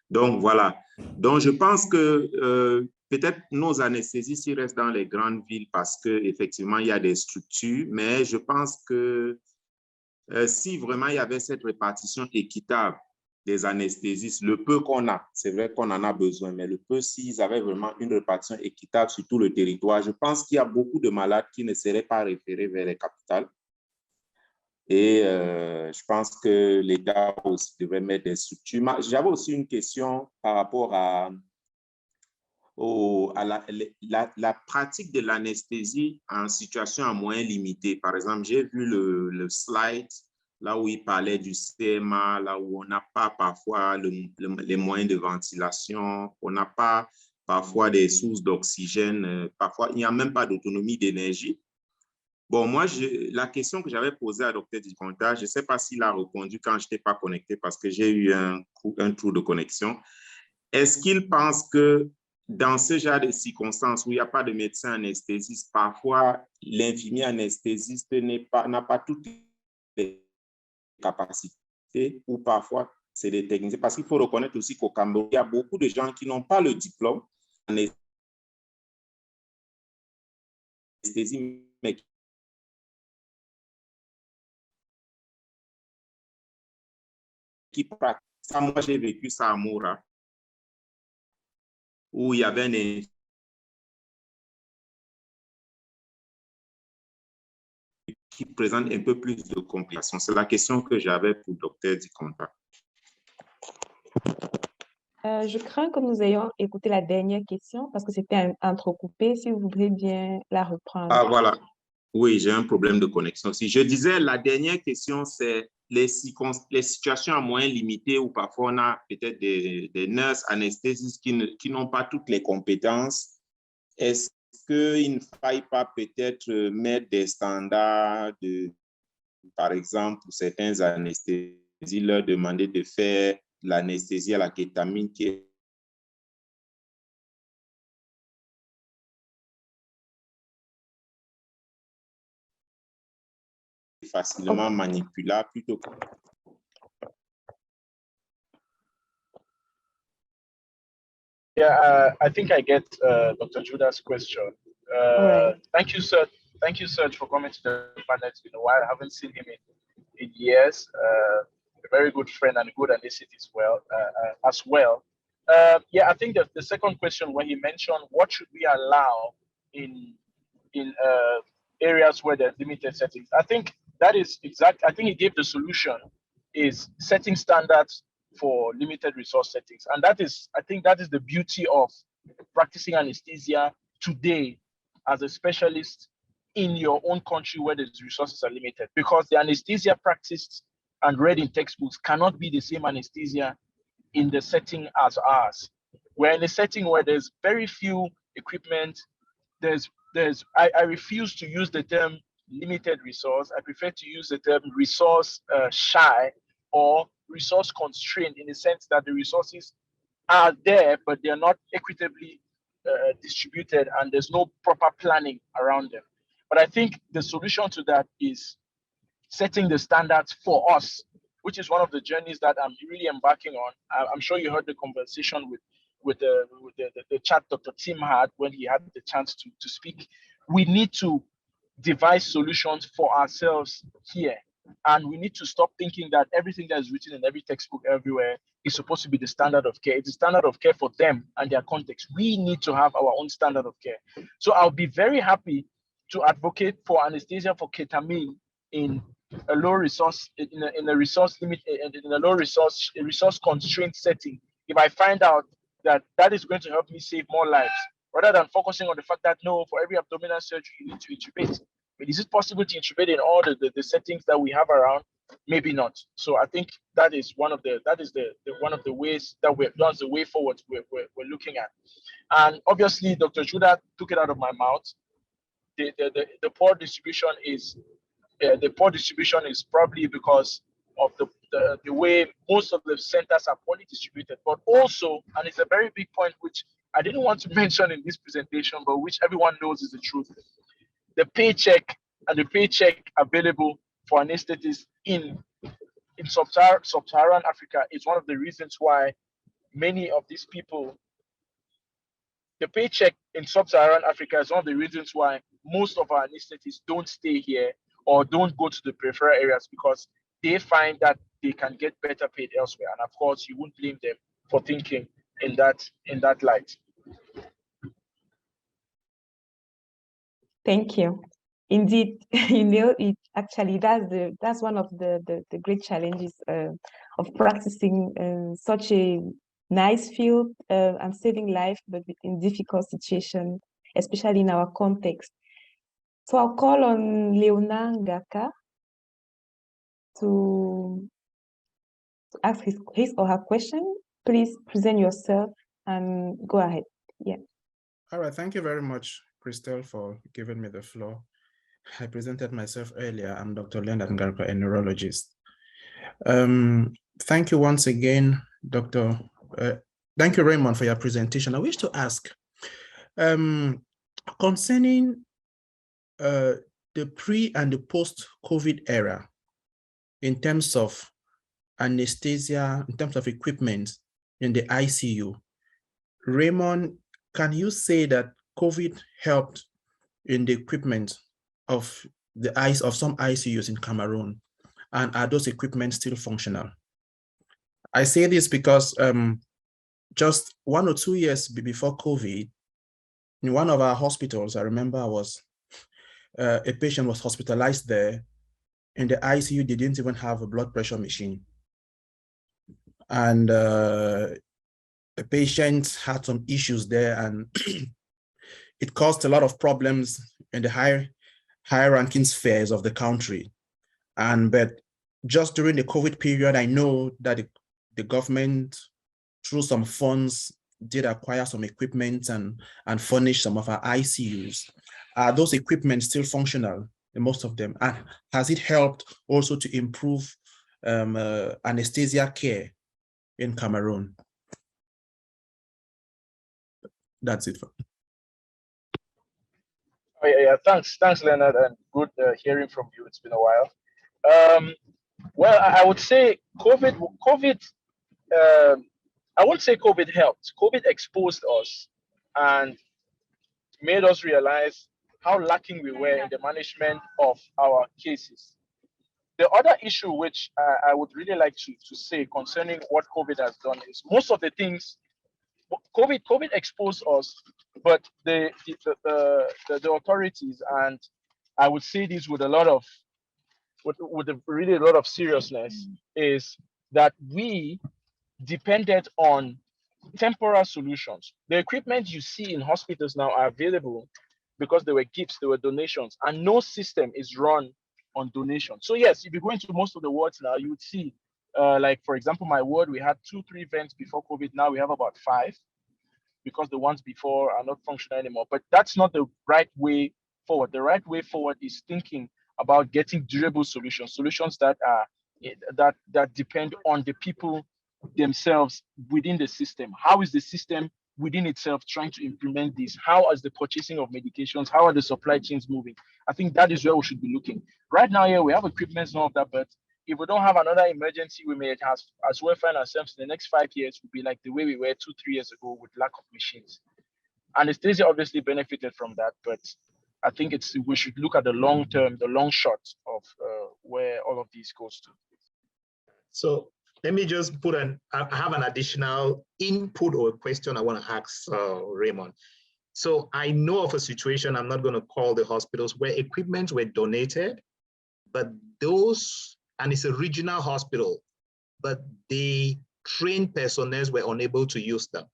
Donc, voilà. Donc, je pense que peut-être nos anesthésistes, ils restent dans les grandes villes parce qu'effectivement, il y a des structures, mais je pense que si vraiment il y avait cette répartition équitable des anesthésistes, le peu qu'on a, c'est vrai qu'on en a besoin, mais le peu, s'ils avaient vraiment une répartition équitable sur tout le territoire, je pense qu'il y a beaucoup de malades qui ne seraient pas référés vers les capitales. Et je pense que l'État aussi devrait mettre des structures. J'avais aussi une question par rapport à la pratique de l'anesthésie en situation à moyens limités. Par exemple, j'ai vu le slide là où il parlait du CMA, là où on n'a pas parfois les moyens de ventilation, on n'a pas parfois des sources d'oxygène, parfois il n'y a même pas d'autonomie d'énergie. Bon, moi, la question que j'avais posée à Dr Ndikontar, je ne sais pas s'il a répondu quand je n'étais pas connecté parce que j'ai eu un trou de connexion. Est-ce qu'il pense que dans ce genre de circonstances où il n'y a pas de médecin anesthésiste, parfois l'infirmier anesthésiste n'a pas toutes les capacités ou parfois c'est des techniciens? Parce qu'il faut reconnaître aussi qu'au Cameroun, il y a beaucoup de gens qui n'ont pas le diplôme en anesthésie, mais qui pratiquent. Ça, moi, j'ai vécu ça à Moura, où il y avait un qui présente un peu plus de complications. C'est la question que j'avais pour Dr Ndikontar. Je crains que nous ayons écouté la dernière question parce que c'était entrecoupé. Si vous voudrez bien la reprendre. Ah, voilà. Oui, j'ai un problème de connexion aussi. Je disais, la dernière question, c'est les situations à moyens limités où parfois on a peut-être des nurses anesthésistes qui n'ont pas toutes les compétences. Est-ce qu'il ne faille pas peut-être mettre des standards par exemple, pour certains anesthésistes, leur demander de faire l'anesthésie à la kétamine qui est facilement manipulable plutôt que... Yeah, I think I get Dr. Judah's question. Right. Thank you, sir. Thank you, Serge, for coming to the panel. It's been a while. I haven't seen him in years. A very good friend and good anesthetist as well. Yeah, I think the second question when he mentioned what should we allow in areas where there's limited settings. I think that is exact. I think he gave the solution is setting standards for limited resource settings. And that is, I think that is the beauty of practicing anesthesia today as a specialist in your own country where the resources are limited, because the anesthesia practiced and read in textbooks cannot be the same anesthesia in the setting as ours. We're in a setting where there's very few equipment. I refuse to use the term limited resource. I prefer to use the term resource shy or resource constrained, in the sense that the resources are there, but they're not equitably distributed and there's no proper planning around them. But I think the solution to that is setting the standards for us, which is one of the journeys that I'm really embarking on. I'm sure you heard the conversation with the chat Dr. Tim had when he had the chance to speak. We need to devise solutions for ourselves here. And we need to stop thinking that everything that is written in every textbook everywhere is supposed to be the standard of care. It's the standard of care for them and their context. We need to have our own standard of care. So I'll be very happy to advocate for anesthesia for ketamine in a low resource, in a resource limit, in a low resource constraint setting. If I find out that that is going to help me save more lives, rather than focusing on the fact that no, for every abdominal surgery you need to intubate. But is it possible to intubate in all the settings that we have around? Maybe not. So I think that is one of the one of the ways that that's the way forward we're looking at. And obviously, Dr. Judah took it out of my mouth. The poor distribution is probably because of the way most of the centers are poorly distributed, but also, and it's a very big point which I didn't want to mention in this presentation, but which everyone knows is the truth. The paycheck available for anesthetists in sub-Saharan Africa is one of the reasons why many of these people, the paycheck in sub-Saharan Africa is one of the reasons why most of our anesthetists don't stay here or don't go to the peripheral areas, because they find that they can get better paid elsewhere. And of course, you won't blame them for thinking in that light. Thank you. Indeed, you know, it actually that's one of the great challenges of practicing such a nice field and saving life, but in difficult situations, especially in our context. So I'll call on Leona Ngaka to ask his or her question. Please present yourself and go ahead. Yeah. All right, thank you very much, Christelle, for giving me the floor. I presented myself earlier. I'm Dr. Leonard Ngarka, a neurologist. Thank you once again, Dr. Thank you, Raymond, for your presentation. I wish to ask, concerning the pre and the post-COVID era, in terms of anesthesia, in terms of equipment in the ICU, Raymond, can you say that COVID helped in the equipment of some ICUs in Cameroon? And are those equipment still functional? I say this because just 1 or 2 years before COVID, in one of our hospitals, I remember a patient was hospitalized there. In the ICU, they didn't even have a blood pressure machine. And the patient had some issues there, and it caused a lot of problems in the higher ranking spheres of the country. But just during the COVID period, I know that the government, through some funds, did acquire some equipment and furnish some of our ICUs. Are those equipment still functional, most of them? And has it helped also to improve anesthesia care in Cameroon? That's it. Oh, yeah, thanks, Leonard, and good hearing from you. It's been a while. Well, I would say COVID. I won't say COVID helped. COVID exposed us and made us realize how lacking we were in the management of our cases. The other issue which I would really like to say concerning what COVID has done is most of the things COVID exposed us, but the authorities, and I would say this with a lot of really a lot of seriousness, is that we depended on temporary solutions. The equipment you see in hospitals now are available because there were gifts, there were donations, and no system is run on donation. So yes, if you go into most of the wards now, you would see, like for example, my ward, we had 2-3 vents before COVID. Now we have about 5 because the ones before are not functional anymore. But that's not the right way forward. The right way forward is thinking about getting durable solutions that are that depend on the people themselves within the system. How is the system within itself trying to implement this? How is the purchasing of medications? How are the supply chains moving? I think that is where we should be looking. Right now, yeah, we have equipment and all of that, but if we don't have another emergency, we may as well find ourselves in the next 5 years will be like the way we were 2-3 years ago with lack of machines. Anesthesia obviously benefited from that, but I think we should look at the long term, the long shot of where all of these goes to. So let me just I have an additional input or a question I want to ask Raymond. So I know of a situation, I'm not going to call the hospitals, where equipment were donated, but and it's a regional hospital, but the trained personnel were unable to use them.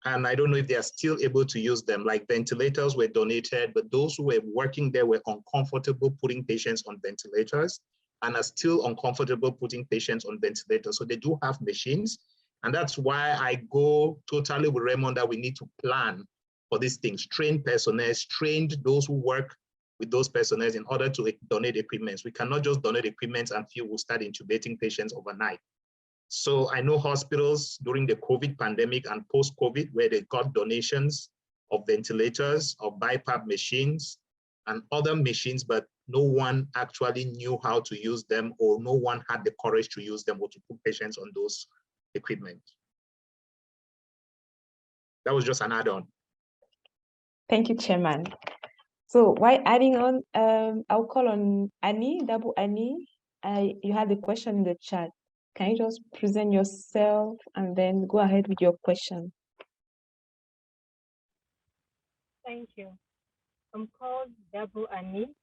And I don't know if they are still able to use them, like ventilators were donated, but those who were working there were uncomfortable putting patients on ventilators and are still uncomfortable putting patients on ventilators. So they do have machines. And that's why I go totally with Raymond that we need to plan for these things, train personnel, trained those who work with those personnel in order to donate equipment. We cannot just donate equipment and feel we'll start intubating patients overnight. So I know hospitals during the COVID pandemic and post-COVID where they got donations of ventilators, of BiPAP machines and other machines, but no one actually knew how to use them, or no one had the courage to use them or to put patients on those equipment. That was just an add-on. Thank you, Chairman. So while adding on, I'll call on Annie, Double Annie. You had a question in the chat. Can you just present yourself and then go ahead with your question? Thank you. I'm called Double Annie.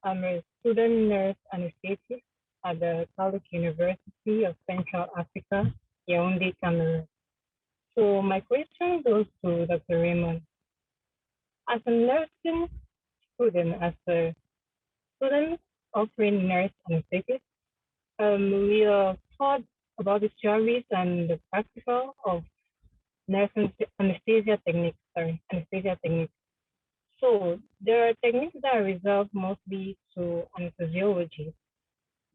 I'm a student nurse anesthetist at the Catholic University of Central Africa, Yaoundé, Cameroon. So my question goes to Dr. Raymond. As a nursing student, as a student offering nurse anesthetist, we are taught about the theories and the practical of nurse anesthesia techniques, So there are techniques that are reserved mostly to anesthesiology.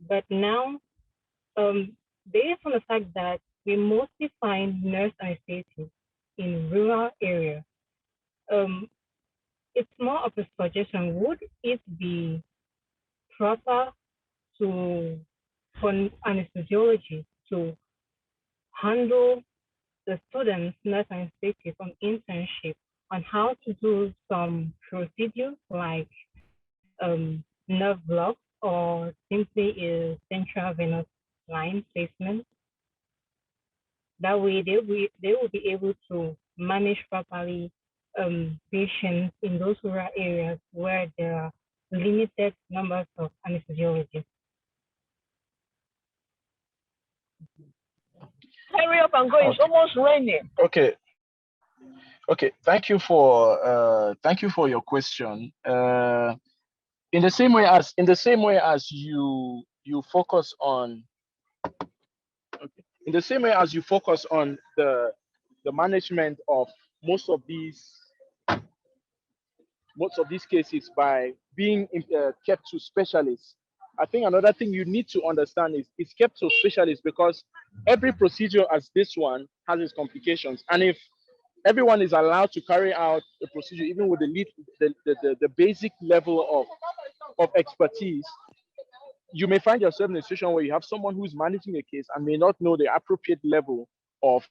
But now, based on the fact that we mostly find nurse anesthetists in rural areas, it's more of a suggestion. Would it be proper for anesthesiology to handle the students, nurse anesthetists on internship on how to do some procedures like nerve block or simply a central venous line placement? That way they will be able to manage properly patients in those rural areas where there are limited numbers of anesthesiologists. Hurry up and go, it's almost raining. Okay. Thank you for your question. In the same way as you focus on the management of most of these cases by being kept to specialists, I think another thing you need to understand is it's kept to specialists because every procedure as this one has its complications. And if everyone is allowed to carry out the procedure, even with the basic level of expertise, you may find yourself in a situation where you have someone who's managing a case and may not know the appropriate level of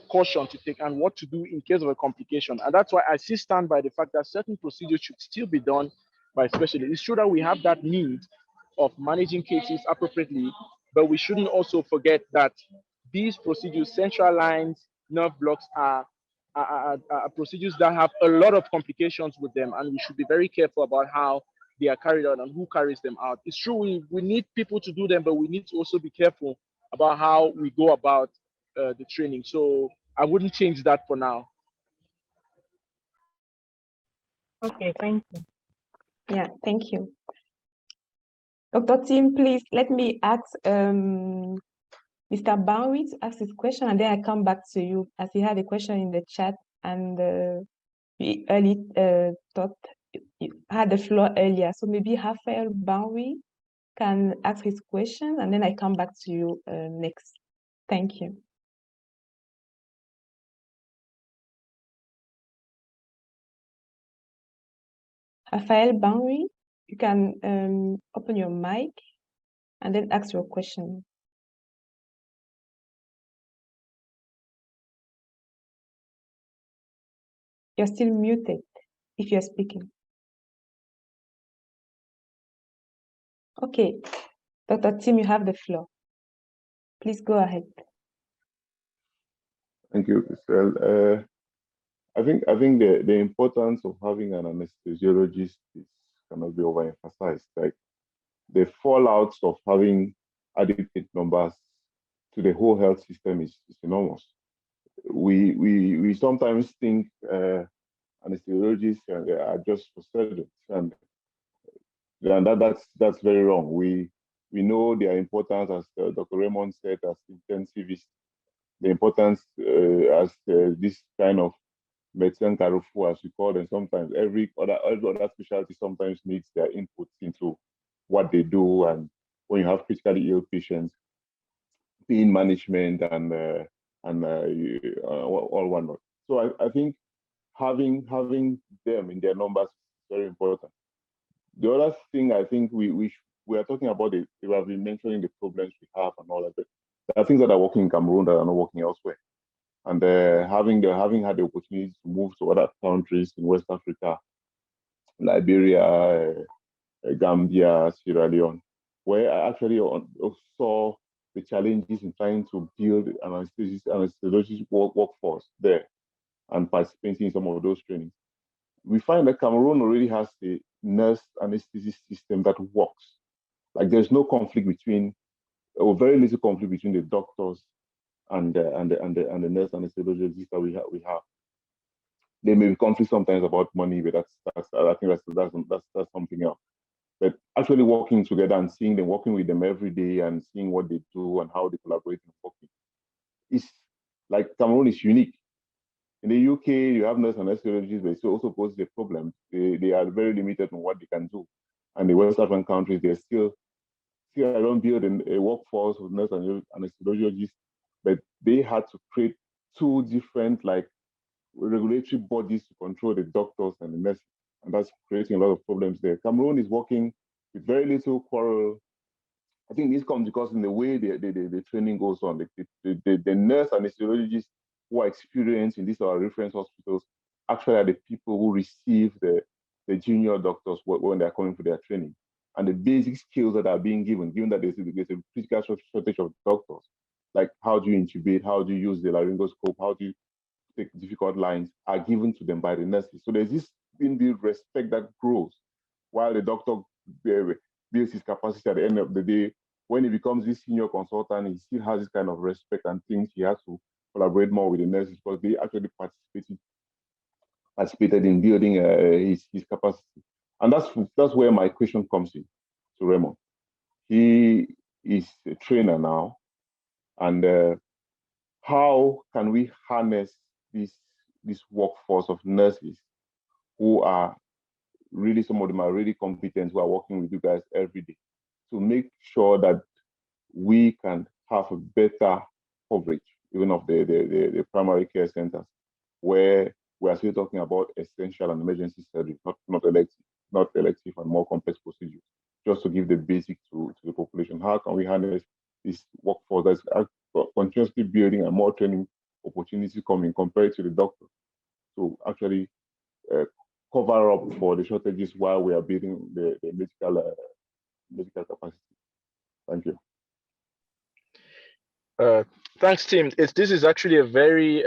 caution to take and what to do in case of a complication. And that's why I still stand by the fact that certain procedures should still be done by specialists. It's true that we have that need of managing cases appropriately, but we shouldn't also forget that these procedures, central lines, nerve blocks, are procedures that have a lot of complications with them, and we should be very careful about how they are carried out and who carries them out. It's true we need people to do them, but we need to also be careful about how we go about the training. So I wouldn't change that for now. Okay, thank you. Yeah, thank you. Dr. Tim, please let me ask Mr. Bowie to ask his question, and then I come back to you as he had a question in the chat, and we early thought you had the floor earlier. So maybe Raphael Bowie can ask his question, and then I come back to you next. Thank you. Raphael Bowie, you can open your mic and then ask your question. You're still muted. if you're speaking. Okay, Dr. Tim, you have the floor. Please go ahead. Thank you, Christelle. I think the importance of having an anesthesiologist is cannot be overemphasized. Like the fallout of having adequate numbers to the whole health system is enormous. We sometimes think anesthesiologists are just for surgeons, and that's very wrong. We know their importance, as Dr. Raymond said, as intensivists, the importance as this kind of medicine carrefour, as we call them. Sometimes every other specialty sometimes needs their input into what they do, and when you have critically ill patients, pain management and all whatnot. So I think having them in their numbers is very important. The other thing I think we are talking about it, we have been mentioning the problems we have and all of it. There are things that are working in Cameroon that are not working elsewhere. And having had the opportunity to move to other countries in West Africa, Liberia, Gambia, Sierra Leone, where I actually saw the challenges in trying to build an anesthesiologist workforce there and participating in some of those trainings. We find that Cameroon already has a nurse anesthetist system that works. Like there's no conflict between, or very little conflict between the doctors and the nurse anesthesiologists that we have. There may be conflict sometimes about money, but I think that's something else. But actually working together and seeing them, working with them every day and seeing what they do and how they collaborate and working, it's like Cameroon is unique. In the UK, you have nurse anesthesiologists, but it also poses a problem. They are very limited on what they can do. And the West African countries, they're still don't build a workforce of nurse anesthesiologists, but they had to create two different like regulatory bodies to control the doctors and the nurses, and that's creating a lot of problems there. Cameroon is working with very little quarrel. I think this comes because in the way the training goes on, the nurse anesthesiologists who are experienced in these our reference hospitals actually are the people who receive the junior doctors when they're coming for their training. And the basic skills that are being given that there's a critical shortage of doctors, like how do you intubate, how do you use the laryngoscope, how do you take difficult lines, are given to them by the nurses. So there's this inbuilt respect that grows while the doctor builds his capacity at the end of the day. When he becomes this senior consultant, he still has this kind of respect and thinks he has to collaborate more with the nurses because they actually participated in building his capacity. And that's where my question comes in to Raymond. He is a trainer now, and how can we harness this workforce of nurses who are really, some of them are really competent, who are working with you guys every day, to make sure that we can have a better coverage, even of the primary care centers, where we are still talking about essential and emergency surgery, not elective and more complex procedures, just to give the basic to the population. How can we harness this workforce that's continuously building and more training opportunities coming compared to the doctor to actually cover up for the shortages while we are building the medical capacity? Thank you. Thanks, Tim. This is actually a very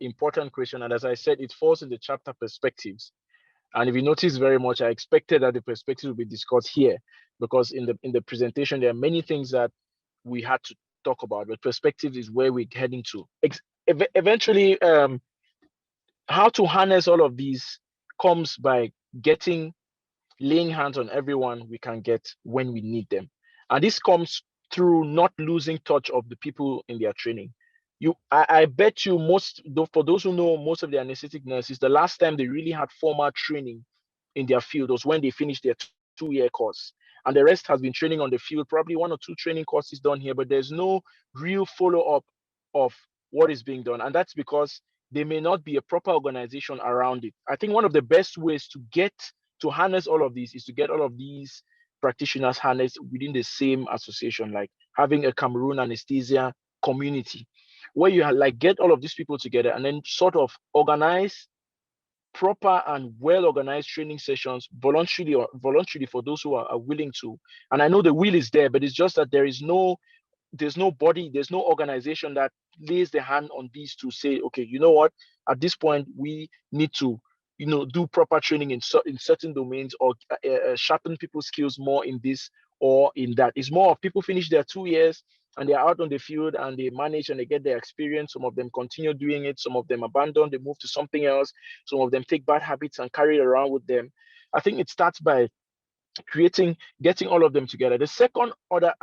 important question. And as I said, it falls in the chapter perspectives. And if you notice very much, I expected that the perspectives will be discussed here, because in the presentation, there are many things that we had to talk about, but perspectives is where we're heading to. Eventually, how to harness all of these comes by laying hands on everyone we can get when we need them. And this comes through not losing touch of the people in their training. I bet you for those who know most of the anesthetic nurses, the last time they really had formal training in their field was when they finished their 2-year course. And the rest has been training on the field, probably 1 or 2 training courses done here, but there's no real follow-up of what is being done. And that's because there may not be a proper organization around it. I think one of the best ways to harness all of these is to get all of these practitioners harnessed within the same association, like having a Cameroon anesthesia community, where you get all of these people together and then sort of organize proper and well-organized training sessions voluntarily for those who are willing to. And I know the will is there, but it's just that there's no body, there's no organization that lays the hand on these to say, okay, you know what, at this point we need to, do proper training in certain domains, or sharpen people's skills more in this or in that. It's more of people finish their 2 years and they're out on the field and they manage and they get their experience. Some of them continue doing it. Some of them abandon, they move to something else. Some of them take bad habits and carry it around with them. I think it starts by getting all of them together. The second other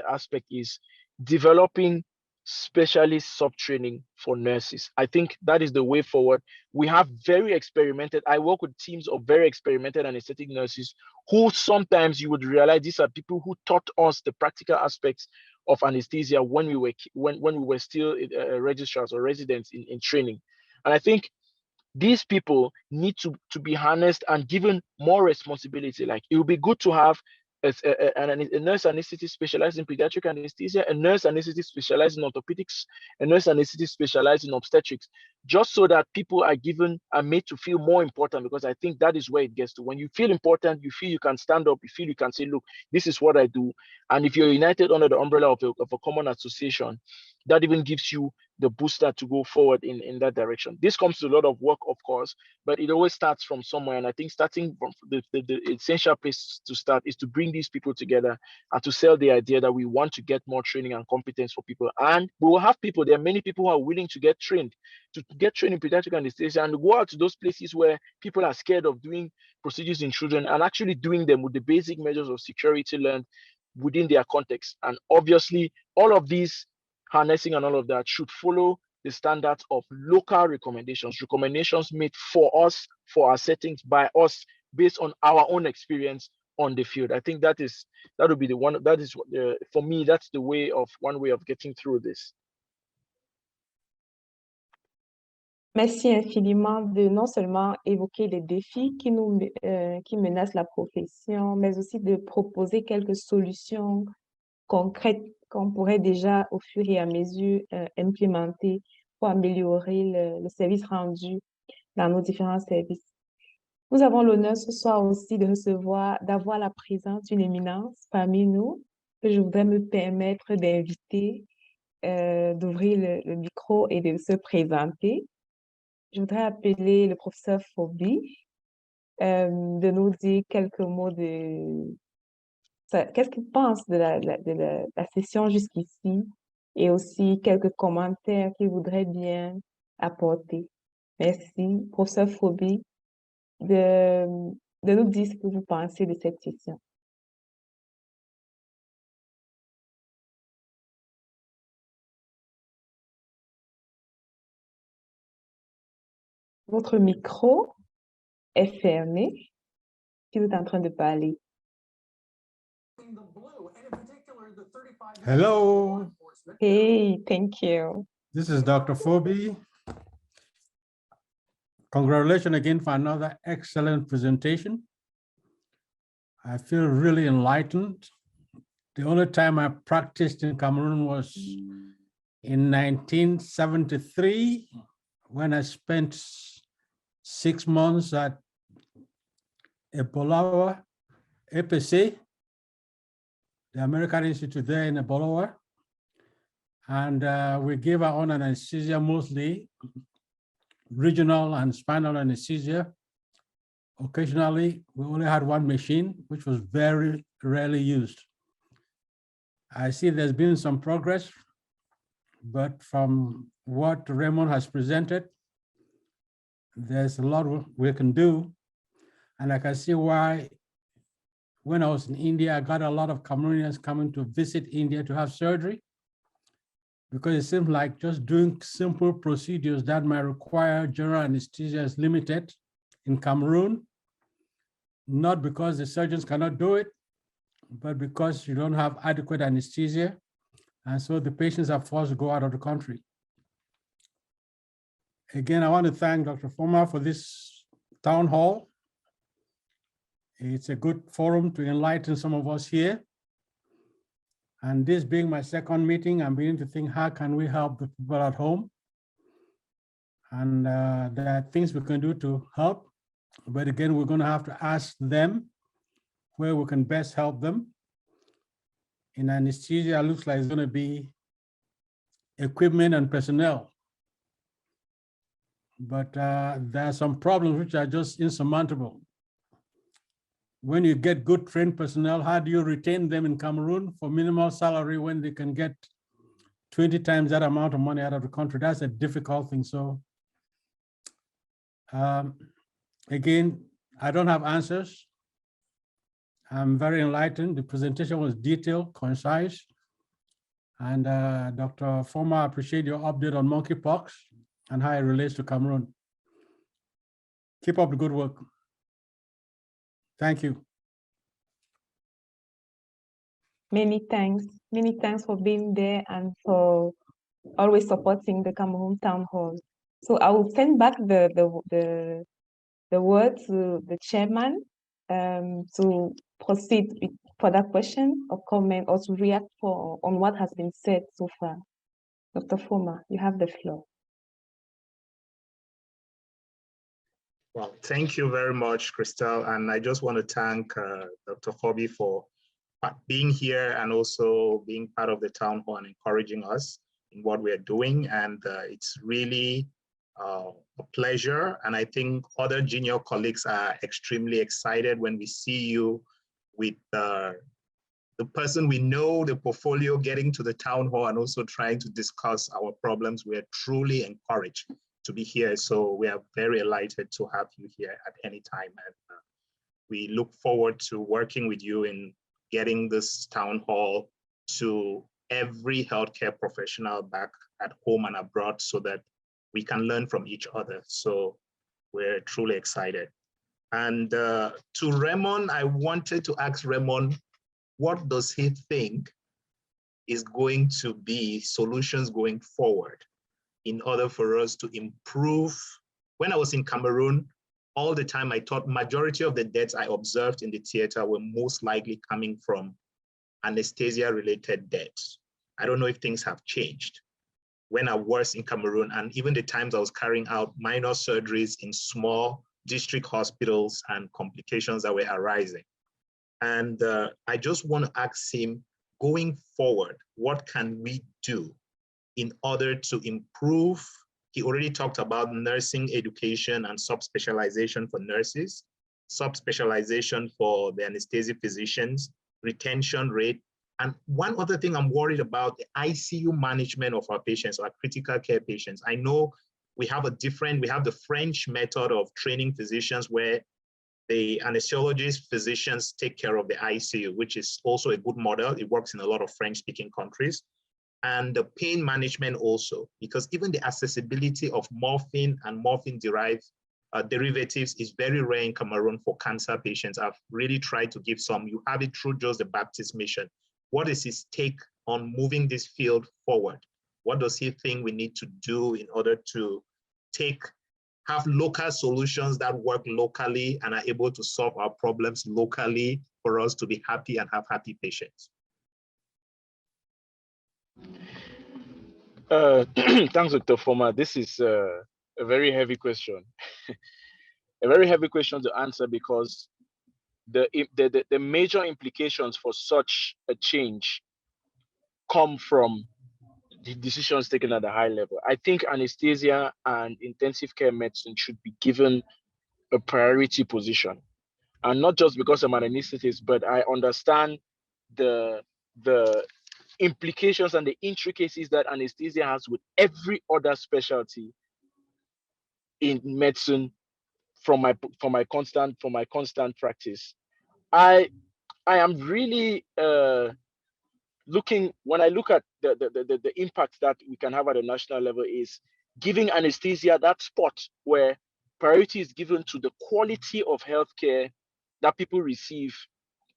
aspect is developing specialist sub-training for nurses. I think that is the way forward. We have I work with teams of very experimented anesthetic nurses who sometimes you would realize these are people who taught us the practical aspects of anesthesia when we were still registrars or residents in training. And I think these people need to be harnessed and given more responsibility. Like, it would be good to have a nurse anesthetist specialized in pediatric anesthesia, a nurse anesthetist specialized in orthopedics, a nurse anesthetist specialized in obstetrics, just so that people are made to feel more important, because I think that is where it gets to. When you feel important, you feel you can stand up, you feel you can say, look, this is what I do. And if you're united under the umbrella of a common association, that even gives you the booster to go forward in that direction. This comes to a lot of work, of course, but it always starts from somewhere. And I think starting from the essential place to start is to bring these people together and to sell the idea that we want to get more training and competence for people. And we will have people, there are many people who are willing to get trained in pediatric anesthesia and go out to those places where people are scared of doing procedures in children and actually doing them with the basic measures of security learned within their context. And obviously, all of these harnessing and all of that should follow the standards of local recommendations made for us, for our settings, by us, based on our own experience on the field. I think that would be for me, that's one way of getting through this. Merci infiniment de non seulement évoquer les défis qui menacent la profession, mais aussi de proposer quelques solutions concrètes qu'on pourrait déjà, au fur et à mesure, implémenter pour améliorer le service rendu dans nos différents services. Nous avons l'honneur ce soir aussi d'avoir la présence d'une éminence parmi nous, que je voudrais me permettre d'inviter, d'ouvrir le micro et de se présenter. Je voudrais appeler le professeur Fobi de nous dire quelques mots qu'est-ce qu'il pense de la session jusqu'ici, et aussi quelques commentaires qu'il voudrait bien apporter. Merci, professeur Fobi, de nous dire ce que vous pensez de cette session. Votre micro est fermé si vous êtes en train de parler. Hello. Hey, thank you. This is Dr. Fobi. Congratulations again for another excellent presentation. I feel really enlightened. The only time I practiced in Cameroon was in 1973, when I spent 6 months at Ebolawa, EPC, the American Institute there in Ebolawa. And we gave our own anesthesia, mostly regional and spinal anesthesia. Occasionally, we only had one machine, which was very rarely used. I see there's been some progress, but from what Raymond has presented, there's a lot we can do. And I can see why, when I was in India, I got a lot of Cameroonians coming to visit India to have surgery, because it seems like just doing simple procedures that might require general anesthesia is limited in Cameroon, not because the surgeons cannot do it, but because you don't have adequate anesthesia. And so the patients are forced to go out of the country. Again, I want to thank Dr. Foma for this town hall. It's a good forum to enlighten some of us here. And this being my second meeting, I'm beginning to think, how can we help the people at home? And there are things we can do to help. But again, we're going to have to ask them where we can best help them. In anesthesia, it looks like it's going to be equipment and personnel. But there are some problems which are just insurmountable. When you get good trained personnel, how do you retain them in Cameroon for minimal salary when they can get 20 times that amount of money out of the country? That's a difficult thing. So again, I don't have answers. I'm very enlightened. The presentation was detailed, concise. And Dr. Foma, I appreciate your update on monkeypox and how it relates to Cameroon. Keep up the good work. Thank you. Many thanks. Many thanks for being there and for always supporting the Cameroon Town Hall. So I will send back the word to the chairman to proceed with further question or comment or to react on what has been said so far. Dr. Foma, you have the floor. Well, thank you very much, Christelle. And I just want to thank Dr. Hobby for being here and also being part of the town hall and encouraging us in what we are doing. And it's really a pleasure. And I think other junior colleagues are extremely excited when we see you with the person we know, the portfolio, getting to the town hall and also trying to discuss our problems. We are truly encouraged to be here. So we are very delighted to have you here at any time. And we look forward to working with you in getting this town hall to every healthcare professional back at home and abroad so that we can learn from each other. So we're truly excited. And to Raymond, I wanted to ask Raymond, what does he think is going to be solutions going forward in order for us to improve? When I was in Cameroon, all the time I thought majority of the deaths I observed in the theater were most likely coming from anesthesia-related deaths. I don't know if things have changed. When I was in Cameroon, and even the times I was carrying out minor surgeries in small district hospitals and complications that were arising. And I just want to ask him, going forward, what can we do in order to improve? He already talked about nursing education and subspecialization for nurses, subspecialization for the anesthesia physicians, retention rate. And one other thing I'm worried about, the ICU management of our patients, our critical care patients. I know we have the French method of training physicians where the anesthesiologist physicians take care of the ICU, which is also a good model. It works in a lot of French-speaking countries. And the pain management also, because even the accessibility of morphine and morphine-derived derivatives is very rare in Cameroon for cancer patients. I've really tried to give some. You have it through just the Baptist Mission. What is his take on moving this field forward? What does he think we need to do in order to have local solutions that work locally and are able to solve our problems locally for us to be happy and have happy patients? Thanks, Dr. Foma. This is a very heavy question. A very heavy question to answer because the major implications for such a change come from the decisions taken at a high level. I think anesthesia and intensive care medicine should be given a priority position. And not just because I'm an anesthetist, but I understand the implications and the intricacies that anesthesia has with every other specialty in medicine from my constant practice. I am really when I look at the impact that we can have at a national level is giving anesthesia that spot where priority is given to the quality of healthcare that people receive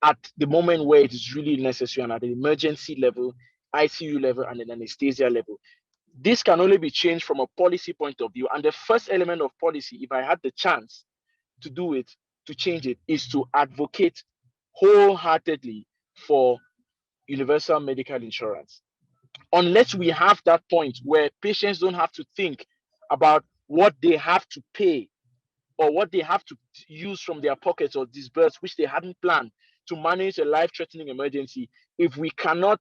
at the moment where it is really necessary and at the emergency level, ICU level, and an anesthesia level. This can only be changed from a policy point of view. And the first element of policy, if I had the chance to do it, to change it, is to advocate wholeheartedly for universal medical insurance. Unless we have that point where patients don't have to think about what they have to pay or what they have to use from their pockets or disburse, which they hadn't planned to manage a life-threatening emergency, if we cannot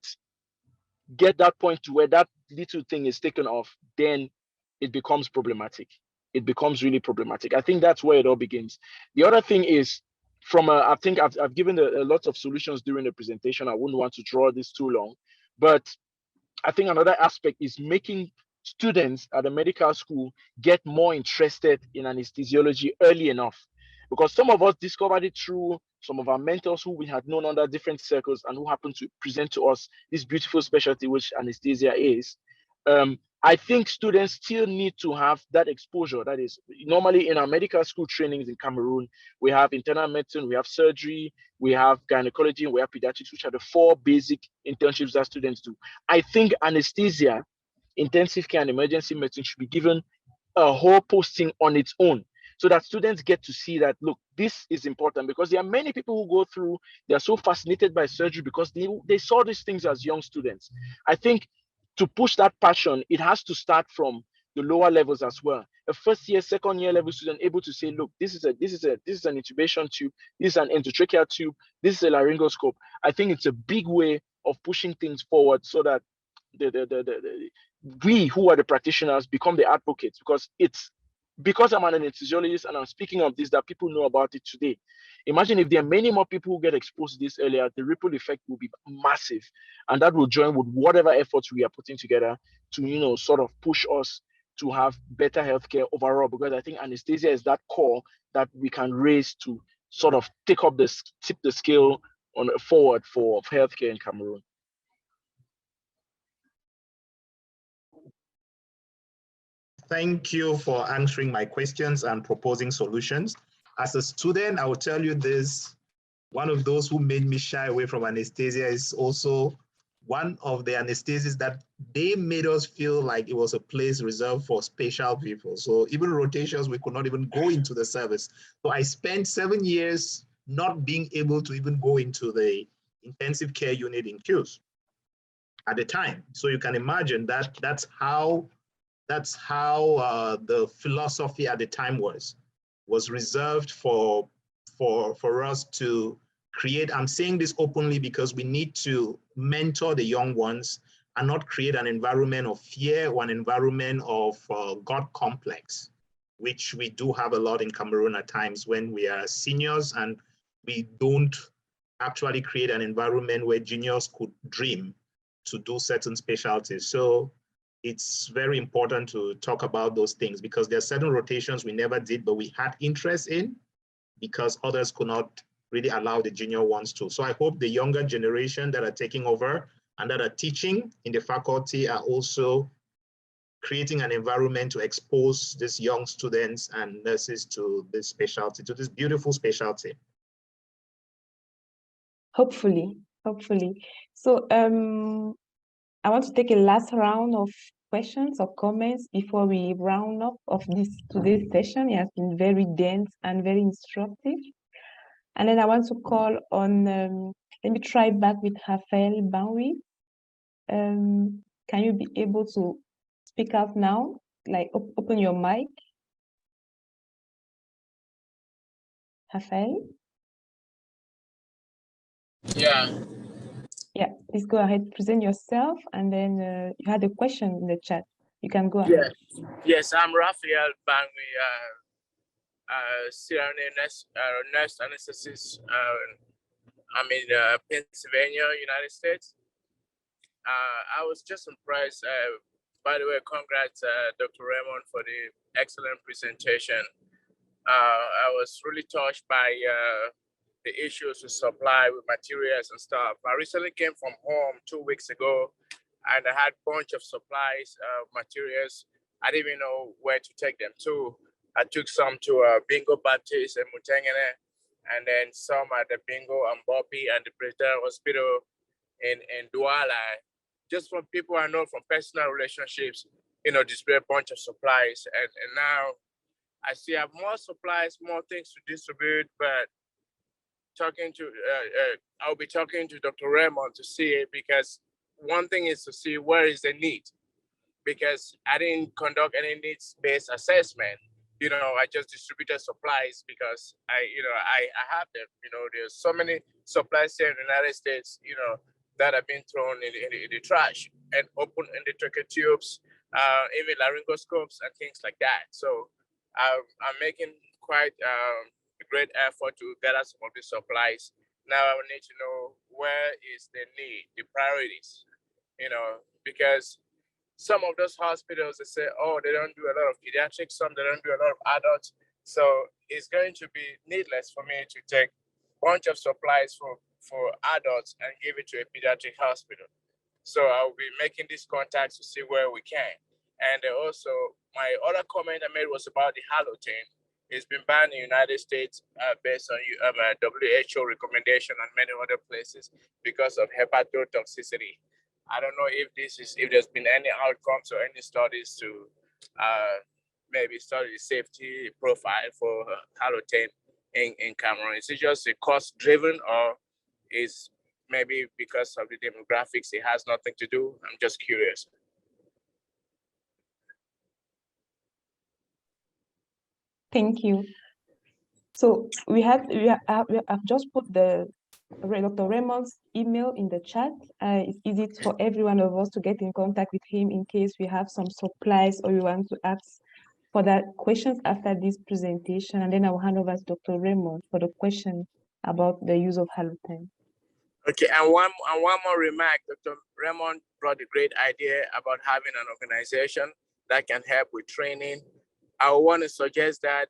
get that point to where that little thing is taken off, then it becomes problematic. It becomes really problematic. I think that's where it all begins. The other thing is, I think I've given a lot of solutions during the presentation. I wouldn't want to draw this too long, but I think another aspect is making students at the medical school get more interested in anesthesiology early enough. Because some of us discovered it through some of our mentors who we had known under different circles and who happened to present to us this beautiful specialty which anesthesia is. I think students still need to have that exposure. That is, normally in our medical school trainings in Cameroon, we have internal medicine, we have surgery, we have gynecology, and we have pediatrics, which are the 4 basic internships that students do. I think anesthesia, intensive care, and emergency medicine should be given a whole posting on its own, so that students get to see that, look, this is important, because there are many people who go through, they're so fascinated by surgery because they saw these things as young students. I think to push that passion, it has to start from the lower levels as well. A first year, second year level student able to say, look, this is an intubation tube, this is an endotracheal tube, this is a laryngoscope. I think it's a big way of pushing things forward so that we who are the practitioners become the advocates, because I'm an anesthesiologist and I'm speaking of this, that people know about it today. Imagine if there are many more people who get exposed to this earlier, the ripple effect will be massive. And that will join with whatever efforts we are putting together to, sort of push us to have better healthcare overall, because I think anesthesia is that core that we can raise to sort of tip the scale forward for healthcare in Cameroon. Thank you for answering my questions and proposing solutions. As a student, I will tell you this, one of those who made me shy away from anesthesia is also one of the anesthesists that they made us feel like it was a place reserved for special people. So even rotations, we could not even go into the service. So I spent 7 years not being able to even go into the intensive care unit in Q's at the time. So you can imagine that that's how the philosophy at the time was reserved for us to create. I'm saying this openly because we need to mentor the young ones and not create an environment of fear or an environment of God complex, which we do have a lot in Cameroon at times when we are seniors and we don't actually create an environment where juniors could dream to do certain specialties. So it's very important to talk about those things because there are certain rotations we never did, but we had interest in because others could not really allow the junior ones to. So I hope the younger generation that are taking over and that are teaching in the faculty are also creating an environment to expose these young students and nurses to this specialty, to this beautiful specialty. Hopefully. So I want to take a last round of questions or comments before we round up of today's session. It has been very dense and very instructive. And then I want to call on, let me try back with Raphael Banwi. Can you be able to speak out now? Like open your mic. Raphael? Yeah, please go ahead, present yourself, and then you had a question in the chat. You can go ahead. Yes, I'm Raphael Bangui, nurse anesthetist. I'm in Pennsylvania, United States. I was just impressed. By the way, congrats, Dr. Raymond, for the excellent presentation. I was really touched by the issues with supply, with materials and stuff. I recently came from home 2 weeks ago, and I had a bunch of supplies, materials. I didn't even know where to take them to. I took some to Bingo Baptist and Mutengene, and then some at the Bingo and Bobby and the Presbyterian Hospital in Douala. Just from people I know from personal relationships, display a bunch of supplies. And now I see I have more supplies, more things to distribute, but I'll be talking to Dr. Raymond to see it, because one thing is to see where is the need, because I didn't conduct any needs-based assessment. You know, I just distributed supplies because I have them. You know, there's so many supplies here in the United States, you know, that have been thrown in the trash and open endotracheal tubes, even laryngoscopes and things like that. So I'm making quite a great effort to gather some of these supplies. Now I need to know where is the need, the priorities, you know, because some of those hospitals, they say, oh, they don't do a lot of pediatrics, some they don't do a lot of adults. So it's going to be needless for me to take a bunch of supplies for adults and give it to a pediatric hospital. So I'll be making these contacts to see where we can. And also, my other comment I made was about the halothane. It's been banned in the United States based on WHO recommendation and many other places because of hepatotoxicity. I don't know if there's been any outcomes or any studies to maybe study the safety profile for halothane in Cameroon. Is it just a cost driven, or is maybe because of the demographics it has nothing to do? I'm just curious. Thank you. So I've just put the Dr. Raymond's email in the chat. It's easy for every one of us to get in contact with him in case we have some supplies or we want to ask for that questions after this presentation. And then I will hand over to Dr. Raymond for the question about the use of halothane. Okay, and one more remark. Dr. Raymond brought a great idea about having an organization that can help with training. I want to suggest that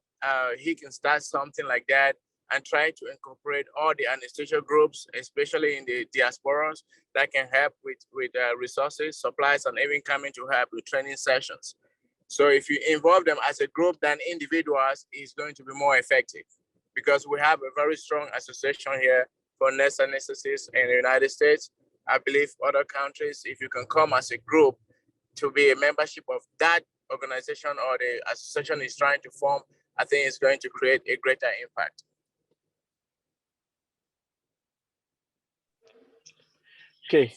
he can start something like that and try to incorporate all the anesthesia groups, especially in the diasporas, that can help with resources, supplies, and even coming to help with training sessions. So if you involve them as a group than individuals, it's going to be more effective, because we have a very strong association here for nurse anesthetists in the United States. I believe other countries, if you can come as a group to be a membership of that organization or the association is trying to form, I think it's going to create a greater impact. Okay,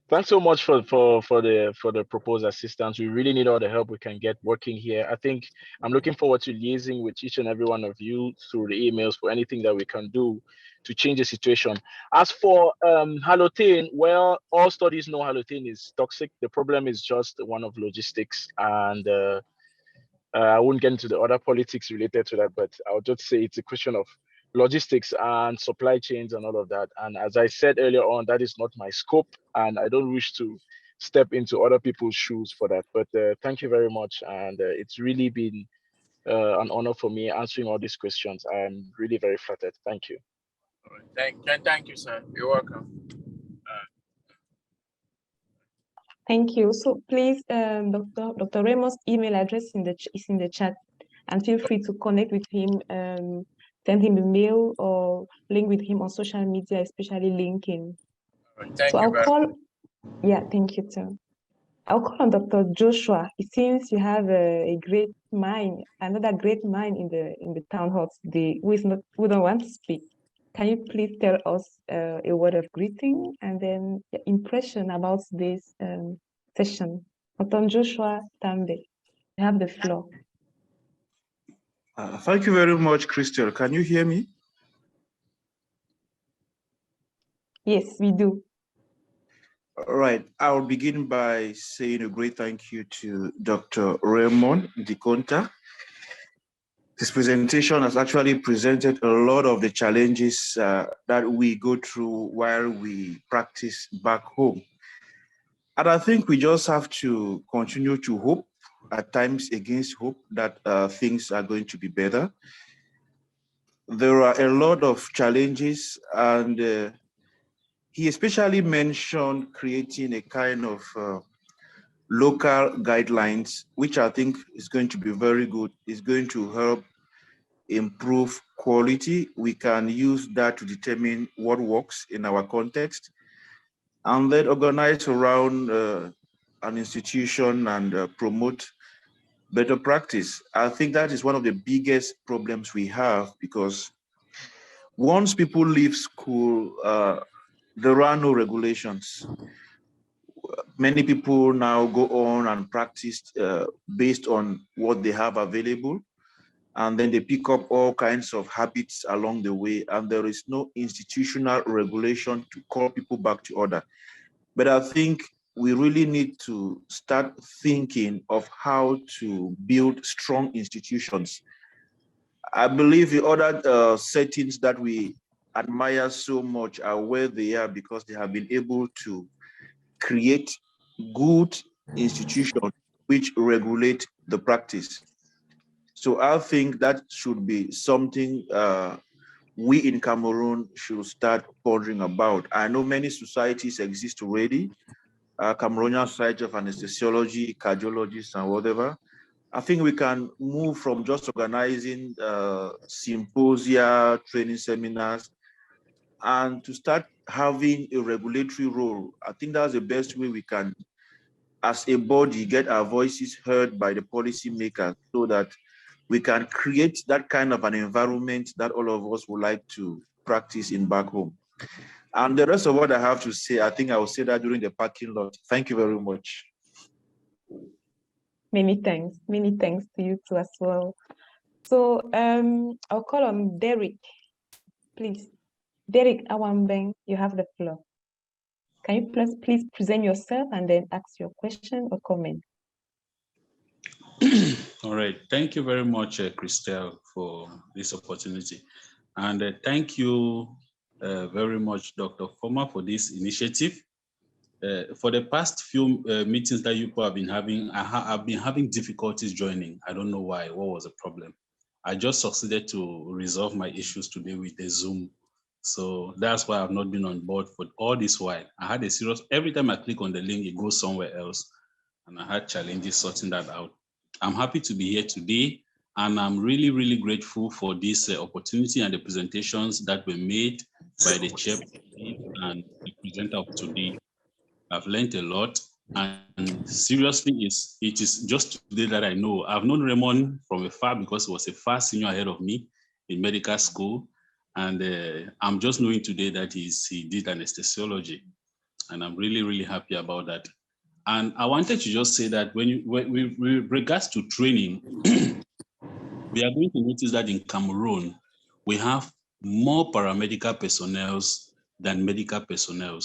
thanks so much for the proposed assistance. We really need all the help we can get working here. I think I'm looking forward to liaising with each and every one of you through the emails for anything that we can do to change the situation. As for halothane, well, all studies know halothane is toxic. The problem is just one of logistics, and I won't get into the other politics related to that, but I'll just say it's a question of logistics and supply chains and all of that. And as I said earlier on, that is not my scope, and I don't wish to step into other people's shoes for that. But thank you very much. And it's really been an honor for me answering all these questions. I'm really very flattered. Thank you. All right. Thank you, sir. You're welcome. Thank you. So please, Dr. Raymond's email address is in the chat, and feel free to connect with him, send him a mail or link with him on social media, especially LinkedIn. Thank you. Yeah, thank you too. I'll call on Dr. Joshua. It seems you have a great mind, another great mind in the town hall today, who don't want to speak. Can you please tell us a word of greeting and then your impression about this session? Dr. Joshua Tambe, you have the floor. Thank you very much, Crystal. Can you hear me? Yes, we do. All right. I'll begin by saying a great thank you to Dr. Raymond Ndikontar. This presentation has actually presented a lot of the challenges that we go through while we practice back home. And I think we just have to continue to hope, at times against hope, that things are going to be better. There are a lot of challenges, and he especially mentioned creating a kind of local guidelines, which I think is going to be very good. It's going to help improve quality. We can use that to determine what works in our context, and then organize around an institution and promote better practice. I think that is one of the biggest problems we have, because once people leave school, there are no regulations. many people now go on and practice based on what they have available. And then they pick up all kinds of habits along the way. And there is no institutional regulation to call people back to order. But I think we really need to start thinking of how to build strong institutions. I believe the other settings that we admire so much are where they are because they have been able to create good institutions which regulate the practice. So I think that should be something we in Cameroon should start pondering about. I know many societies exist already, Cameroonian Society of Anesthesiology, cardiologists, and whatever. I think we can move from just organizing symposia, training seminars, and to start having a regulatory role. I think that's the best way we can, as a body, get our voices heard by the policymakers so that we can create that kind of an environment that all of us would like to practice in back home. And the rest of what I have to say, I think I will say that during the parking lot. Thank you very much. Many thanks to you too as well. So I'll call on Derek, please. Derek Awambeng, you have the floor. Can you please present yourself and then ask your question or comment? All right, thank you very much, Christelle, for this opportunity. And thank you very much, Dr. Foma, for this initiative. For the past few meetings that you have been having, I've been having difficulties joining. I don't know why, what was the problem? I just succeeded to resolve my issues today with the Zoom. So that's why I've not been on board for all this while. I had a serious, every time I click on the link, it goes somewhere else. And I had challenges sorting that out. I'm happy to be here today. And I'm really, really grateful for this opportunity and the presentations that were made by the chair and the presenter of today. I've learned a lot, and seriously, it is just today that I know. I've known Raymond from afar because he was a far senior ahead of me in medical school, and I'm just knowing today that he did anesthesiology, and I'm really, really happy about that. And I wanted to just say that with regards to training, we are going to notice that in Cameroon, we have more paramedical personnel than medical personnel.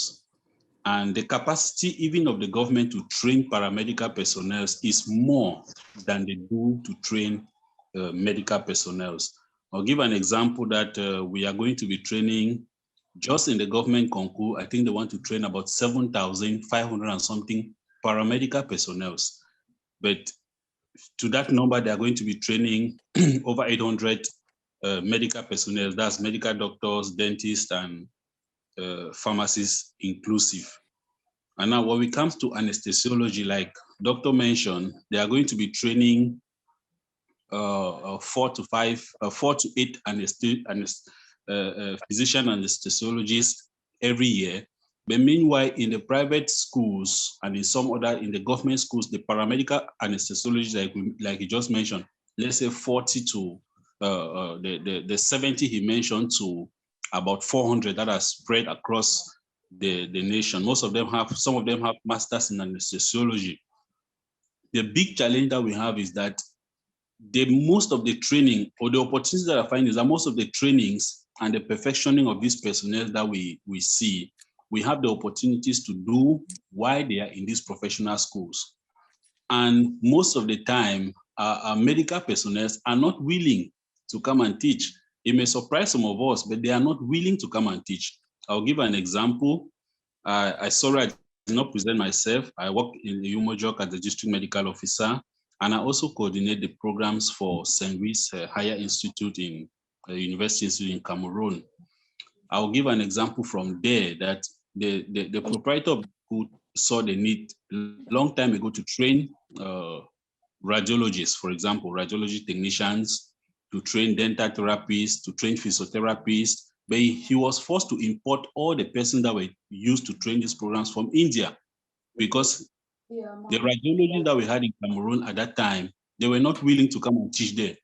And the capacity even of the government to train paramedical personnel is more than they do to train medical personnel. I'll give an example that we are going to be training just in the government concours. I think they want to train about 7,500 and something paramedical personnel. But to that number, they are going to be training over 800 medical personnel. That's medical doctors, dentists, and pharmacists inclusive. And now when it comes to anesthesiology, like Doctor mentioned, they are going to be training 4 to 8 physician anesthesiologists every year. But meanwhile, in the private schools and in some other, in the government schools, the paramedical anesthesiologists, like you just mentioned, let's say 40 to the 70 he mentioned to about 400 that are spread across the nation. Most of them have, some of them have masters in anesthesiology. The big challenge that we have is that most of the training or the opportunities that I find is that most of the trainings and the perfectioning of these personnel that we see, we have the opportunities to do while they are in these professional schools. And most of the time, our medical personnel are not willing to come and teach. It may surprise some of us, but they are not willing to come and teach. I'll give an example. I did not present myself. I work in the Umojok as the district medical officer, and I also coordinate the programs for St. Louis Higher Institute in University Institute in Cameroon. I'll give an example from there that the proprietor of the school saw the need long time ago to train radiologists, for example, radiology technicians, to train dental therapists, to train physiotherapists, but he was forced to import all the persons that were used to train these programs from India, because the radiologists that we had in Cameroon at that time, they were not willing to come and teach there.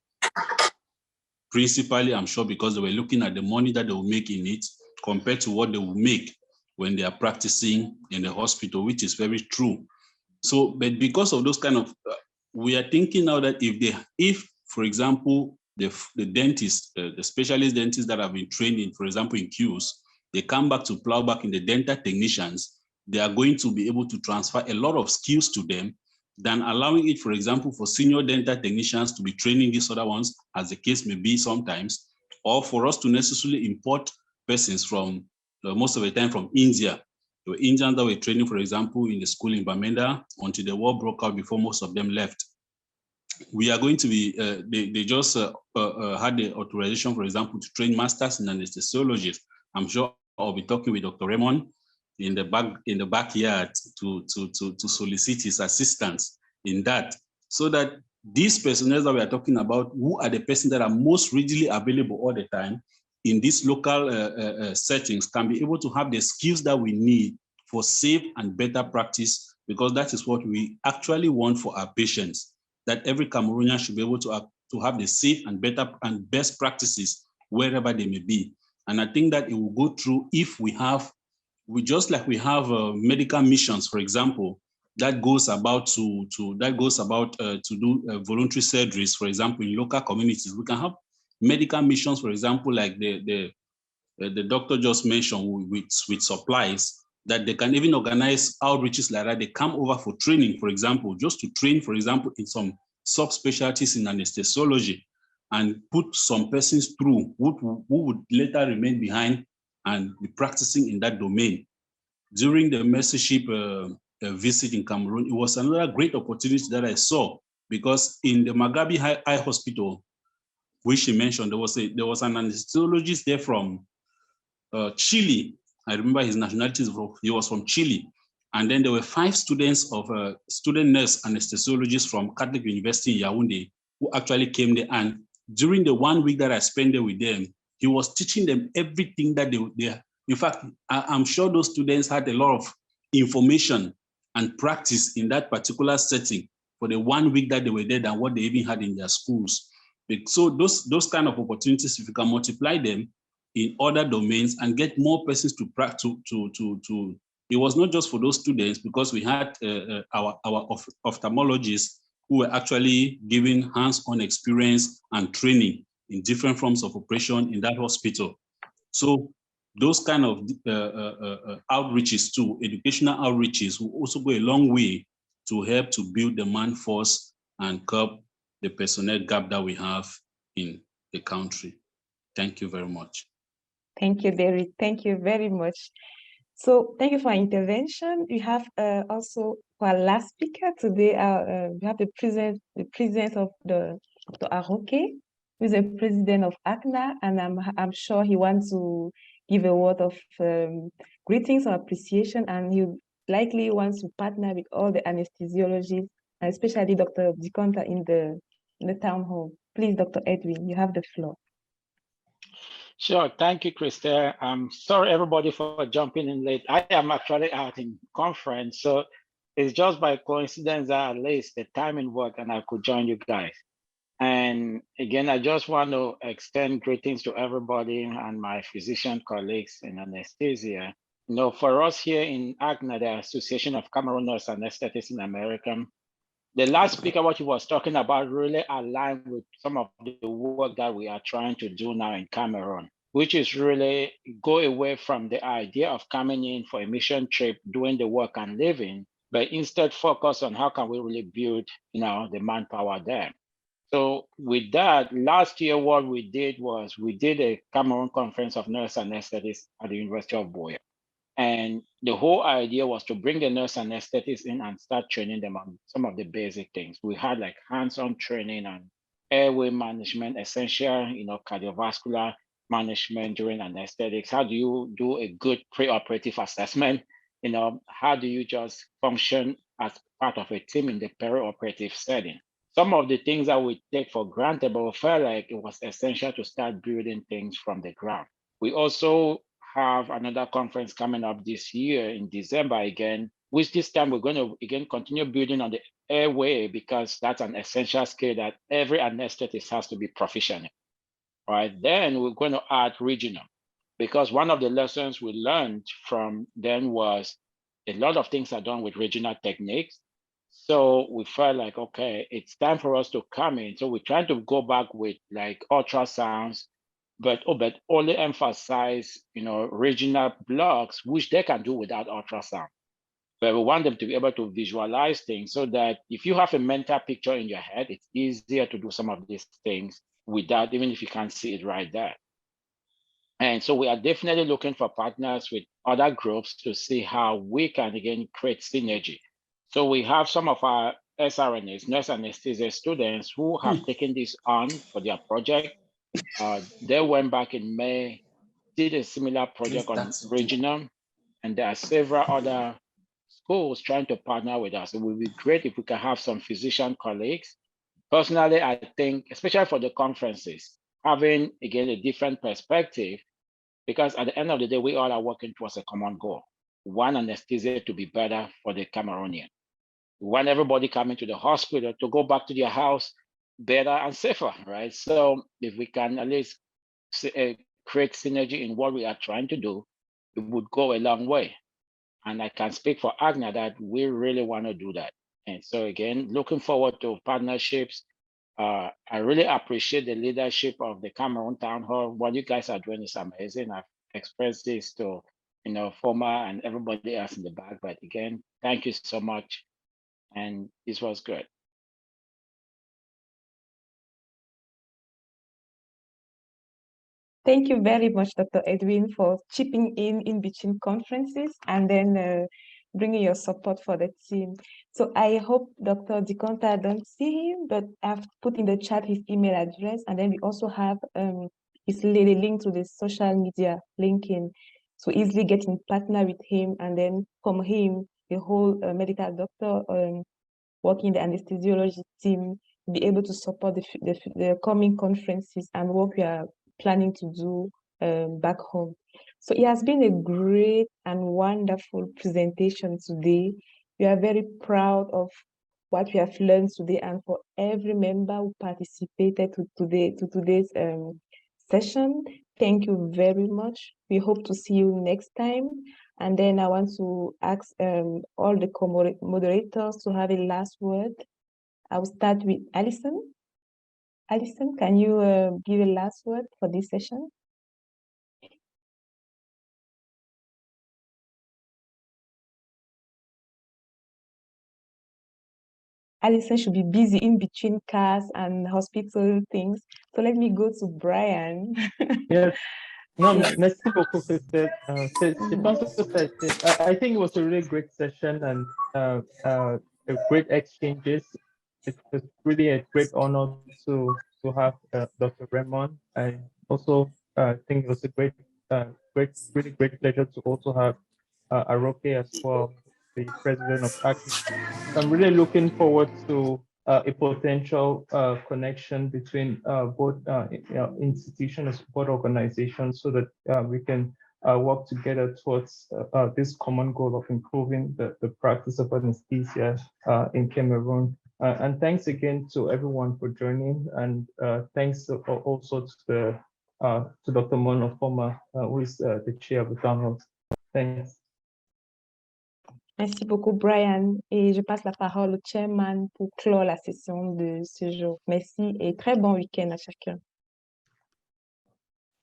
Principally, I'm sure because they were looking at the money that they will make in it compared to what they will make when they are practicing in the hospital, which is very true. So, but because of those kind of, we are thinking now that if for example, the dentists, the specialist dentists that have been trained in, for example, in queues, they come back to plow back in the dental technicians, they are going to be able to transfer a lot of skills to them than allowing it, for example, for senior dental technicians to be training these other ones, as the case may be sometimes, or for us to necessarily import persons from, most of the time from India. There were Indians that were training, for example, in the school in Bamenda until the war broke out before most of them left. We are going to be, they just had the authorization, for example, to train masters in anesthesiologists. I'm sure I'll be talking with Dr. Raymond in the backyard to solicit his assistance in that, so that these personnel that we are talking about, who are the persons that are most readily available all the time in these local settings, can be able to have the skills that we need for safe and better practice, because that is what we actually want for our patients, that every Cameroonian should be able to have the safe and better and best practices wherever they may be. And I think that it will go through if we have, just like we have medical missions, for example, that goes about to do voluntary surgeries, for example, in local communities. We can have medical missions, for example, like the doctor just mentioned with supplies, that they can even organize outreaches like that. They come over for training, for example, just to train, for example, in some subspecialties in anesthesiology, and put some persons through who would later remain behind and be practicing in that domain. During the mastership visit in Cameroon, it was another great opportunity that I saw, because in the Magabi Eye Hospital, which she mentioned, there was an anesthesiologist there from Chile. I remember his nationality, he was from Chile. And then there were 5 students of student nurse anesthesiologists from Catholic University in Yaoundé who actually came there. And during the 1 week that I spent there with them, he was teaching them everything that they in fact, I'm sure those students had a lot of information and practice in that particular setting for the 1 week that they were there than what they even had in their schools. So those kind of opportunities, if you can multiply them in other domains and get more persons to practice, it was not just for those students, because we had our ophthalmologists who were actually giving hands-on experience and training in different forms of operation in that hospital. So those kind of outreaches too, educational outreaches, will also go a long way to help to build the manforce and curb the personnel gap that we have in the country. Thank you very much. Thank you, Derek. Thank you very much. So thank you for your intervention. We have also for our last speaker today, we have the president of the Dr. Aroke, who is the president of ACNA, and I'm sure he wants to give a word of greetings or appreciation, and he likely wants to partner with all the anesthesiologists, and especially Dr. Ndikontar in the town hall. Please, Dr. Edwin, you have the floor. Sure. Thank you, Christelle. I'm sorry, everybody, for jumping in late. I am actually out in conference, so it's just by coincidence that at least the timing worked and I could join you guys. And again, I just want to extend greetings to everybody and my physician colleagues in anesthesia. You know, for us here in ACNA, the Association of Cameroon Nurse Anesthetists in America, the last speaker, what he was talking about, really aligned with some of the work that we are trying to do now in Cameroon, which is really go away from the idea of coming in for a mission trip, doing the work and living, but instead focus on how can we really build, you know, the manpower there. So with that, last year, what we did was we did a Cameroon Conference of Nurse Anesthetists at the University of Boya. And the whole idea was to bring the nurse anesthetists in and start training them on some of the basic things. We had like hands-on training on airway management, essential, you know, cardiovascular management during anesthetics. How do you do a good preoperative assessment? You know, how do you just function as part of a team in the perioperative setting? Some of the things that we take for granted, but we felt like it was essential to start building things from the ground. We also have another conference coming up this year in December again, which this time we're going to again continue building on the airway, because that's an essential skill that every anesthetist has to be proficient in. Right, then we're going to add regional. because one of the lessons we learned from then was a lot of things are done with regional techniques. So we felt like, okay, it's time for us to come in. So we're trying to go back with like ultrasounds, but only emphasize, regional blocks, which they can do without ultrasound. But we want them to be able to visualize things so that if you have a mental picture in your head, it's easier to do some of these things without, even if you can't see it right there. And so we are definitely looking for partners with other groups to see how we can, again, create synergy. So we have some of our SRNs, nurse anesthesia students, who have taken this on for their project. They went back in May, did a similar project on regional, and there are several other schools trying to partner with us. It would be great if we can have some physician colleagues. Personally, I think, especially for the conferences, having, again, a different perspective, because at the end of the day, we all are working towards a common goal. One, anesthesia to be better for the Cameroonian. We want everybody coming to the hospital to go back to their house better and safer, right? So if we can at least create synergy in what we are trying to do, it would go a long way. And I can speak for Agna that we really want to do that. And so again, looking forward to partnerships. I really appreciate the leadership of the Cameroon Town Hall. What you guys are doing is amazing. I've expressed this to, Foma and everybody else in the back. But again, thank you so much. And this was good. Thank you very much, Dr. Edwin, for chipping in between conferences and then bringing your support for the team. So I hope Dr. Ndikontar don't see him, but I've put in the chat his email address, and then we also have his link to the social media linking, so easily get in partner with him, and then from him, the whole medical doctor working the anesthesiology team, be able to support the coming conferences and what we are planning to do back home. So it has been a great and wonderful presentation today. We are very proud of what we have learned today, and for every member who participated to today's session. Thank you very much. We hope to see you next time. And then I want to ask all the moderators to have a last word. I will start with Alison. Alison, can you give a last word for this session? Alison should be busy in between cars and hospital things. So let me go to Brian. Yes. No, merci beaucoup, Christelle. Je pense que I think it was a really great session and a great exchanges. It was really a great honor to have Dr. Raymond. I also think it was a really great pleasure to also have Aroke as well, the president of ACNI. I'm really looking forward to a potential connection between both institutions, both organizations, so that we can work together towards this common goal of improving the practice of anesthesia in Cameroon. And thanks again to everyone for joining, and thanks also to Dr. Mono Foma, who is the chair of the Townhall. Thanks. Merci beaucoup, Brian. Et je passe la parole au chairman pour clore la session de ce jour. Merci et très bon week-end à chacun.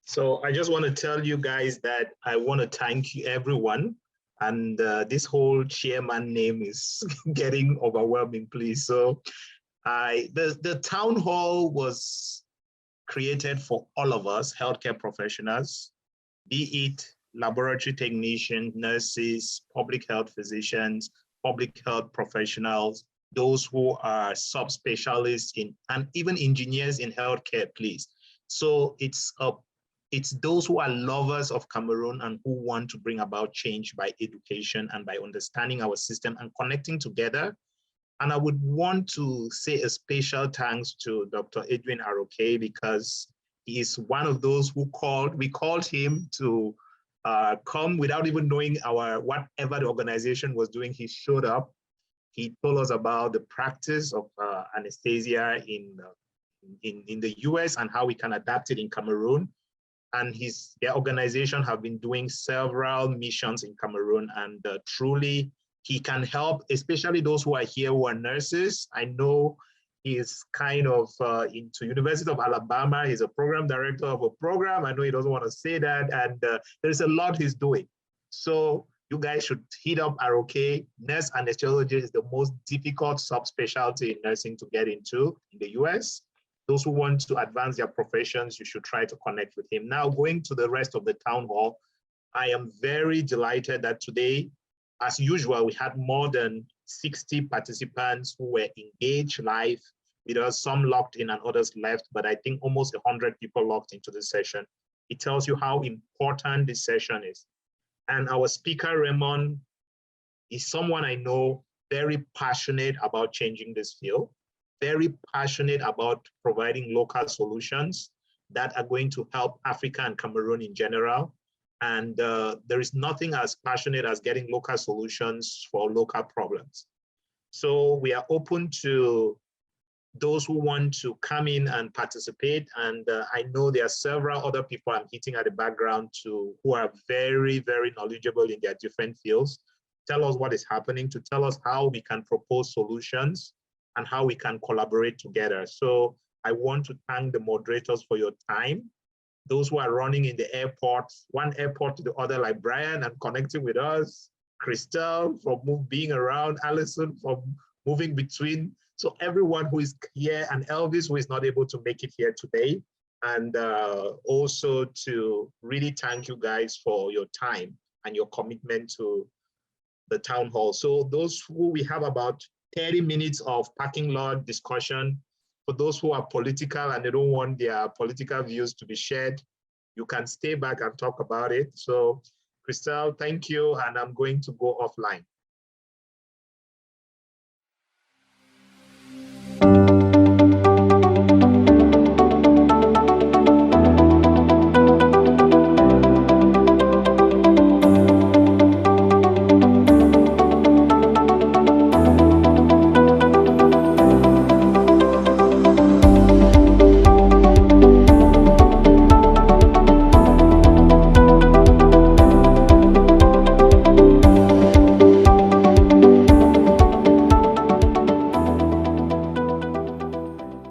So I just want to tell you guys that I want to thank you, everyone. And this whole chairman name is getting overwhelming, please. So the town hall was created for all of us, healthcare professionals, be it laboratory technicians, nurses, public health physicians, public health professionals, those who are subspecialists in, and even engineers in healthcare, please. So it's those who are lovers of Cameroon and who want to bring about change by education and by understanding our system and connecting together. And I would want to say a special thanks to Dr. Edwin Aroke, because he is one of those who we called him to come without even knowing whatever the organization was doing. He showed up. He told us about the practice of anesthesia in the US and how we can adapt it in Cameroon. and their organization have been doing several missions in Cameroon, and truly he can help, especially those who are here who are nurses. I know he is kind of into University of Alabama. He's a program director of a program. I know he doesn't want to say that, and there's a lot he's doing. So you guys should hit up ROK. Nurse anesthesiologist is the most difficult subspecialty in nursing to get into in the US. Those who want to advance their professions, you should try to connect with him. Now, going to the rest of the town hall, I am very delighted that today, as usual, we had more than 60 participants who were engaged live with us, some logged in and others left, but I think almost 100 people logged into the session. It tells you how important this session is. And our speaker, Raymond, is someone I know very passionate about changing this field, very passionate about providing local solutions that are going to help Africa and Cameroon in general. And there is nothing as passionate as getting local solutions for local problems. So we are open to those who want to come in and participate. And I know there are several other people I'm hitting at the background too, who are very, very knowledgeable in their different fields. Tell us what is happening, to tell us how we can propose solutions and how we can collaborate together. So I want to thank the moderators for your time. Those who are running in the airports, one airport to the other, like Brian, and connecting with us, Christelle for being around, Allison for moving between. So everyone who is here, and Elvis who is not able to make it here today. And also to really thank you guys for your time and your commitment to the town hall. So those who, we have about 30 minutes of parking lot discussion. For those who are political and they don't want their political views to be shared, you can stay back and talk about it. So Christelle, thank you. And I'm going to go offline.